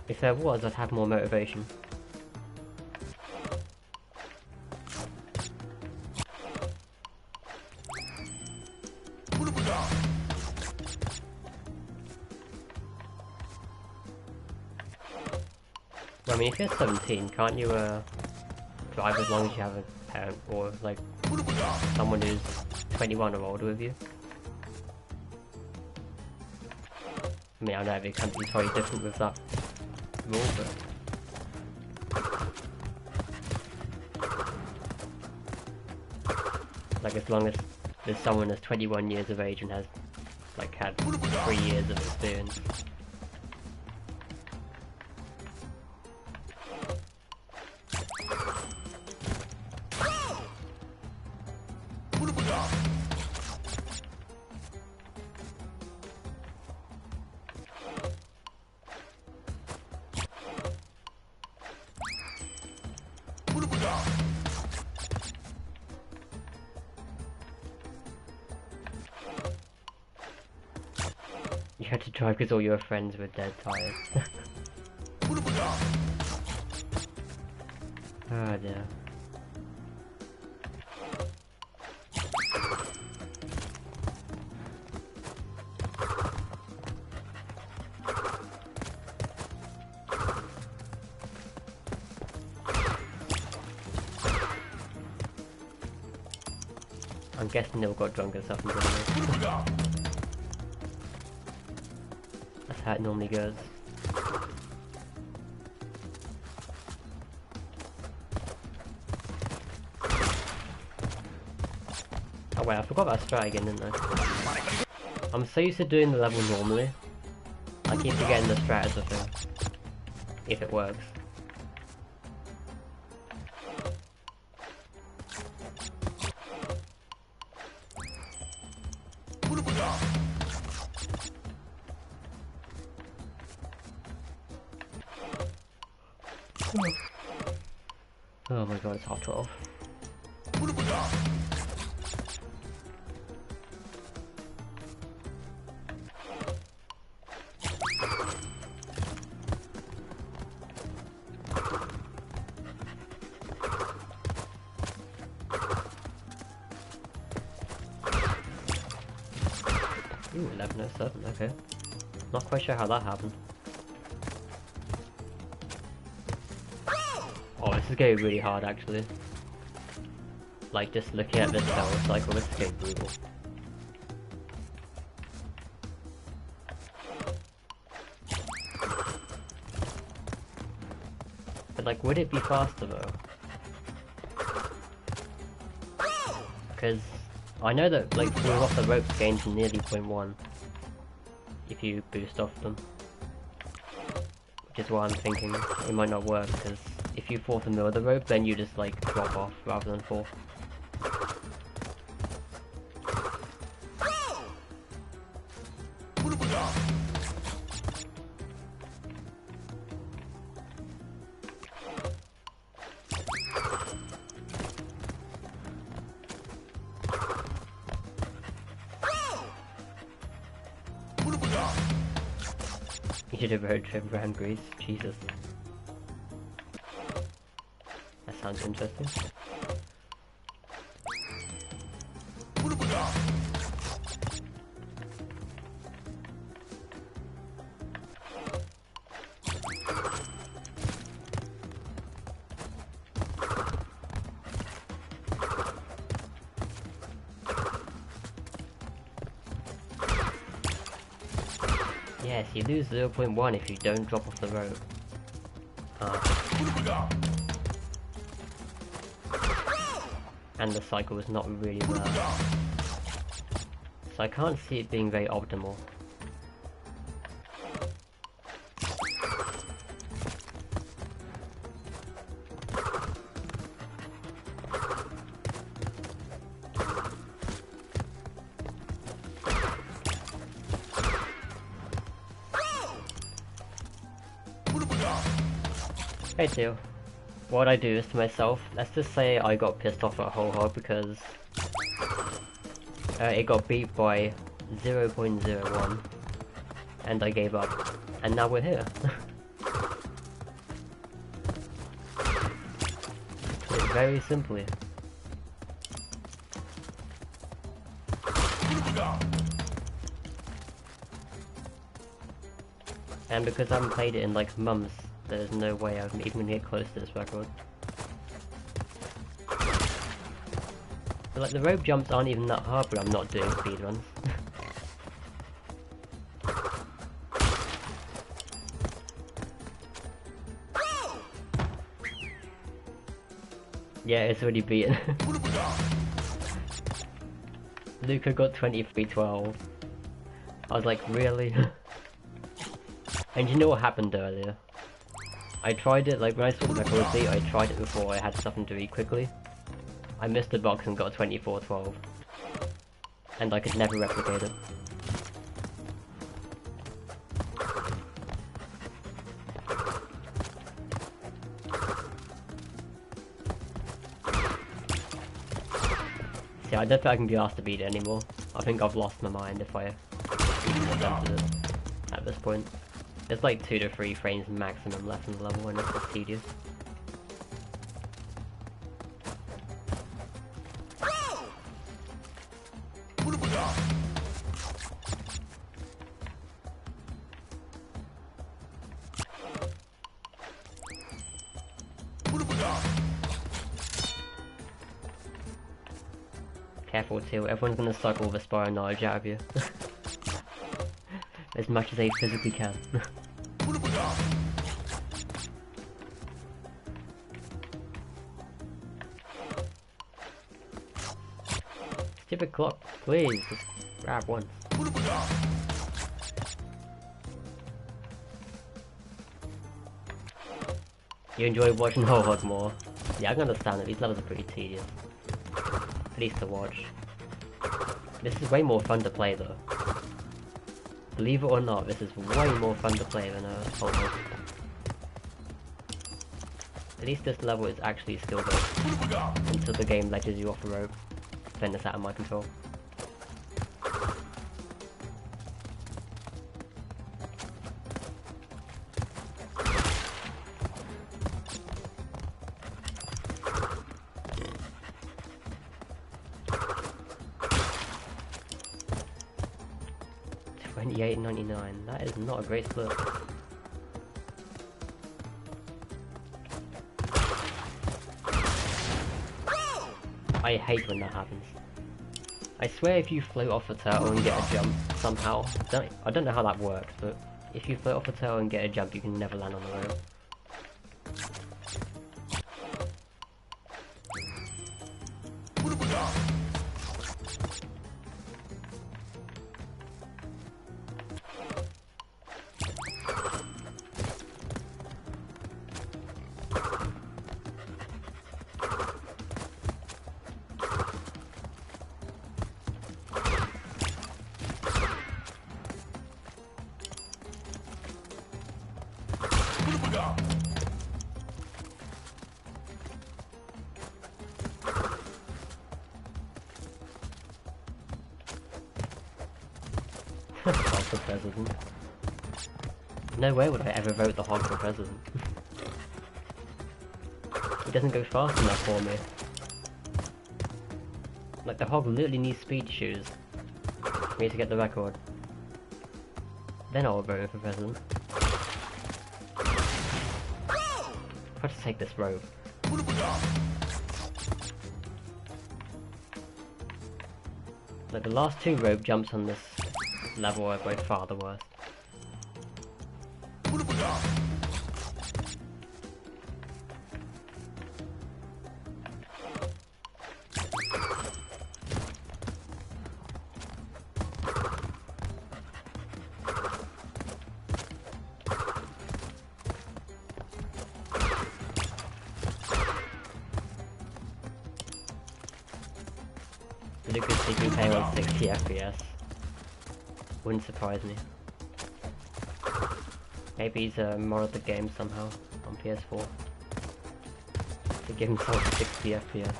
If there was, I'd have more motivation. Well, I mean, if you're 17, can't you drive as long as you have a parent or like someone who's 21 or older with you? I mean, I know every country's probably different with that rule, but like as long as there's someone that's 21 years of age and has like had 3 years of experience. You had to drive because all your friends were dead tired. Oh dear. I'm guessing they all got drunk and stuff and didn't they? That's how it normally goes. Oh wait, I forgot about strat again, didn't I? I'm so used to doing the level normally. I keep forgetting the strat as a thing. If it works. Oh my god, it's half 12. Ooh, 1107, okay. Not quite sure how that happened. Oh, this is getting really hard actually. Like, just looking at this level cycle, this is getting brutal. But like, would it be faster though? Because I know that like falling off the ropes gains nearly 0.1 if you boost off them. Which is why I'm thinking it might not work, because if you fall to the middle of the rope, then you just like drop off rather than fall. You did a road trip around Greece? Jesus. That sounds interesting. Yes, you lose 0.1 if you don't drop off the rope. And the cycle is not really there. So I can't see it being very optimal. Hey Teal. What I do is to myself, let's just say I got pissed off at Whole Hog because it got beat by 0.01 and I gave up. And now we're here. Put it very simply. And because I haven't played it in like months, there's no way I'm even gonna get close to this record. But, like, the rope jumps aren't even that hard, but I'm not doing speedruns. Yeah, it's already beaten. Luca got 23-12. I was like, really? And you know what happened earlier? I tried it, like when I saw the record sheet, I tried it before I had something to eat quickly. I missed the box and got 24-12. And I could never replicate it. See, I don't think I can be asked to beat it anymore. I think I've lost my mind if I even attempted it at this point. There's like 2 to 3 frames maximum left in the level and it's just tedious. Careful too, everyone's gonna suck all the spiral knowledge out of you. As much as they physically can. Stupid clock, please, just grab once. You enjoy watching Whole Hog more? Yeah, I can understand that these levels are pretty tedious. At least to watch. This is way more fun to play though. Believe it or not, this is way more fun to play than Whole Hog. At least this level is actually skill based. Until the game ledges you off the rope. Then it's out of my control. $28.99. That is not a great split. I hate when that happens. I swear if you float off a turtle and get a jump somehow, I don't know how that works, but if you float off a turtle and get a jump, you can never land on the rope. Hog for president. No way would I ever vote the Hog for president. He doesn't go fast enough for me. Like, the Hog literally needs speed shoes for me to get the record. Then I'll vote him for president. I'll just take this rope. Like, the last 2 rope jumps on this level are by far the worst. Lucas taking pay on 60 FPS. Wouldn't surprise me. Maybe he's modded the game somehow on PS4. to give himself 60 FPS.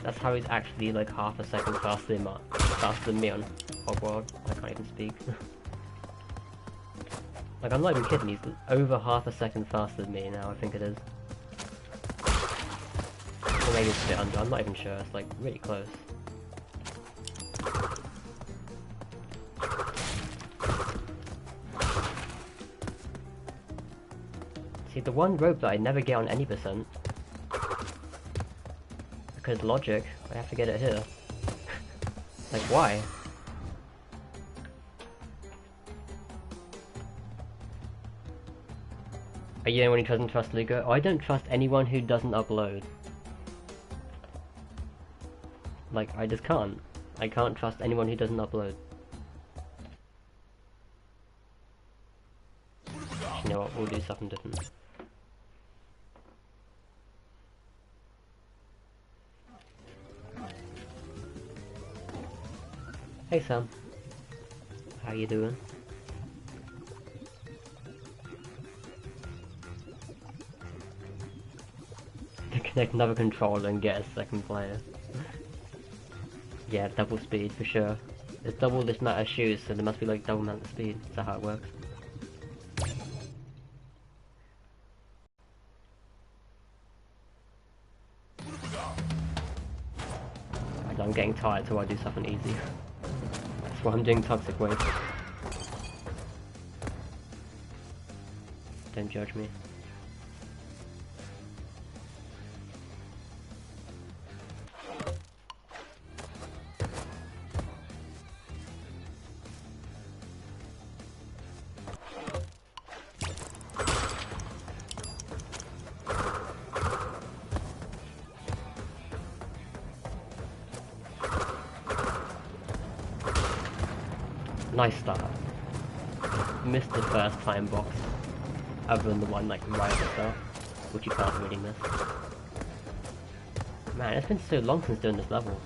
That's how he's actually like half a second faster than me on Hogwarts. I can't even speak. Like, I'm not even kidding, he's over half a second faster than me now, I think it is. Or maybe it's a bit under, I'm not even sure, it's like really close. See, the one rope that I never get on any percent, because logic, I have to get it here. Like, why? Are you anyone who doesn't trust Luca? I don't trust anyone who doesn't upload. Like, I just can't. I can't trust anyone who doesn't upload. You know what, we'll do something different. Hey Sam. How you doing? Connect another controller and get a second player. Yeah, double speed for sure. There's double this amount of shoes, so there must be like double amount of speed. Is that how it works? I'm getting tired, so I do something easy. That's why I'm doing toxic waste. Don't judge me. Nice start. Missed the first time box, other than the one like right at the start, which you can't really miss. Man, it's been so long since doing this level.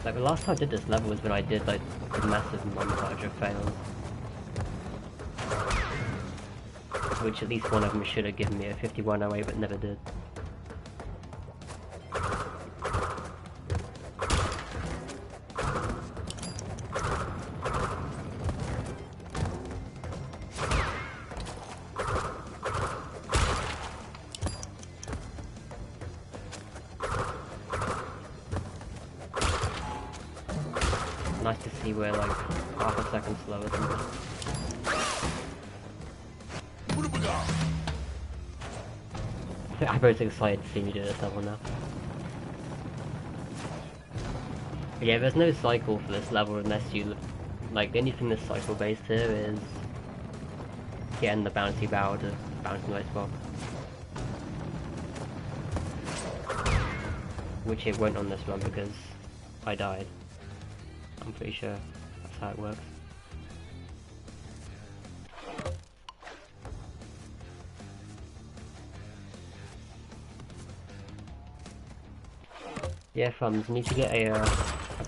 Like the last time I did this level was when I did like the massive montage of fails. Which at least one of them should have given me a 5108 but never did. Nice to see we're like half a second slower than this. I'm very excited to see me do this level now. Yeah, there's no cycle for this level unless you... Like, the only thing that's cycle based here is getting the bouncy barrel to bounce in the right spot. Which it won't on this one because I died. I'm pretty sure that's how it works. Yeah, thumbs, you need to get a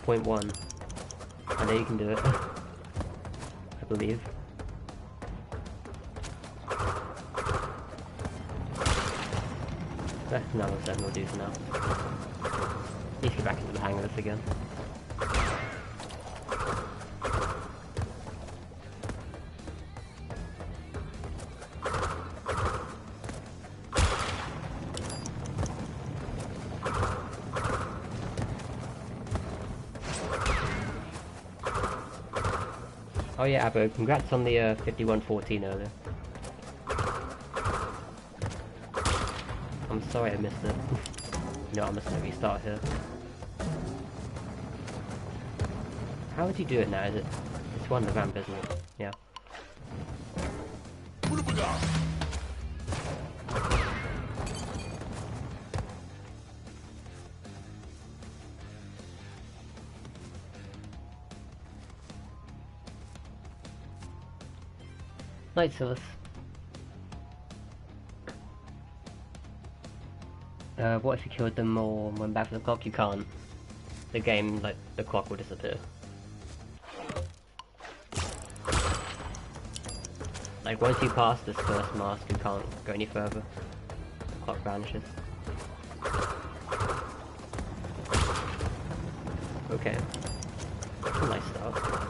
0.1. I know you can do it. I believe. No, that's 7 will do for now. Need to get back into the hang of this again. Oh yeah, Abo, congrats on the 5114 earlier. I'm sorry I missed it. No, I must restart here. How would you do it now? Is it? It's one the ramp, isn't it? Yeah. Night, Silas. What if you killed them all and went back to the clock? You can't. The game, like, the clock will disappear. Like once you pass this first mask, you can't go any further. Clock vanishes. Okay. That's a nice start.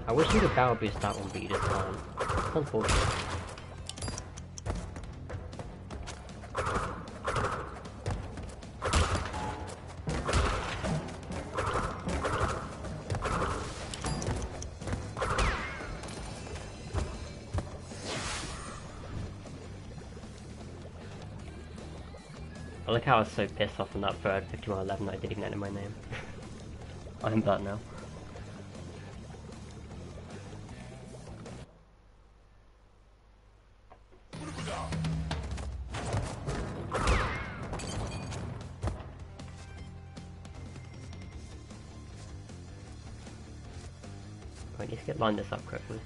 I wish you could barrel boost that one, but you just can't. It's unfortunate. I like how I was so pissed off on that third 5111 that I didn't even enter my name. I'm bad now. Right, let's get line this up quickly.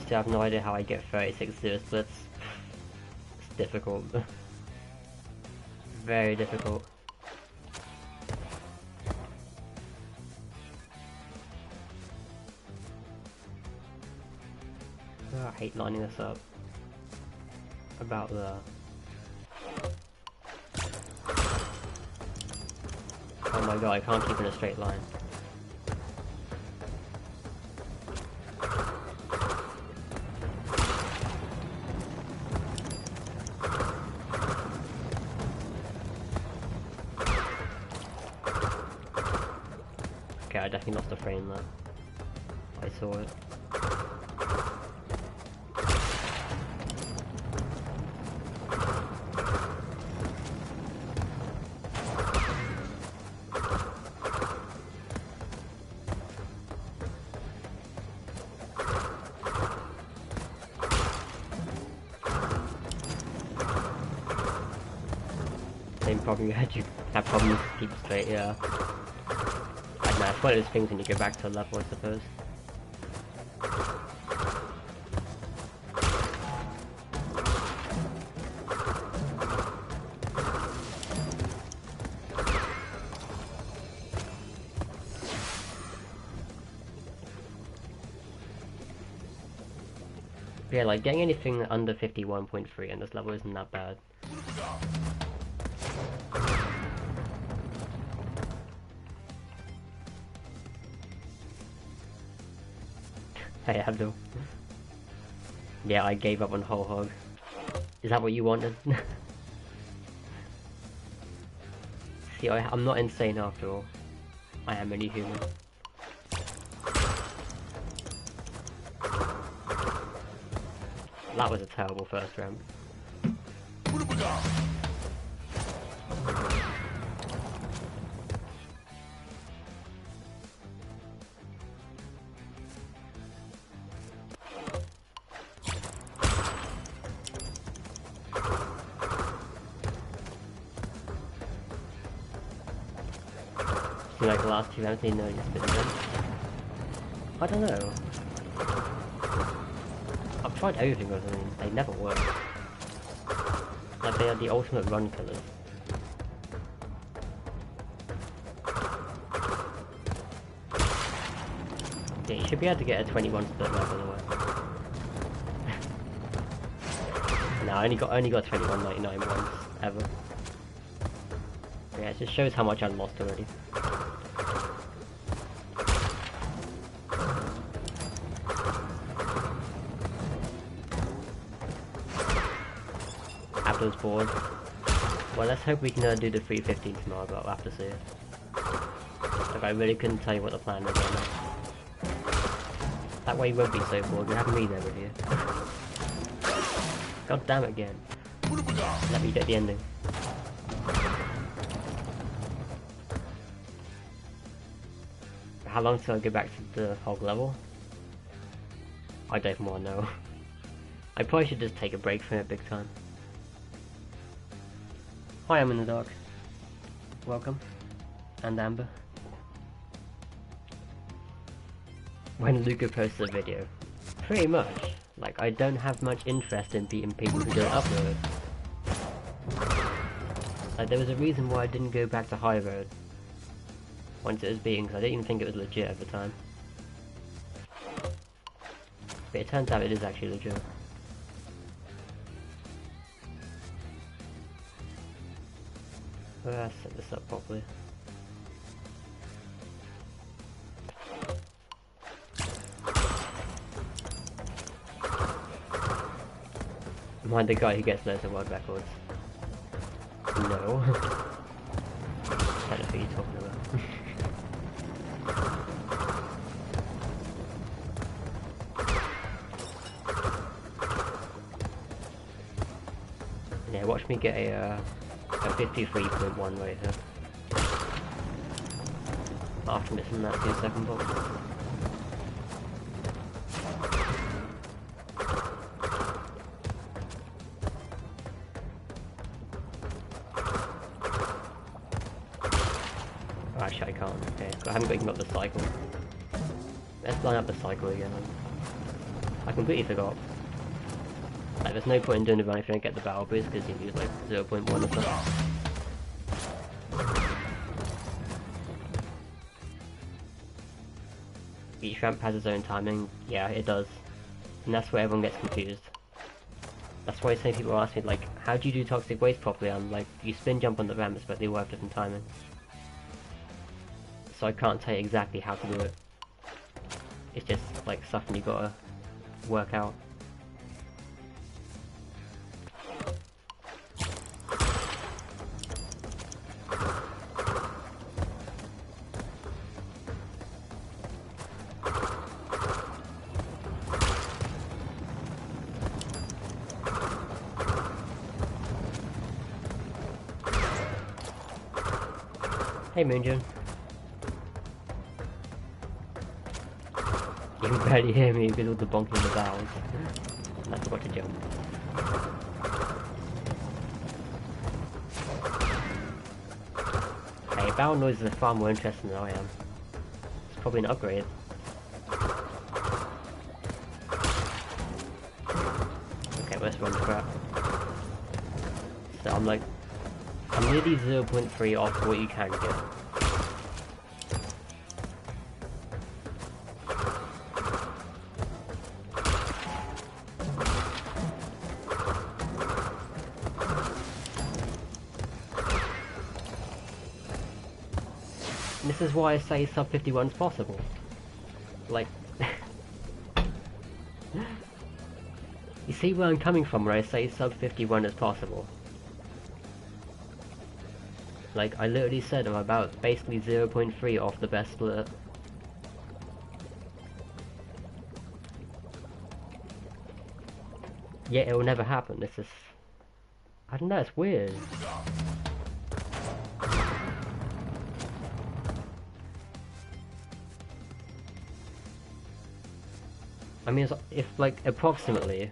Still have no idea how I get 36 zero splits. It's difficult. Very difficult. Oh, I hate lining this up. About the... Oh my god, I can't keep in a straight line. Okay, I definitely lost a frame there. I saw it. Same problem you had, you have problems to keep straight, yeah. I don't know, it's one of those things when you go back to a level, I suppose. Yeah, like getting anything under 51.3 in this level isn't that bad. Hey, Abdul. Yeah, I gave up on whole hog. Is that what you wanted? See, I'm not insane after all. I am only human. That was a terrible first round. Seems like the last two rounds they know you're spitting them. I don't know. I've tried everything with them, they never work. Like they are the ultimate run killers. Yeah, you should be able to get a 21 split now, by the way. No, I only got 21.99 once, ever. Yeah, it just shows how much I lost already. Abdul's bored. Well, let's hope we can do the 315 tomorrow, but we'll have to see it. Like, I really couldn't tell you what the plan is right now. That way you won't be so bored, you have me there with you. God damn it again. Let me get the ending. How long till I get back to the hog level? I don't even want to know. I probably should just take a break from it big time. Hi, I'm in the dark. Welcome. And Amber. When Luca posts a video. Pretty much. Like, I don't have much interest in beating people who don't upload. Like, there was a reason why I didn't go back to High Road once it was beaten, because I didn't even think it was legit at the time. But it turns out it is actually legit. Let's set this up properly. Am I the guy who gets loads of world records? No. I don't know who you're talking about. Yeah, watch me get a 53.1 right here. After missing that 2-second box. Oh, actually I can't, okay. I haven't even got the cycle. Let's line up the cycle again. I completely forgot. Like, there's no point in doing it if I don't get the battle boost, because you lose like 0.1 or something. Each ramp has its own timing. Yeah, it does. And that's where everyone gets confused. That's why some people ask me, like, how do you do toxic waste properly? I'm like, you spin jump on the ramps, but they all have different timing. So I can't tell you exactly how to do it. It's just, like, something you gotta work out. Hey Moonjun. You can barely hear me because of the bonking of the valves. I forgot to jump. Hey, barrel noises are far more interesting than I am. It's probably an upgrade. Okay, let's run the crap. So I'm nearly 0.3 off what you can get. This is why I say sub 51 is possible. Like, you see where I'm coming from where I say sub 51 is possible. Like, I literally said I'm about basically 0.3 off the best split. Yet it will never happen. This is... I don't know, it's weird. I mean, if like, approximately,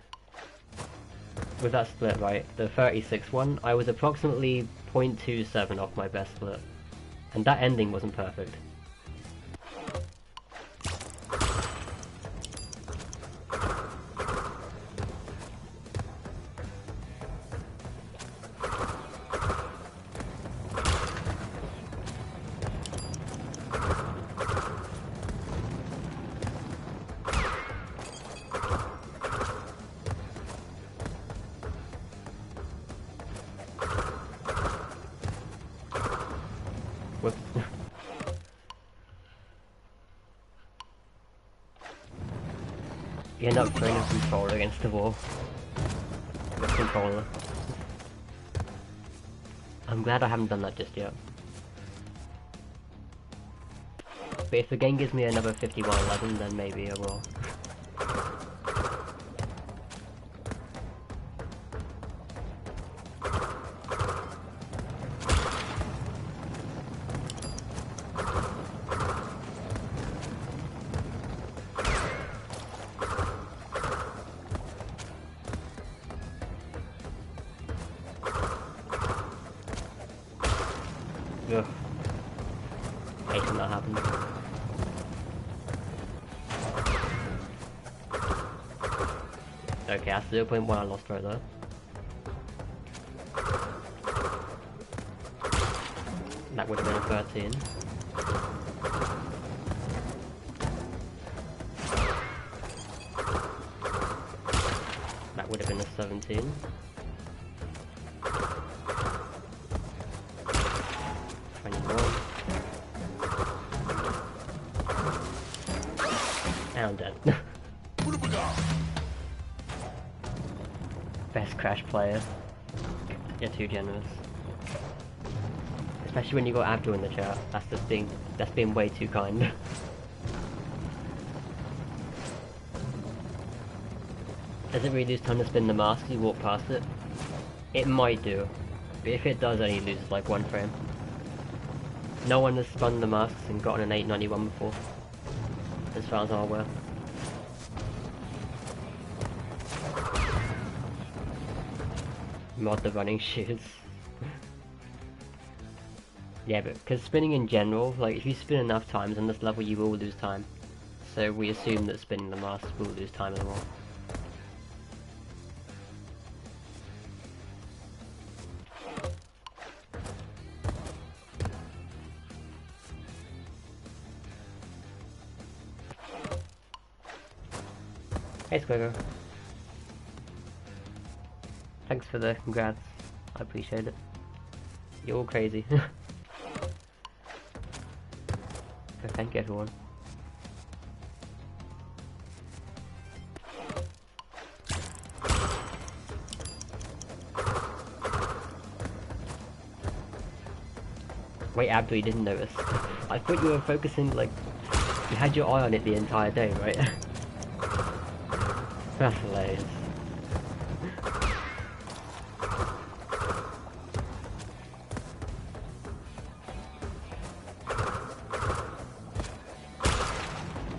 with that split, right, the 36 one, I was approximately 0.27 off my best split. And that ending wasn't perfect. Whoops. You end up throwing a controller against the wall. With controller. I'm glad I haven't done that just yet. But if the game gives me another 5111, then maybe I will. Okay, that's 0.1 I lost right there. That would have been a 13. That would have been a 17. And I'm dead. Best Crash player. You're too generous. Especially when you got Abdul in the chat. That's being way too kind. Does it really lose time to spin the mask as you walk past it? It might do. But if it does, only loses like 1 frame. No one has spun the masks and gotten an 891 before. As far as I'm aware. Mod the running shoes. Yeah, but because spinning in general, like if you spin enough times on this level you will lose time. So we assume that spinning the masks will lose time as well. Hey Squigger. Thanks for the congrats. I appreciate it. You're all crazy. So thank you everyone. Wait, Abdul, you didn't notice. I thought you were focusing, like, you had your eye on it the entire day, right? That's hilarious.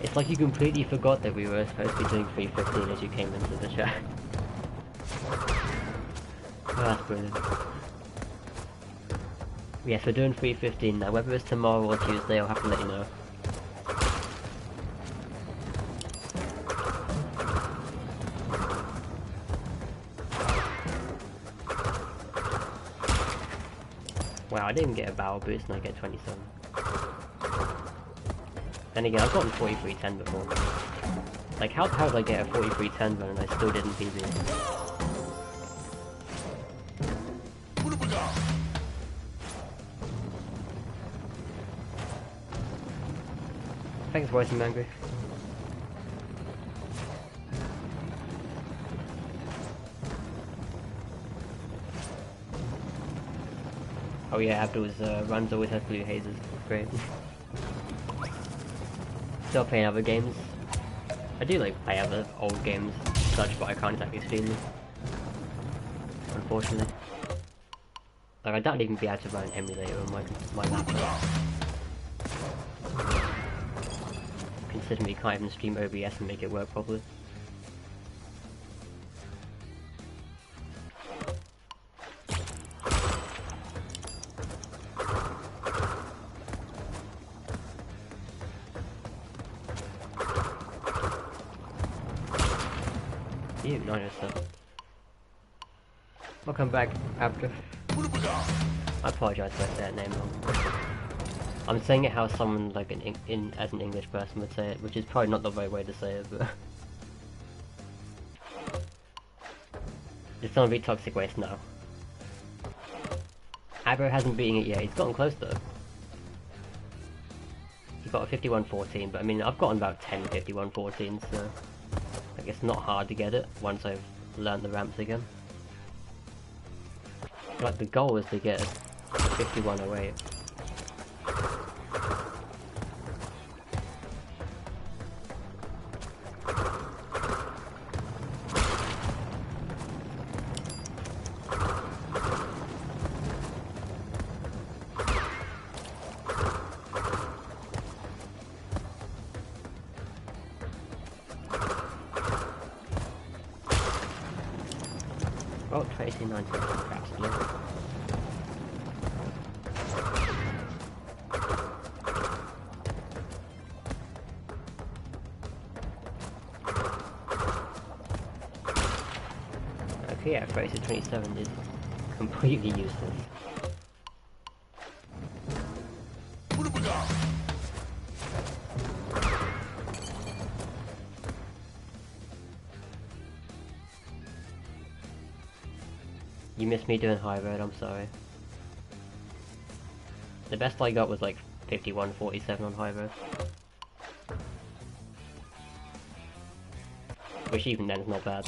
It's like you completely forgot that we were supposed to be doing 315 as you came into the chat. Oh, that's brilliant. Yes, we're doing 315 now. Whether it's tomorrow or Tuesday, I'll have to let you know. Wow, I didn't get a barrel boost and I get 27. Then again, I've gotten 4310 before. Like, how did I get a 4310 run and I still didn't PB? Thanks for watching, Mango. Oh yeah, Abdul's runs always have blue hazes. Great. Still playing other games. I do like play other old games and such, but I can't exactly stream them. Unfortunately. Like I don't even be able to run an emulator on my laptop. Considering you can't even stream OBS and make it work properly. Ew, 907. Welcome back, Abdul. I apologise if I say that name wrong. I'm saying it how someone like as an English person would say it, which is probably not the right way to say it, but it's not a bit toxic waste now. Abro hasn't beaten it yet. He's gotten close though. He got a 51-14, but I mean I've gotten about 10 51-14, so like it's not hard to get it once I've learned the ramps again. Like the goal is to get a 51-08. Oh, 2019 perhaps, yeah. yeah, 3627 is completely useless. You missed me doing high road, I'm sorry. The best I got was like 51.47 on high road. Which even then is not bad.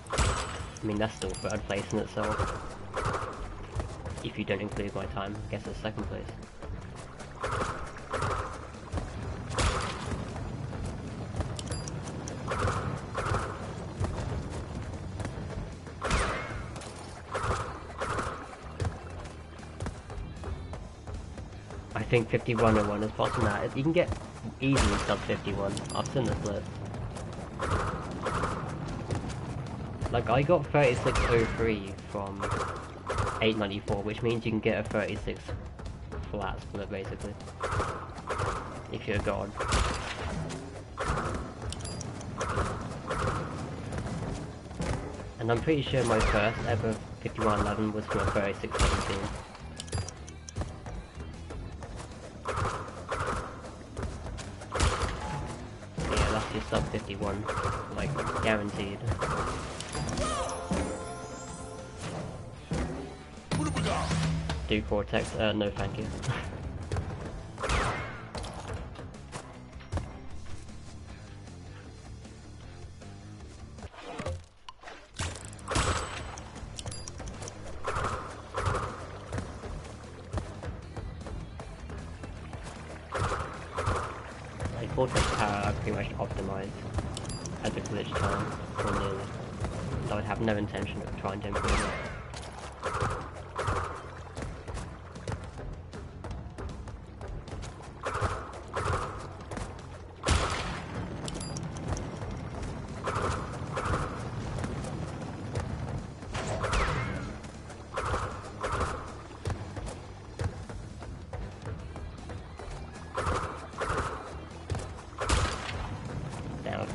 I mean, that's still third place in itself. If you don't include my time, I guess it's second place. I think 51.01 is possible now. You can get easily sub 51. I've seen this list. Like, I got 36.03 from 894, which means you can get a 36 flat split, basically. If you're a god. And I'm pretty sure my first ever 51.11 was from a 36.17. Yeah, that's your sub 51, like, guaranteed. Do Cortex? No thank you. Like, Cortex power I pretty much optimized at the glitch time, or nearly. I would have no intention of trying to improve it.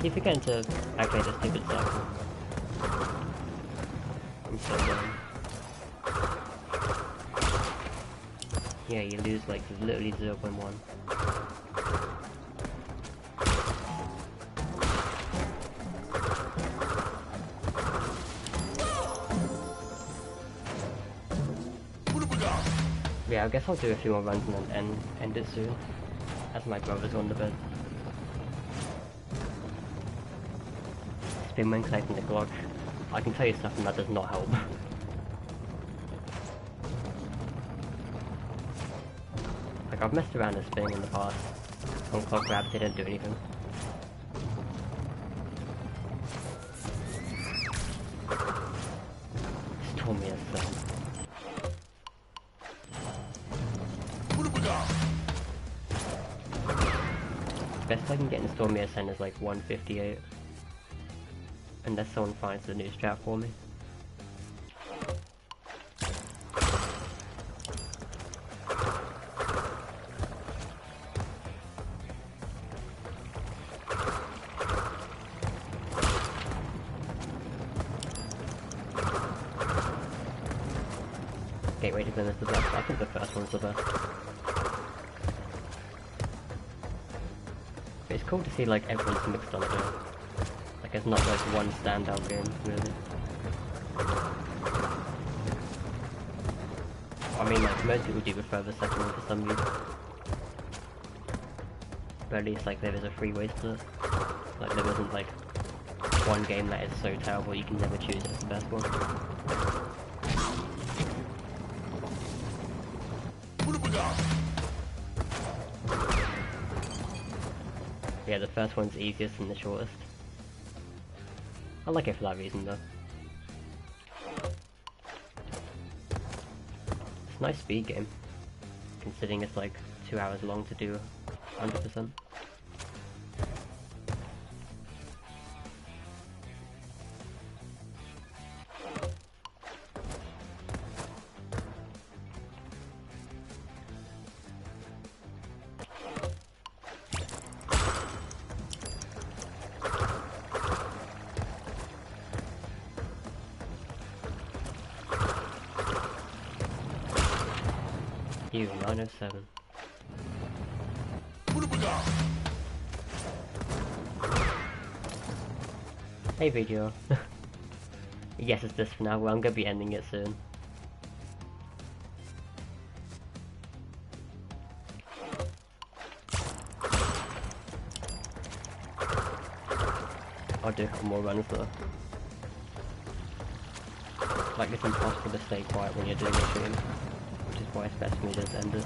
Keep forgetting to activate the stupid circle. I'm so dumb. Yeah, you lose like literally 0.1. Yeah, I guess I'll do a few more runs and then end it soon, as my brother's on the bed. Spin when connecting the Glock. I can tell you something that does not help. Like, I've messed around with spinning in the past. On clock grabs, they don't do anything. Stormy as sun. Best I can get in Stormy Ascent is like 158. Unless someone finds the new strat for me. Gateway to Glen is the best. I think the first one's the best. But it's cool to see like everyone's mixed on it now. Like, it's not like one standout game, really. I mean, like, most people do prefer the second one for some reason. But at least, like, there is a freeway split. Like, there isn't, like, one game that is so terrible you can never choose as the best one. Yeah, the first one's easiest and the shortest. I like it for that reason though. It's a nice speed game, considering it's like 2 hours long to do 100%. You, 907. Hey video. Yes, it's this for now. Well, I'm gonna be ending it soon. I'll do a couple more runs though. Like, it's impossible to stay quiet when you're doing a stream, which is why it's best for me to just end it.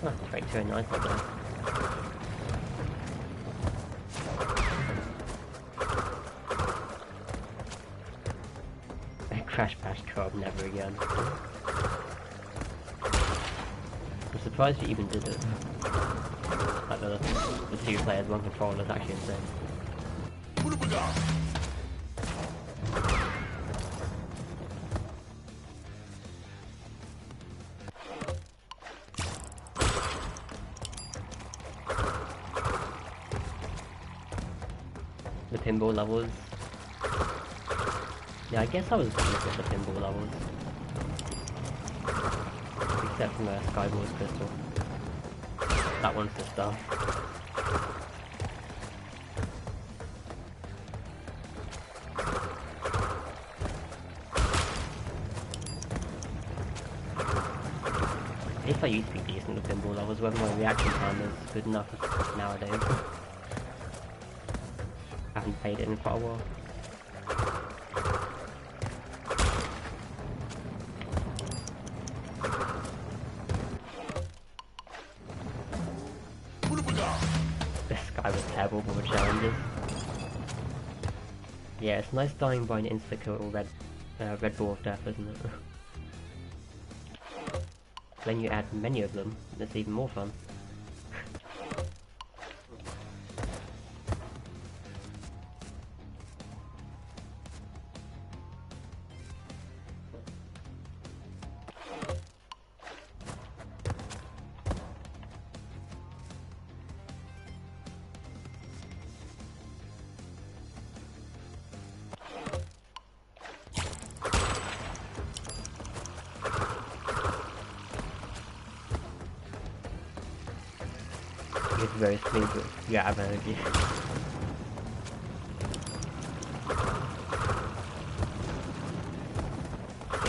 Oh, 2209 not bad. Crash Bandicoot, never again. I'm surprised you even did it. Like the 2 players, 1 controller is actually insane. The pinball levels. Yeah, I guess I was good at the pinball levels. Except from the Skywars Crystal. That one's the stuff. If I used to be decent at pinball levels, whether my reaction time is good enough nowadays. I haven't played it in quite a while. I was terrible with challenges. Yeah, it's nice dying by an insta-kill red ball of death, isn't it? Then you add many of them, and it's even more fun. It's very smooth, but you have energy.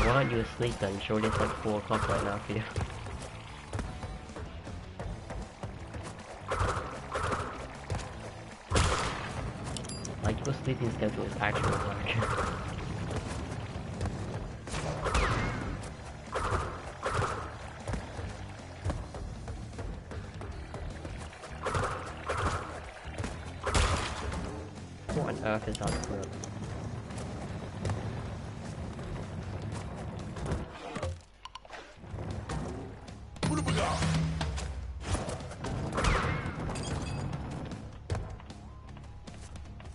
Why aren't you asleep then? Surely it's like 4 o'clock right now for you. Like, your sleeping schedule is actually work. What on earth is that clip?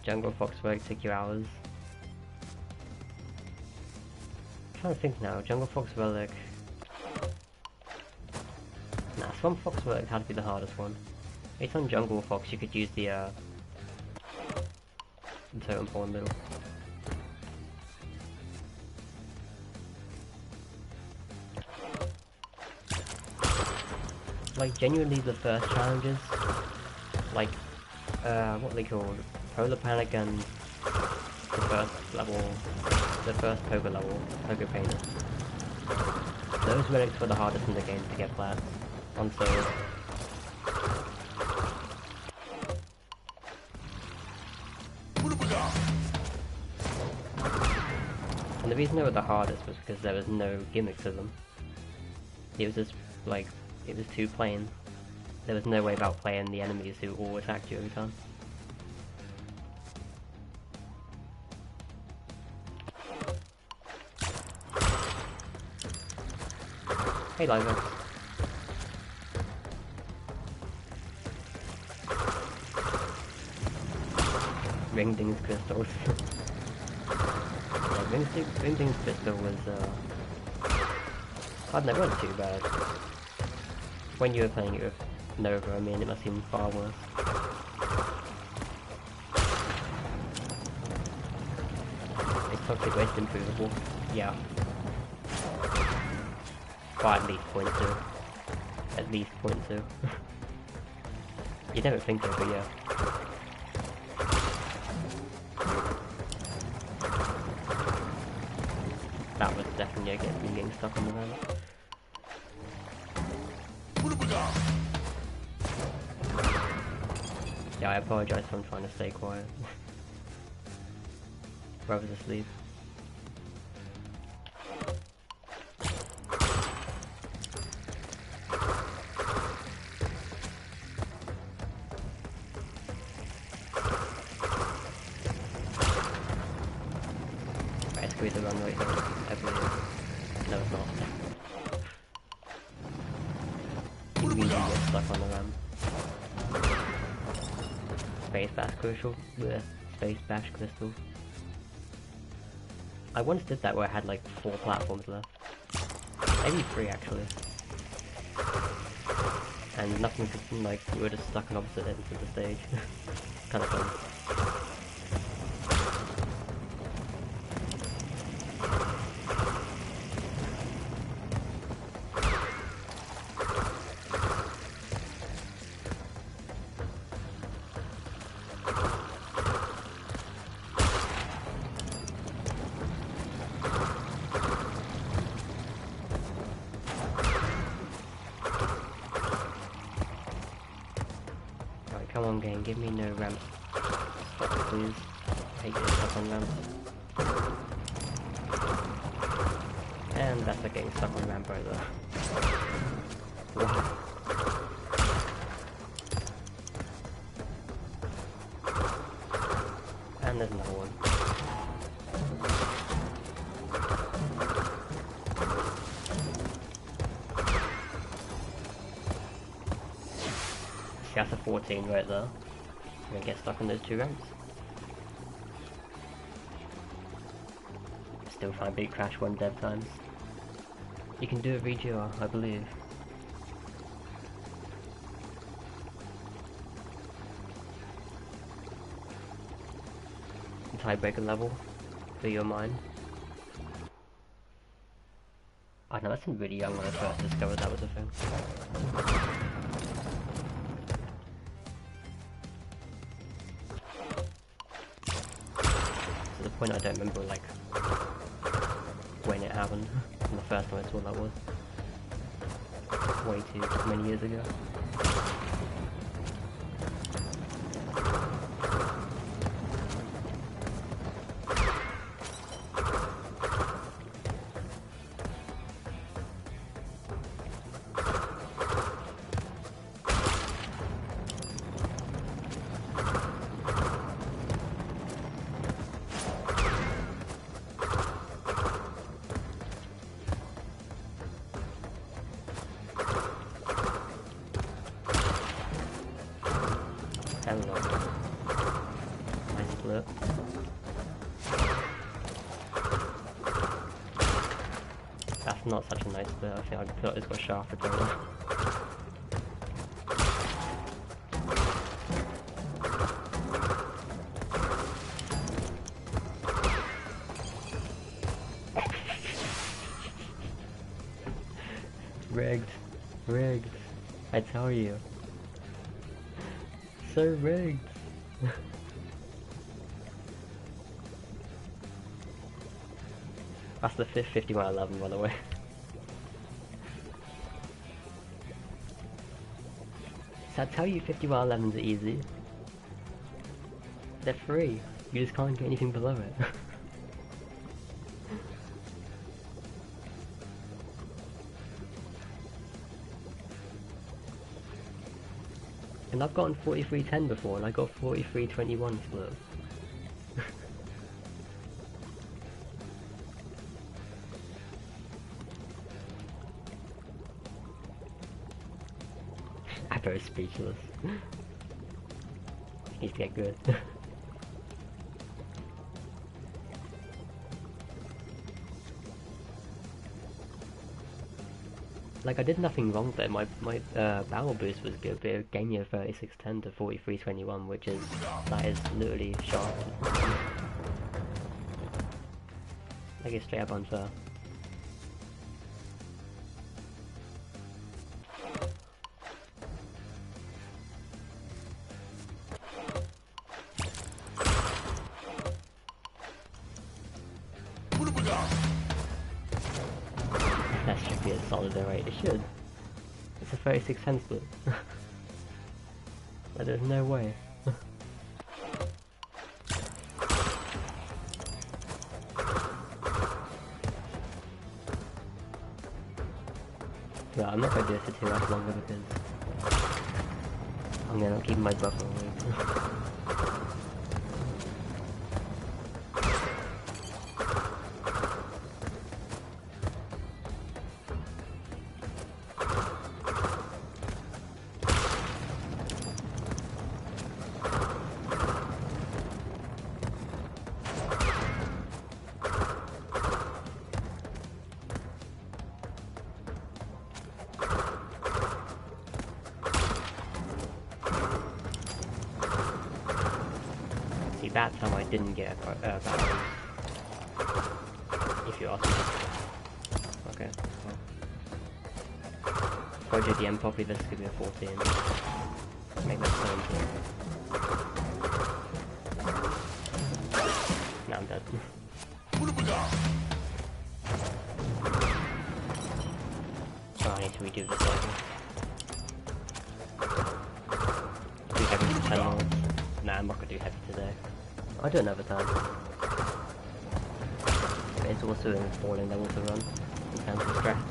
Jungle Fox work took you hours. I'm trying to think now. Jungle Fox Relic. Nah, Swamp Fox Relic had to be the hardest one. Based on Jungle Fox, you could use the totem pole in the middle. Like, genuinely the first challenges, like, what are they called? Polar Panic and the first level, the first poker level, Poker Painter. Those relics were the hardest in the game to get plats on solo. And the reason they were the hardest was because there was no gimmick to them. It was just, like, it was too plain. There was no way about playing the enemies who all attacked you every time. Hey Liza. Ringding's crystals. Yeah, Ringding's crystal was, I don't know, it wasn't too bad. When you were playing it with Nova, I mean, it must seem far worse. Is toxic waste improvable? Yeah. By at least 0.2. At least 0.2. You'd never think so, but yeah. That was definitely against me getting stuck on the ramp. Yeah, I apologise for I'm trying to stay quiet. Brother's asleep. Right, the run right here, I believe. No, it's not. You really get stuck on the ramp. Space bash crucial. Blech. Space bash crystals. I once did that where I had like 4 platforms left. Maybe 3 actually. And nothing could, like, we were just stuck on opposite ends of the stage. Kind of fun. Come on game, give me no ramp. Stop please. I hate getting stuck on ramps. And that's like getting stuck on ramp right there. Wow. And there's another one. That's a 14 right there. I'm gonna get stuck on those 2 ramps. Still trying to beat Crash 1 dev times. You can do a VGR, I believe. Tiebreaker level for your mind. I know, that's really young when I first discovered that was a thing. To the point I don't remember like when it happened. And the first time I saw that was way too many years ago. Hello. Nice flip. That's not such a nice flip. I think I thought it's got shaft return. Rigged. Rigged. I tell you. So rigged. That's the 5th 50-11 by the way. So I tell you 50-11s are easy. They're free. You just can't get anything below it. And I've gotten 43-10 before, and I got 43-21 split. I'm very speechless. Needs to get good. like I did nothing wrong there. My barrel boost was good, but it gave me a 3610 to 4321, which is literally sharp. Like it's straight up unfair. That should be a solid rate. It should. It's a 3610 split. But there's no way. Yeah, I'm not gonna do this for too much longer because I'm gonna keep my buffer away. That time I didn't get a battery. If you ask me. Okay. Well. If I do the end properly, this could be a 14. Make that 17. Now I'm dead. Oh, I need to redo this cycle. Do heavy for 10 more. Nah, I'm not gonna do heavy today. I'll do another time. But it's also a falling level to run in terms of strats.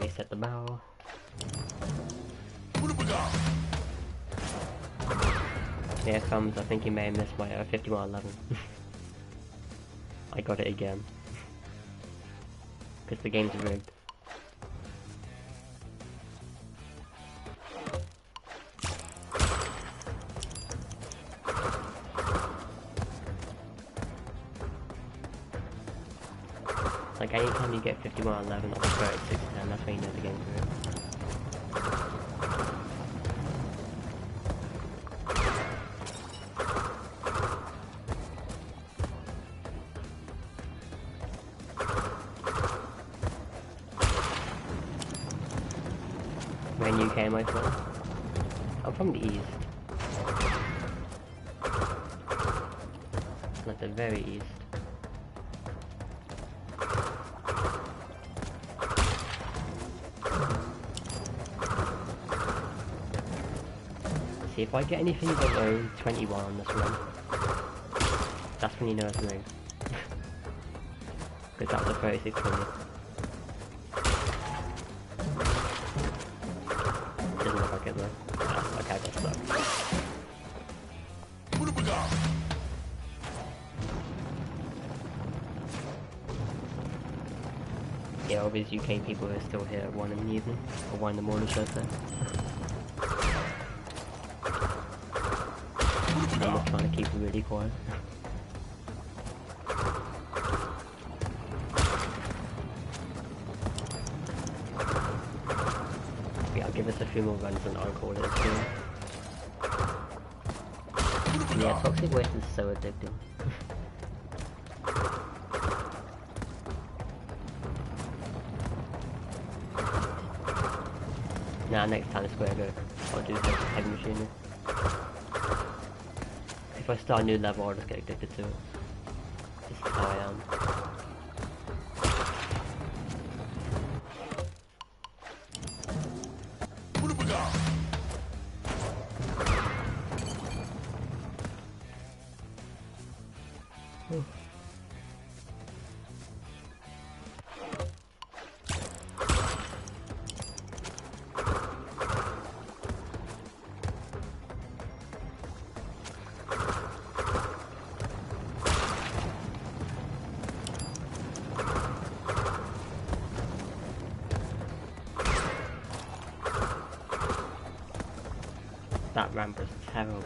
Reset the barrel. Here comes, I think you may have missed my 5111. I got it again. Because the game's rigged. Like anytime you get 5111 or 3610, that's when you know the game's rigged. Where in UK am I from? I'm from the east. Like the very east. See, if I get anything below 21 on this run, that's when you know it's rigged. Because that was a 36 for me. Doesn't look like it though. Oh, okay, I got stuck. Yeah, all these UK people are still here at 1 in the evening, or 1 in the morning, should I say. I'm just trying to keep it really quiet. Yeah, I'll give us a few more runs and I'll call it a stream. Yeah, Toxic Waste is so addicting. Nah, next time it's where I go. I'll do heavy machinery. If I start a new level, I'll just get addicted to it. This is how I am. That ramp was terrible.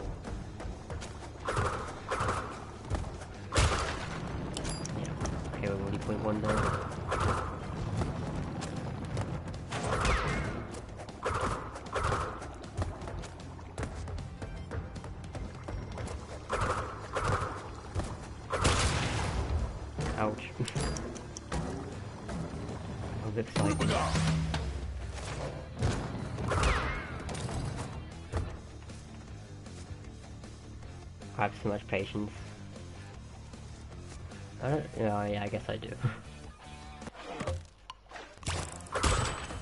Yeah, okay, we're already 0.1 now. Ouch. Oh, looks like I have so much patience. I don't, yeah, I guess I do.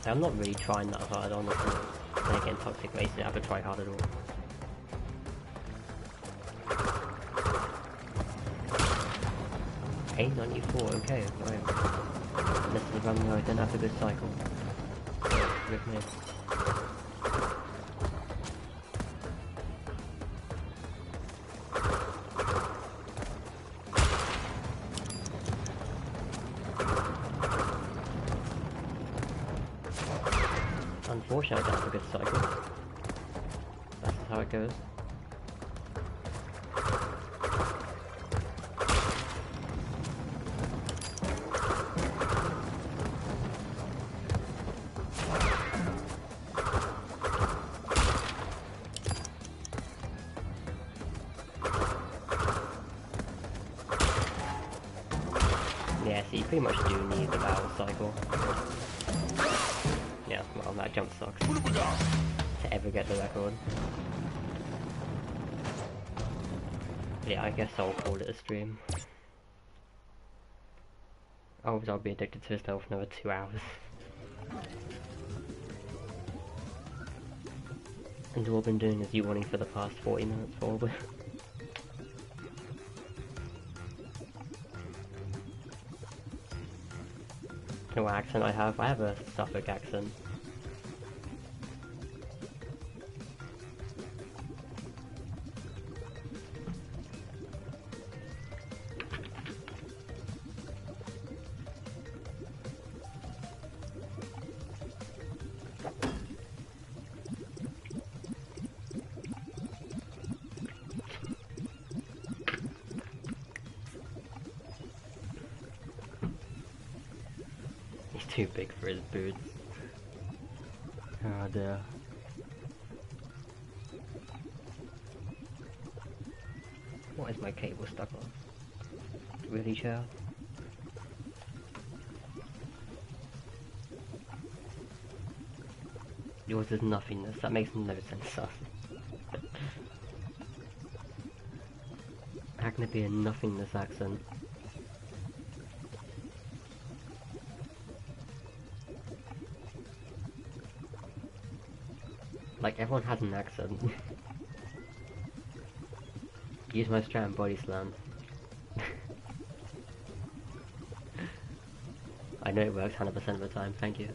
I'm not really trying that hard, honestly. Then again, Toxic Race, I have to try hard at all. $8.94, okay, right. This is a run where I don't have a good cycle. With me. Unfortunately, I don't have a good cycle. That's how it goes. Yeah, so you pretty much do need the barrel cycle. Yeah, well, that jump sucks. To ever get the record. Yeah, I guess I'll call it a stream. Oh, I'll be addicted to this level for another 2 hours. And all I've been doing is you-wanting for the past 40 minutes, probably. You know what accent I have? I have a Suffolk accent. Too big for his boots. Oh dear. What is my cable stuck on? Really, child? Yours is nothingness. That makes no sense, sus. How can it be a nothingness accent? Like, everyone has an accent. Use my strat and body slam. I know it works 100% of the time, thank you.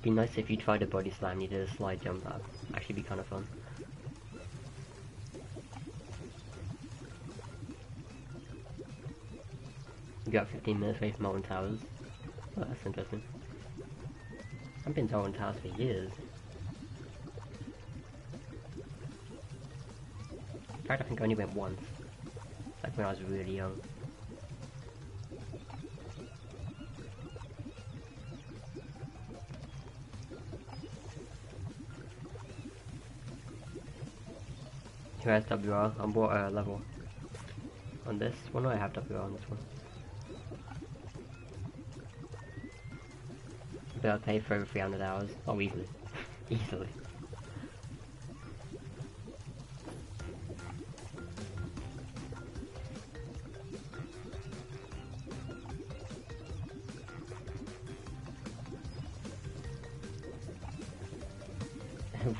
Be nice if you tried a body slam and you did a slide jump, that'd actually be kind of fun. You got 15 minutes away from Molten Towers. Oh, that's interesting. I've been to Molten Towers for years. In fact, I think I only went once. Like when I was really young. Who has WR? On what level? On this one, or I have WR on this one? But I'll pay for over 300 hours. Oh, easily. Easily.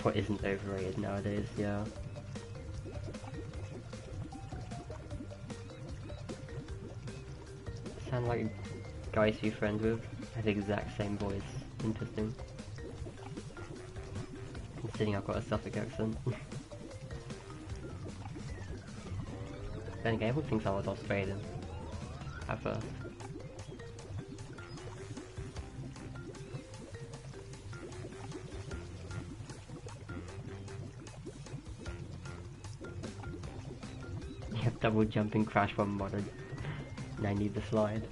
What isn't overrated nowadays, yeah. Sound like guys you're friends with have the exact same voice. Interesting. Considering I've got a Suffolk accent. Then again, everyone thinks I was Australian. At first. Double jump in Crash 1 modded. And I need the slide.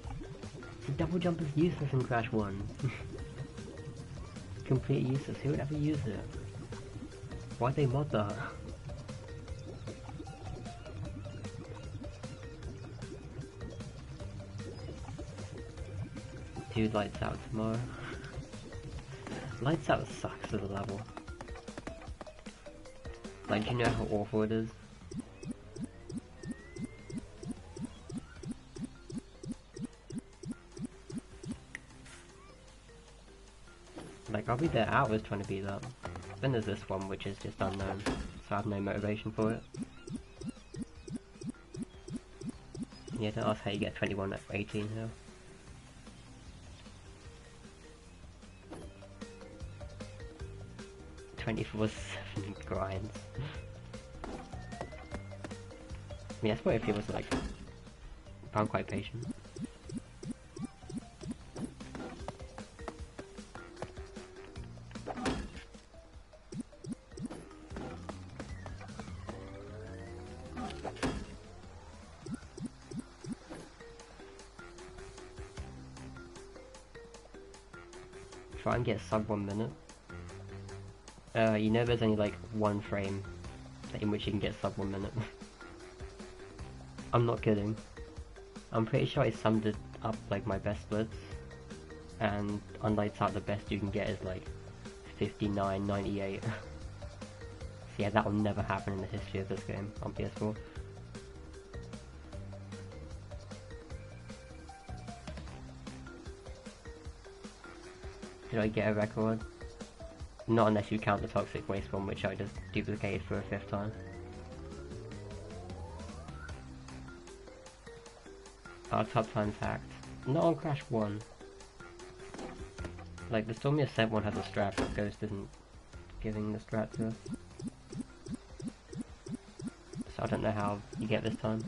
The double jump is useless in Crash 1. Completely useless. Who would ever use it? Why'd they mod that? Dude, Lights Out tomorrow. Lights Out sucks as a level. Like, do you know how awful it is? Like, I'll be there hours trying to beat that. Then there's this one which is just unknown, so I have no motivation for it. Yeah, don't ask how you get 21 at 18 here. '24/7 grinds. I mean, that's what it feels like. But I'm quite patient. Try and get sub 1 minute. You know there's only like one frame in which you can get sub 1 minute. I'm not kidding. I'm pretty sure I summed it up like my best splits, and on Lights Out the best you can get is like 59.98. So yeah, that will never happen in the history of this game on PS4. Did I get a record? Not unless you count the Toxic Waste one, which I just duplicated for a 5th time. Our top time's hacked. Not on Crash 1. Like, the Stormy Ascent one has a strat, but Ghost isn't giving the strat to us. So I don't know how you get this time.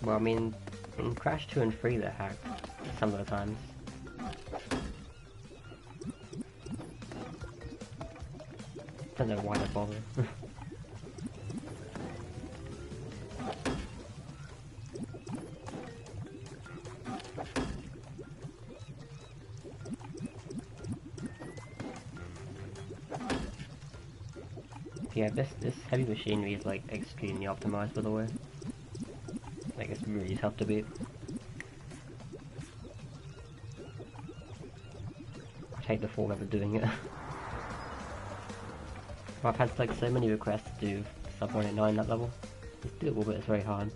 Well, I mean, in Crash 2 and 3 they're hacked, some of the times. Don't know why they bother. Yeah, this heavy machinery is like extremely optimized, by the way. Like, it's really tough to beat. I hate the fall ever doing it. I've had like so many requests to do sub 189 that level. It's doable, but it's very hard.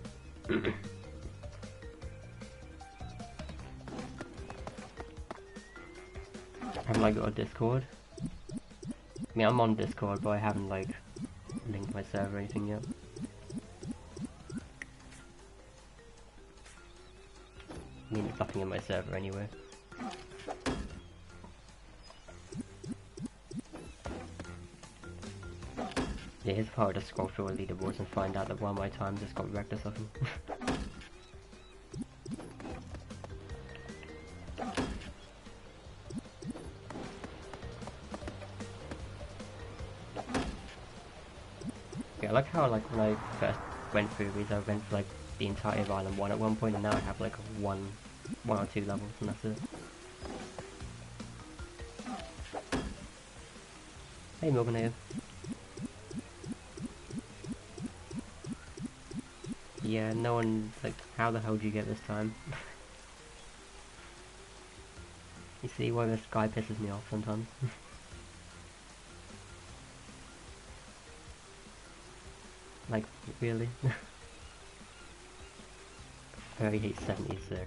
Haven't I got a Discord? I mean, I'm on Discord, but I haven't like linked my server or anything yet. I mean, there's nothing in my server anyway. Yeah, here's how I just scroll through a leaderboards and find out that one of my times just got wrecked or something. Yeah, I like how like when I first went through these, I went for like the entire of Island 1 at one point, and now I have like one or two levels and that's it. Hey Morganative. Yeah, no one, like, how the hell did you get this time? You see why this guy pisses me off sometimes? Like, really? 3876.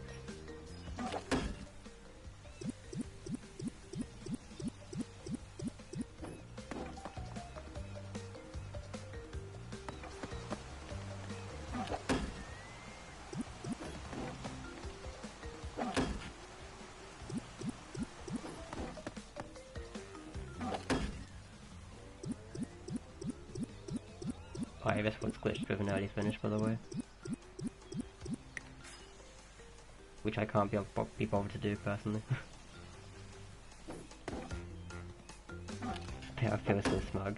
Alright, this one's glitched with an early finish, by the way. which I can't be bothered to do personally. Yeah, I feel so smug.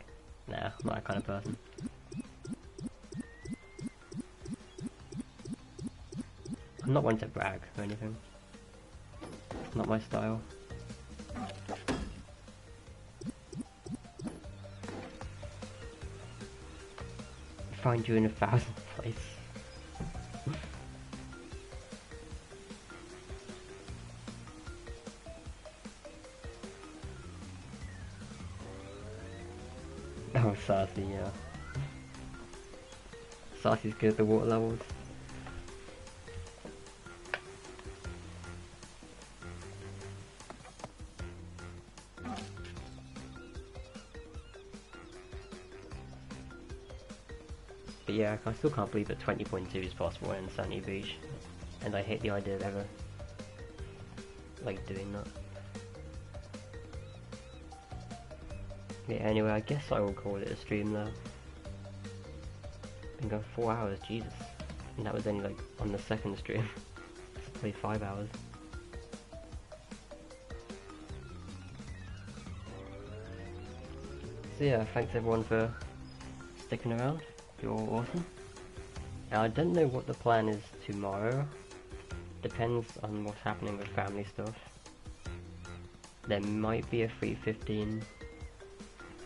Nah, I'm not that kind of person. I'm not one to brag or anything. It's not my style. Find you in 1,000th place. Oh, Sassy, yeah. Sassy's good at the water levels. But yeah, I still can't believe that 20.2 is possible in Sunny Beach, and I hate the idea of ever, like, doing that. Yeah, anyway, I guess I will call it a stream now. Been going 4 hours, Jesus. And that was only, like, on the second stream. It's probably 5 hours. So yeah, thanks everyone for sticking around. You're awesome. Now, I don't know what the plan is tomorrow. Depends on what's happening with family stuff. There might be a 3:15.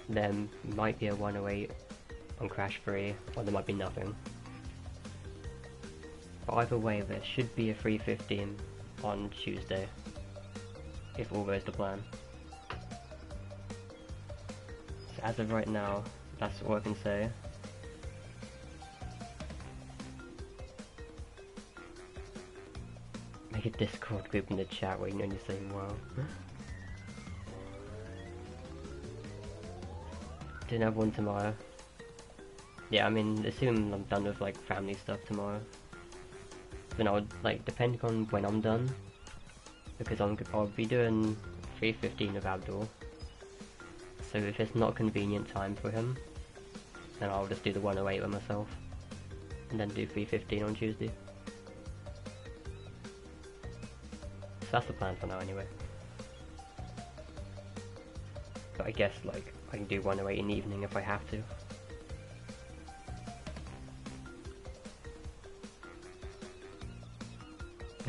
There might be a 108 on Crash 3, or there might be nothing. But either way, there should be a 3:15 on Tuesday, if all goes to plan. So as of right now, that's all I can say. Make a Discord group in the chat where you can only say wow. Do another one tomorrow. Yeah, I mean, assuming I'm done with like family stuff tomorrow, then I would, like, depending on when I'm done, because I'll be doing 3:15 of Abdul. So if it's not a convenient time for him, then I'll just do the 108 with myself, and then do 3:15 on Tuesday. So that's the plan for now anyway. But I guess, like, I can do 108 in the evening if I have to.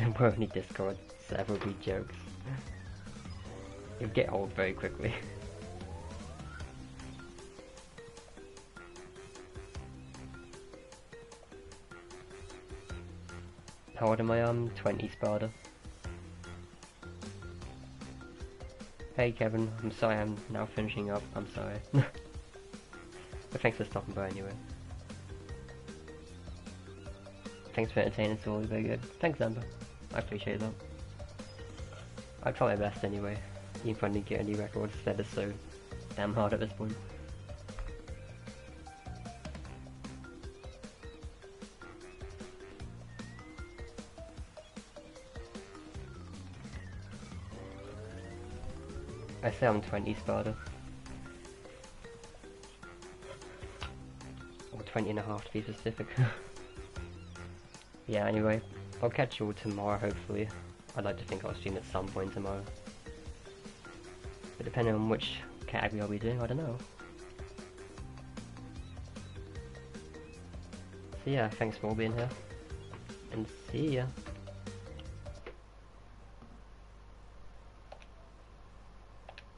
And we're only Discord, so there will be jokes. You'll get old very quickly. How old am I? 20, Sparta. Hey Kevin, I'm sorry I'm now finishing up, I'm sorry. But thanks for stopping by anyway. Thanks for entertaining, it's always very good. Thanks Amber, I appreciate that. I try my best anyway, even if I didn't get any records, that is so damn hard at this point. I say I'm 20, Sparta. Or 20 and a half to be specific. Yeah, anyway, I'll catch you all tomorrow, hopefully. I'd like to think I'll stream at some point tomorrow. But depending on which category I'll be doing, I don't know. So yeah, thanks for all being here. And see ya.